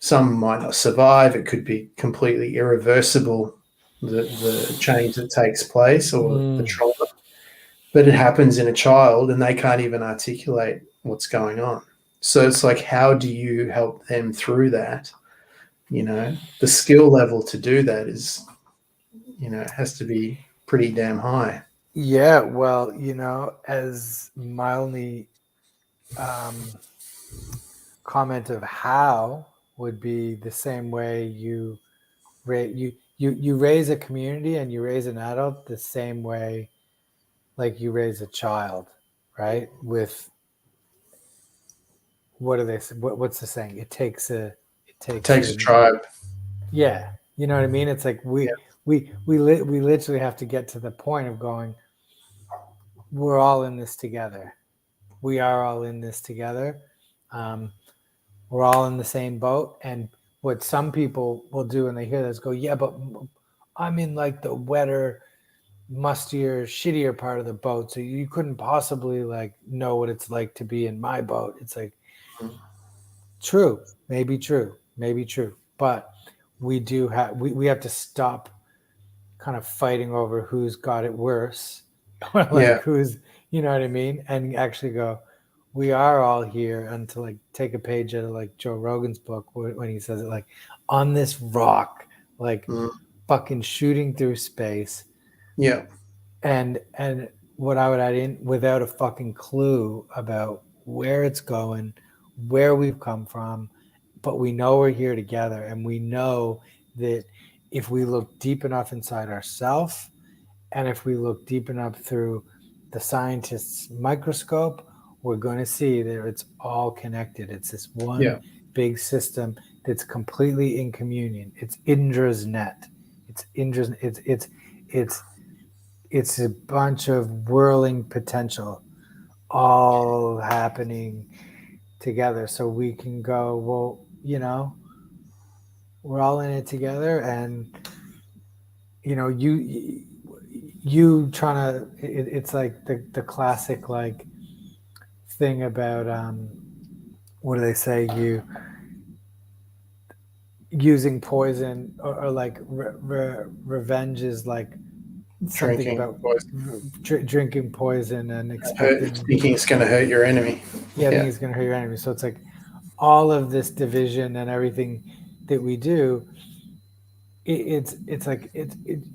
Some might not survive. It could be completely irreversible, the change that takes place, or the trauma. But it happens in a child and they can't even articulate what's going on. So it's like, how do you help them through that? The skill level to do that is, has to be pretty damn high. Yeah, well, as mildly comment of how would be the same way you raise a community and you raise an adult the same way like you raise a child, right? With what do they say? What's the saying? It takes a tribe. Yeah, you know what I mean. It's like we literally have to get to the point of going, we're all in this together. We are all in this together. We're all in the same boat. And what some people will do when they hear this, go, yeah, but I'm in like the wetter, mustier, shittier part of the boat, so you couldn't possibly like know what it's like to be in my boat. It's like, true, maybe true, but we do have we have to stop kind of fighting over who's got it worse, or like who's, you know what I mean, and actually go, we are all here. And to like take a page out of like Joe Rogan's book when he says it, like, on this rock, like fucking shooting through space. Yeah. And what I would add in, without a fucking clue about where it's going, where we've come from, but we know we're here together, and we know that if we look deep enough inside ourselves, and if we look deep enough through the scientist's microscope, we're going to see that it's all connected. It's this one big system that's completely in communion. It's Indra's net. It's a bunch of whirling potential all happening together. So we can go, well, we're all in it together. And, you trying to, it's like the classic, like, thing about, what do they say? You using poison, or like revenge is like something Drinking about poison. Drinking poison and expecting, thinking it's going to hurt your enemy. Yeah, I think it's going to hurt your enemy. So it's like all of this division and everything that we do. It's like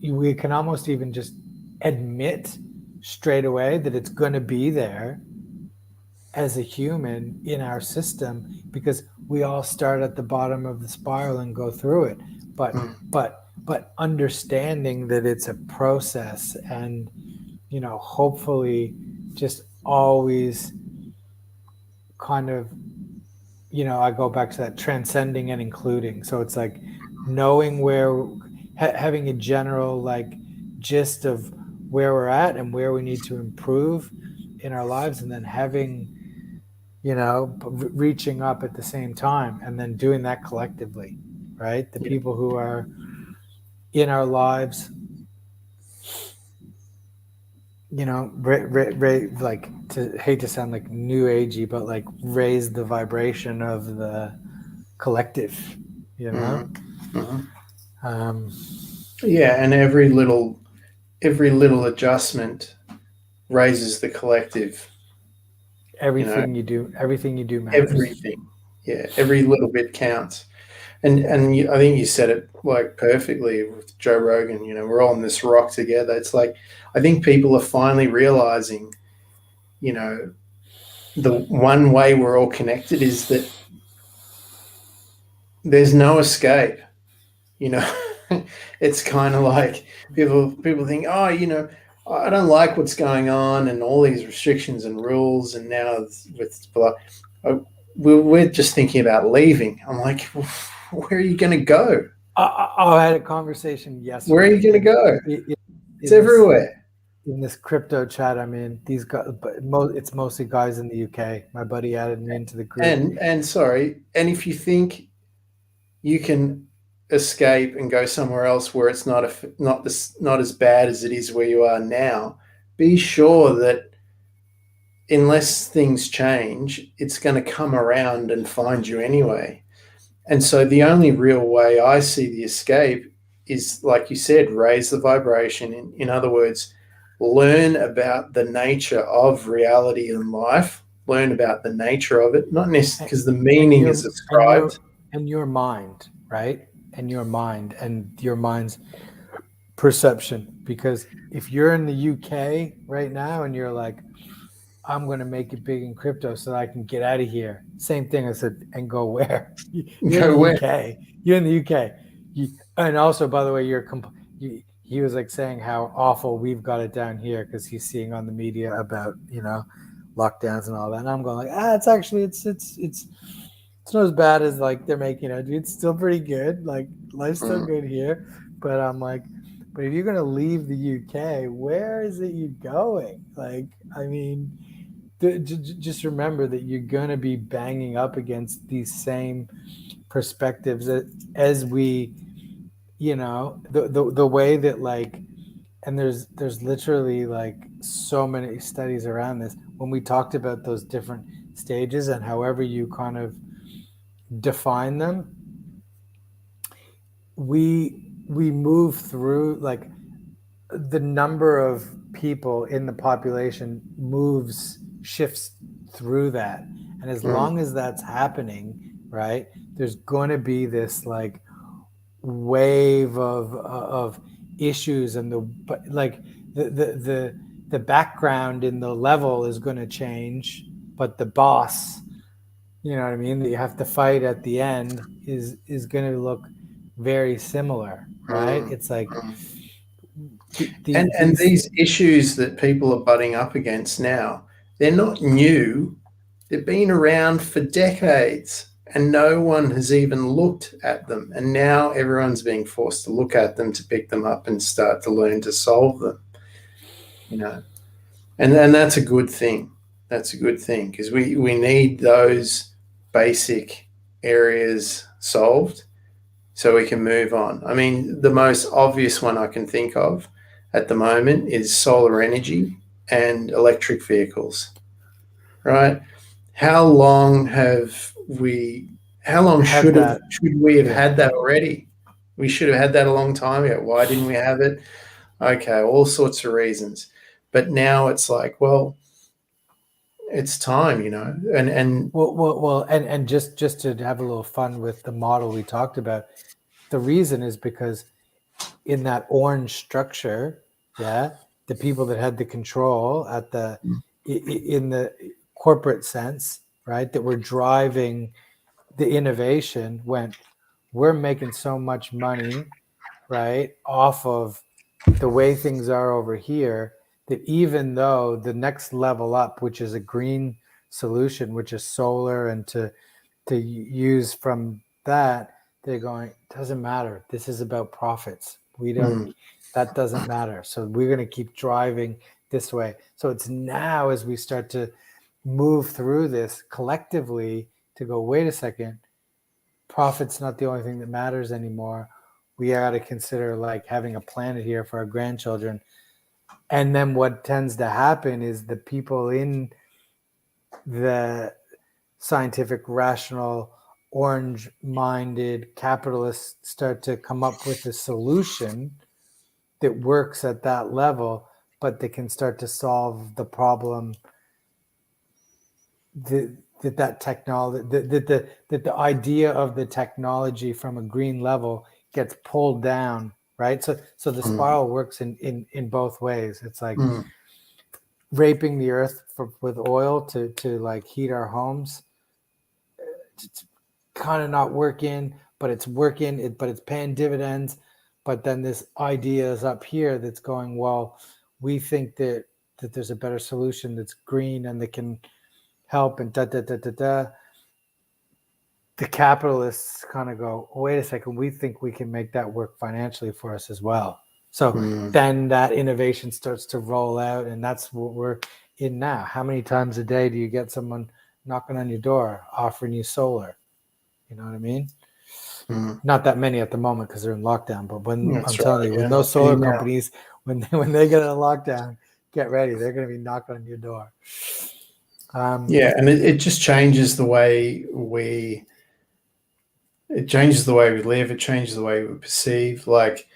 we can almost even just admit straight away that it's going to be there, as a human in our system, because we all start at the bottom of the spiral and go through it. But Mm. but understanding that it's a process, and hopefully just always kind of, I go back to that transcending and including. So it's like knowing where, having a general like gist of where we're at and where we need to improve in our lives, and then having, reaching up at the same time, and then doing that collectively, right? The Yeah. people who are in our lives, like, to hate to sound like new agey, but like raise the vibration of the collective, you know. Mhm. Um, Yeah, and every little adjustment raises the collective. You know, everything you do matters. everything. Yeah, every little bit counts. And I think you said it like perfectly with Joe Rogan. We're all on this rock together. It's like I think people are finally realizing, you know, the one way we're all connected is that there's no escape. You know, it's kind of like people think, oh, I don't like what's going on and all these restrictions and rules, and now with we're just thinking about leaving. I'm like, where are you going to go? I had a conversation Where are you yesterday going to go? in, It's in this everywhere. in this crypto chat I'm in. These guys, but it's mostly guys in the UK. My buddy added me into the group. And sorry, and if you think you can escape and go somewhere else where it's not as bad as it is where you are now, be sure that unless things change, it's going to come around and find you anyway. And so the only real way I see the escape is, like you said, raise the vibration. In other words, learn about the nature of reality and life. Learn about the nature of it, not necessarily because the and meaning your is and your ascribed. and your mind, right? And your mind and your mind's perception. Because if you're in the UK right now and you're like, I'm going to make it big in crypto so that I can get out of here. Same thing. I said, and go where? You're in Go the where? UK. You're in the UK. And also, by the way, he was like saying how awful we've got it down here, because he's seeing on the media about, lockdowns and all that. And I'm going like, it's actually, it's not as bad as like they're making it. It's still pretty good. Like, life's still good here. But I'm like, but if you're going to leave the UK, where is it you going? Like, I mean, just remember that you're going to be banging up against these same perspectives as we, the way that, like, and there's literally like so many studies around this, when we talked about those different stages and however you kind of define them, we move through, like, the number of people in the population shifts through that. And as Mm, long as that's happening, right, there's going to be this like wave of issues, and the background in the level is going to change, but the boss, you know what I mean, that you have to fight at the end is going to look very similar, right? mm, It's like mm. And these. these issues that people are butting up against now, they're not new. They've been around for decades and no one has even looked at them. And now everyone's being forced to look at them, to pick them up and start to learn to solve them, you know. And that's a good thing. That's a good thing because we need those basic areas solved so we can move on. I mean, the most obvious one I can think of at the moment is solar energy and electric vehicles, right? How long have we? How long Had that. should we have Yeah. had that already? We should have had that a long time ago. Why didn't we have it? Okay, all sorts of reasons. But now it's like, well, it's time, and Well, and just to have a little fun with the model we talked about, the reason is because in that orange structure, yeah, the people that had the control at the in the corporate sense, right? That we're driving the innovation when we're making so much money, right, off of the way things are over here, that even though the next level up, which is a green solution, which is solar, and to use from that, they're going, doesn't matter. This is about profits. We don't, that doesn't matter. So we're going to keep driving this way. So it's now as we start to move through this collectively to go, wait a second, profit's not the only thing that matters anymore. We got to consider like having a planet here for our grandchildren. And then what tends to happen is the people in the scientific, rational, orange-minded capitalists start to come up with a solution that works at that level, but they can start to solve the problem that technology, that the idea of the technology from a green level gets pulled down, right? So the spiral works in both ways. It's like raping the earth with oil to like heat our homes. It's kind of not working, but it's working, but it's paying dividends. But then this idea is up here that's going, well, we think that there's a better solution that's green and that can help, and The capitalists kind of go, oh, wait a second, we think we can make that work financially for us as well. So then that innovation starts to roll out, and that's what we're in now. How many times a day do you get someone knocking on your door offering you solar? You know what I mean? Not that many at the moment because they're in lockdown, but when I'm telling you, when those solar companies, when they get in a lockdown, get ready, they're going to be knocking on your door. And it just changes the way we live. It changes the way we perceive. Like,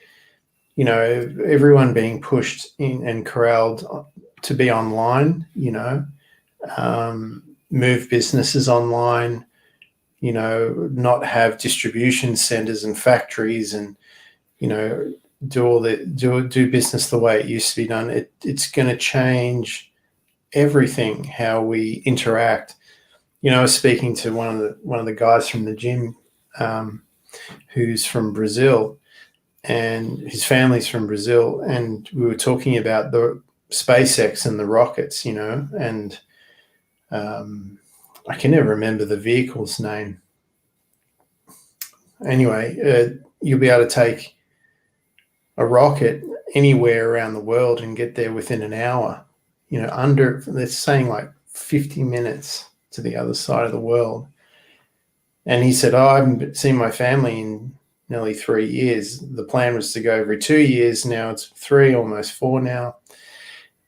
you know, everyone being pushed in and corralled to be online, you know, move businesses online, you know, not have distribution centers and factories, and, you know, do business the way it used to be done. It's going to change everything, how we interact. You know, I was speaking to one of the guys from the gym, who's from Brazil, and his family's from Brazil, and we were talking about the SpaceX and the rockets, you know, and I can never remember the vehicle's name. Anyway, you'll be able to take a rocket anywhere around the world and get there within an hour. You know, they're saying like 50 minutes to the other side of the world. And he said, I haven't seen my family in nearly 3 years. The plan was to go every 2 years. Now it's 3, almost 4 now.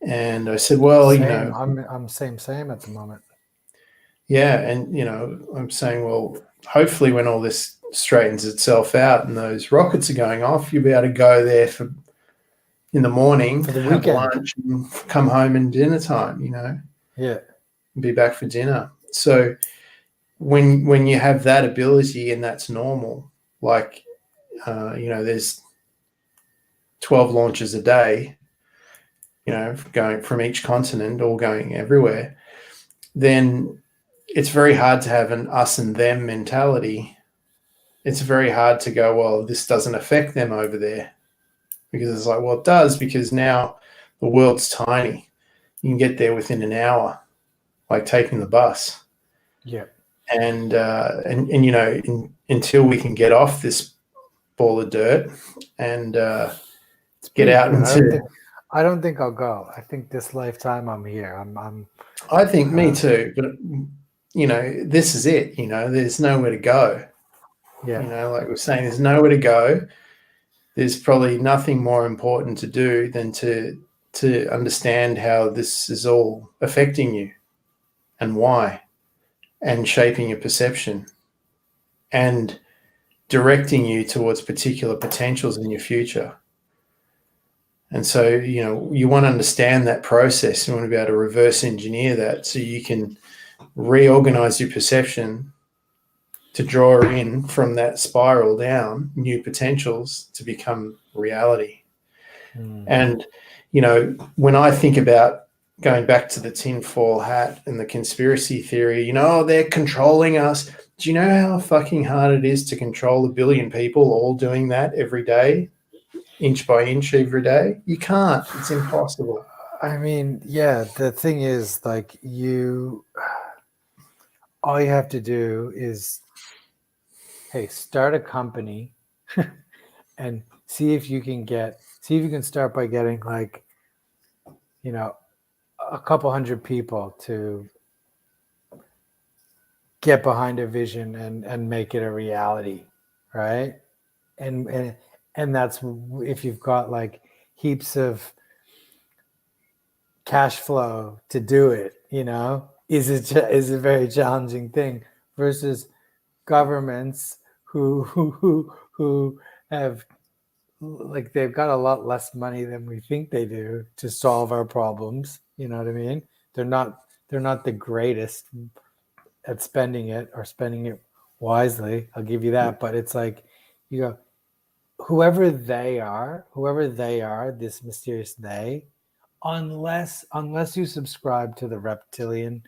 And I said, well, same. You know, I'm same at the moment. Yeah. And, you know, I'm saying, well, hopefully when all this straightens itself out and those rockets are going off, you'll be able to go there in the morning, for the have weekend, lunch, and come home in dinner time, you know. Yeah. Be back for dinner. So when you have that ability and that's normal, like, you know, there's 12 launches a day, you know, going from each continent, all going everywhere, then it's very hard to have an us and them mentality. It's very hard to go, well, this doesn't affect them over there, because it's like, well, it does, because now the world's tiny. You can get there within an hour, like taking the bus. Yeah. And you know, until we can get off this ball of dirt and get out into. I don't think I'll go. I think this lifetime I'm here. I think me too, but you know, this is it. You know, there's nowhere to go. Yeah. You know, like we're saying, there's nowhere to go. There's probably nothing more important to do than to understand how this is all affecting you and why, and shaping your perception and directing you towards particular potentials in your future. And so, you know, you want to understand that process. You want to be able to reverse engineer that so you can reorganize your perception to draw in from that spiral down new potentials to become reality. And, you know, when I think about going back to the tinfoil hat and the conspiracy theory, they're controlling us. Do you know how fucking hard it is to control 1 billion people all doing that every day, inch by inch every day? You can't. It's impossible. I mean, yeah, the thing is, like, all you have to do is, hey, start a company and see if you can start by getting, like, a couple hundred people to get behind a vision and make it a reality, right? And that's if you've got like heaps of cash flow to do it, is a very challenging thing versus governments who have, like, they've got a lot less money than we think they do to solve our problems. You know what I mean? They're not the greatest at spending it or spending it wisely. I'll give you that. But it's like, you go, whoever they are, this mysterious they, unless you subscribe to the reptilian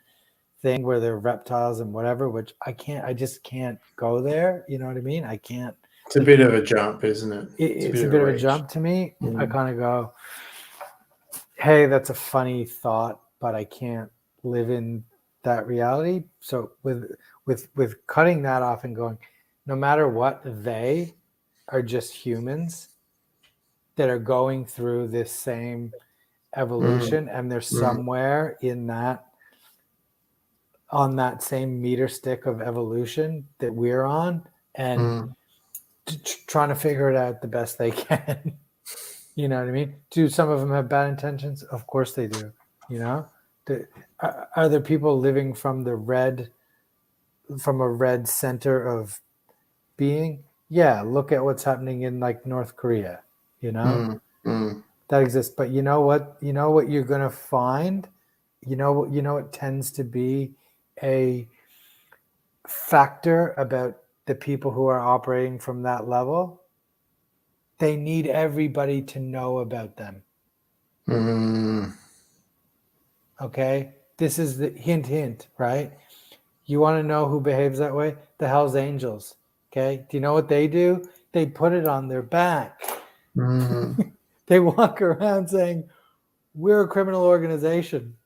thing where they're reptiles and whatever, which I just can't go there. You know what I mean? I can't. It's a bit of a jump, isn't it? It's a bit of a jump to me. I kind of go, hey, that's a funny thought, but I can't live in that reality. So with cutting that off and going, no matter what, they are just humans that are going through this same evolution, and they're somewhere in that, on that same meter stick of evolution that we're on, and trying to figure it out the best they can. You know what I mean? Do some of them have bad intentions? Of course they do. Are there people living from a red center of being? Yeah, look at what's happening in, like, North Korea. That exists. But you know what you're gonna find? What tends to be a factor about the people who are operating from that level? They need everybody to know about them. Okay? This is the hint, right? You want to know who behaves that way? The Hells Angels. Okay? Do you know what they do? They put it on their back. They walk around saying, we're a criminal organization.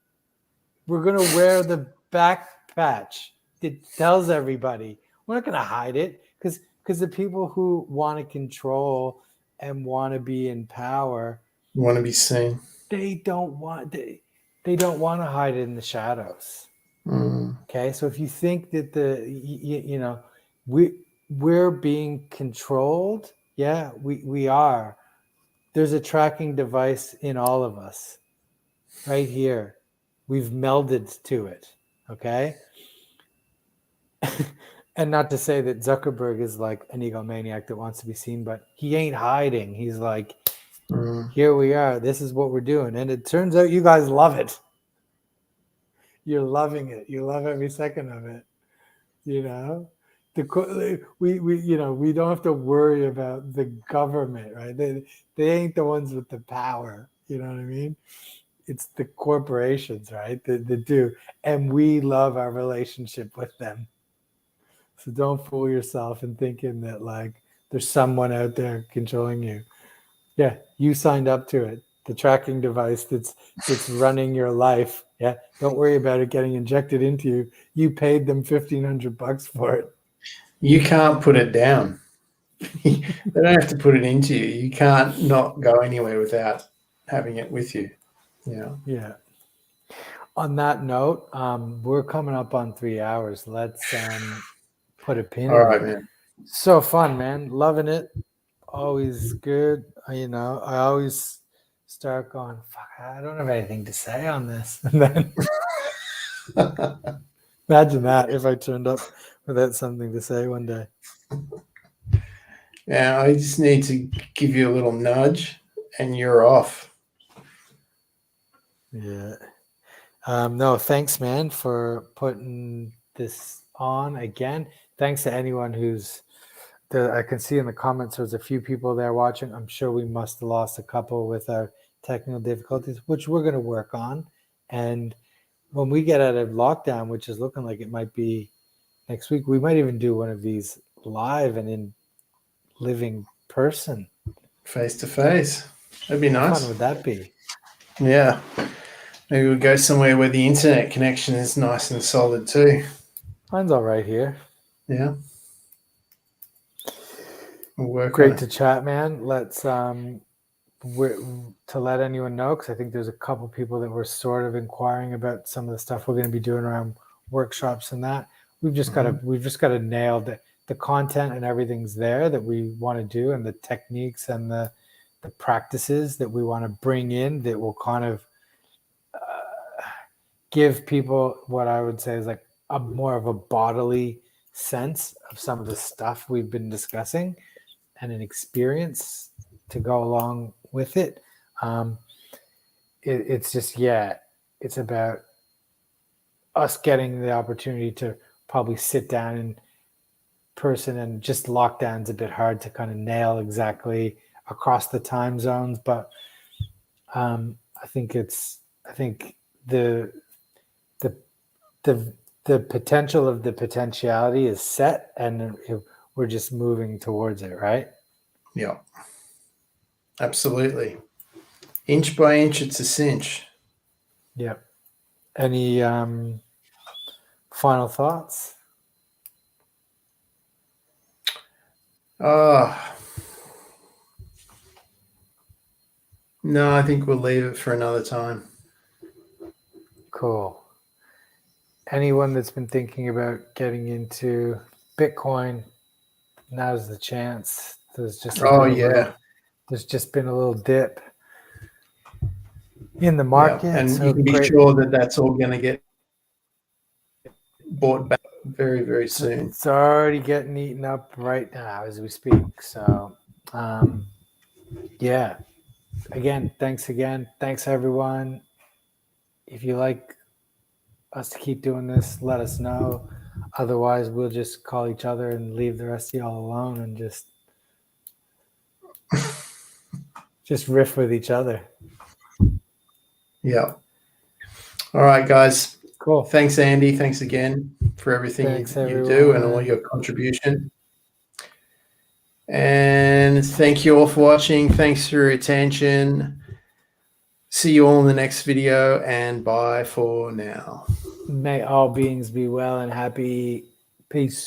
We're going to wear the back patch. It tells everybody. We're not going to hide it, because the people who want to control and want to be in power want to be seen. They don't want to hide it in the shadows. Okay, so if you think that we're being controlled, yeah, we are. There's a tracking device in all of us, right here. We've melded to it. Okay. And not to say that Zuckerberg is like an egomaniac that wants to be seen, but he ain't hiding. He's like, here we are. This is what we're doing. And it turns out you guys love it. You're loving it. You love every second of it. We don't have to worry about the government, right? They ain't the ones with the power. You know what I mean? It's the corporations, right? That do. And we love our relationship with them. So don't fool yourself in thinking that, like, there's someone out there controlling you. Yeah, you signed up to it. The tracking device that's running your life. Yeah, don't worry about it getting injected into you. You paid them $1,500 for it. You can't put it down. They don't have to put it into you. You can't not go anywhere without having it with you. Yeah. On that note, we're coming up on 3 hours. Let's put a pin in it. All right, man. So fun, man. Loving it. Always good. I always start going, fuck, I don't have anything to say on this. And then imagine that if I turned up without something to say one day. Yeah, I just need to give you a little nudge and you're off. Yeah. No, thanks, man, for putting this on again. Thanks to anyone I can see in the comments there's a few people there watching. I'm sure we must have lost a couple with our technical difficulties, which we're going to work on. And when we get out of lockdown, which is looking like it might be next week, we might even do one of these live and in living person. Face to face. That'd be How nice. fun would that be? Yeah. Maybe we'll go somewhere where the internet connection is nice and solid too. Mine's all right here. Yeah. We'll work Great on to it. chat, man. Let's to let anyone know, because I think there's a couple people that were sort of inquiring about some of the stuff we're going to be doing around workshops and that. We've just got to nail the content, and everything's there that we want to do, and the techniques and the practices that we want to bring in that will kind of give people what I would say is like a more of a bodily sense of some of the stuff we've been discussing and an experience to go along with it. It's just, it's about us getting the opportunity to probably sit down in person, and just lockdown's a bit hard to kind of nail exactly across the time zones. But I think the potential of the potentiality is set, and we're just moving towards it, right? Yeah. Absolutely. Inch by inch, it's a cinch. Yep. Any final thoughts? No, I think we'll leave it for another time. Cool. Anyone that's been thinking about getting into Bitcoin, now's the chance. There's just been a little dip in the market. Yeah. And so you can be sure that that's all going to get bought back very, very soon. It's already getting eaten up right now as we speak. So, yeah. Again, thanks everyone. If you like us to keep doing this, let us know. Otherwise, we'll just call each other and leave the rest of y'all alone and just riff with each other. Yeah. All right, guys. Cool. Thanks, Andy. Thanks again for everything you do and all your contribution. And thank you all for watching. Thanks for your attention. See you all in the next video, and bye for now. May all beings be well and happy. Peace.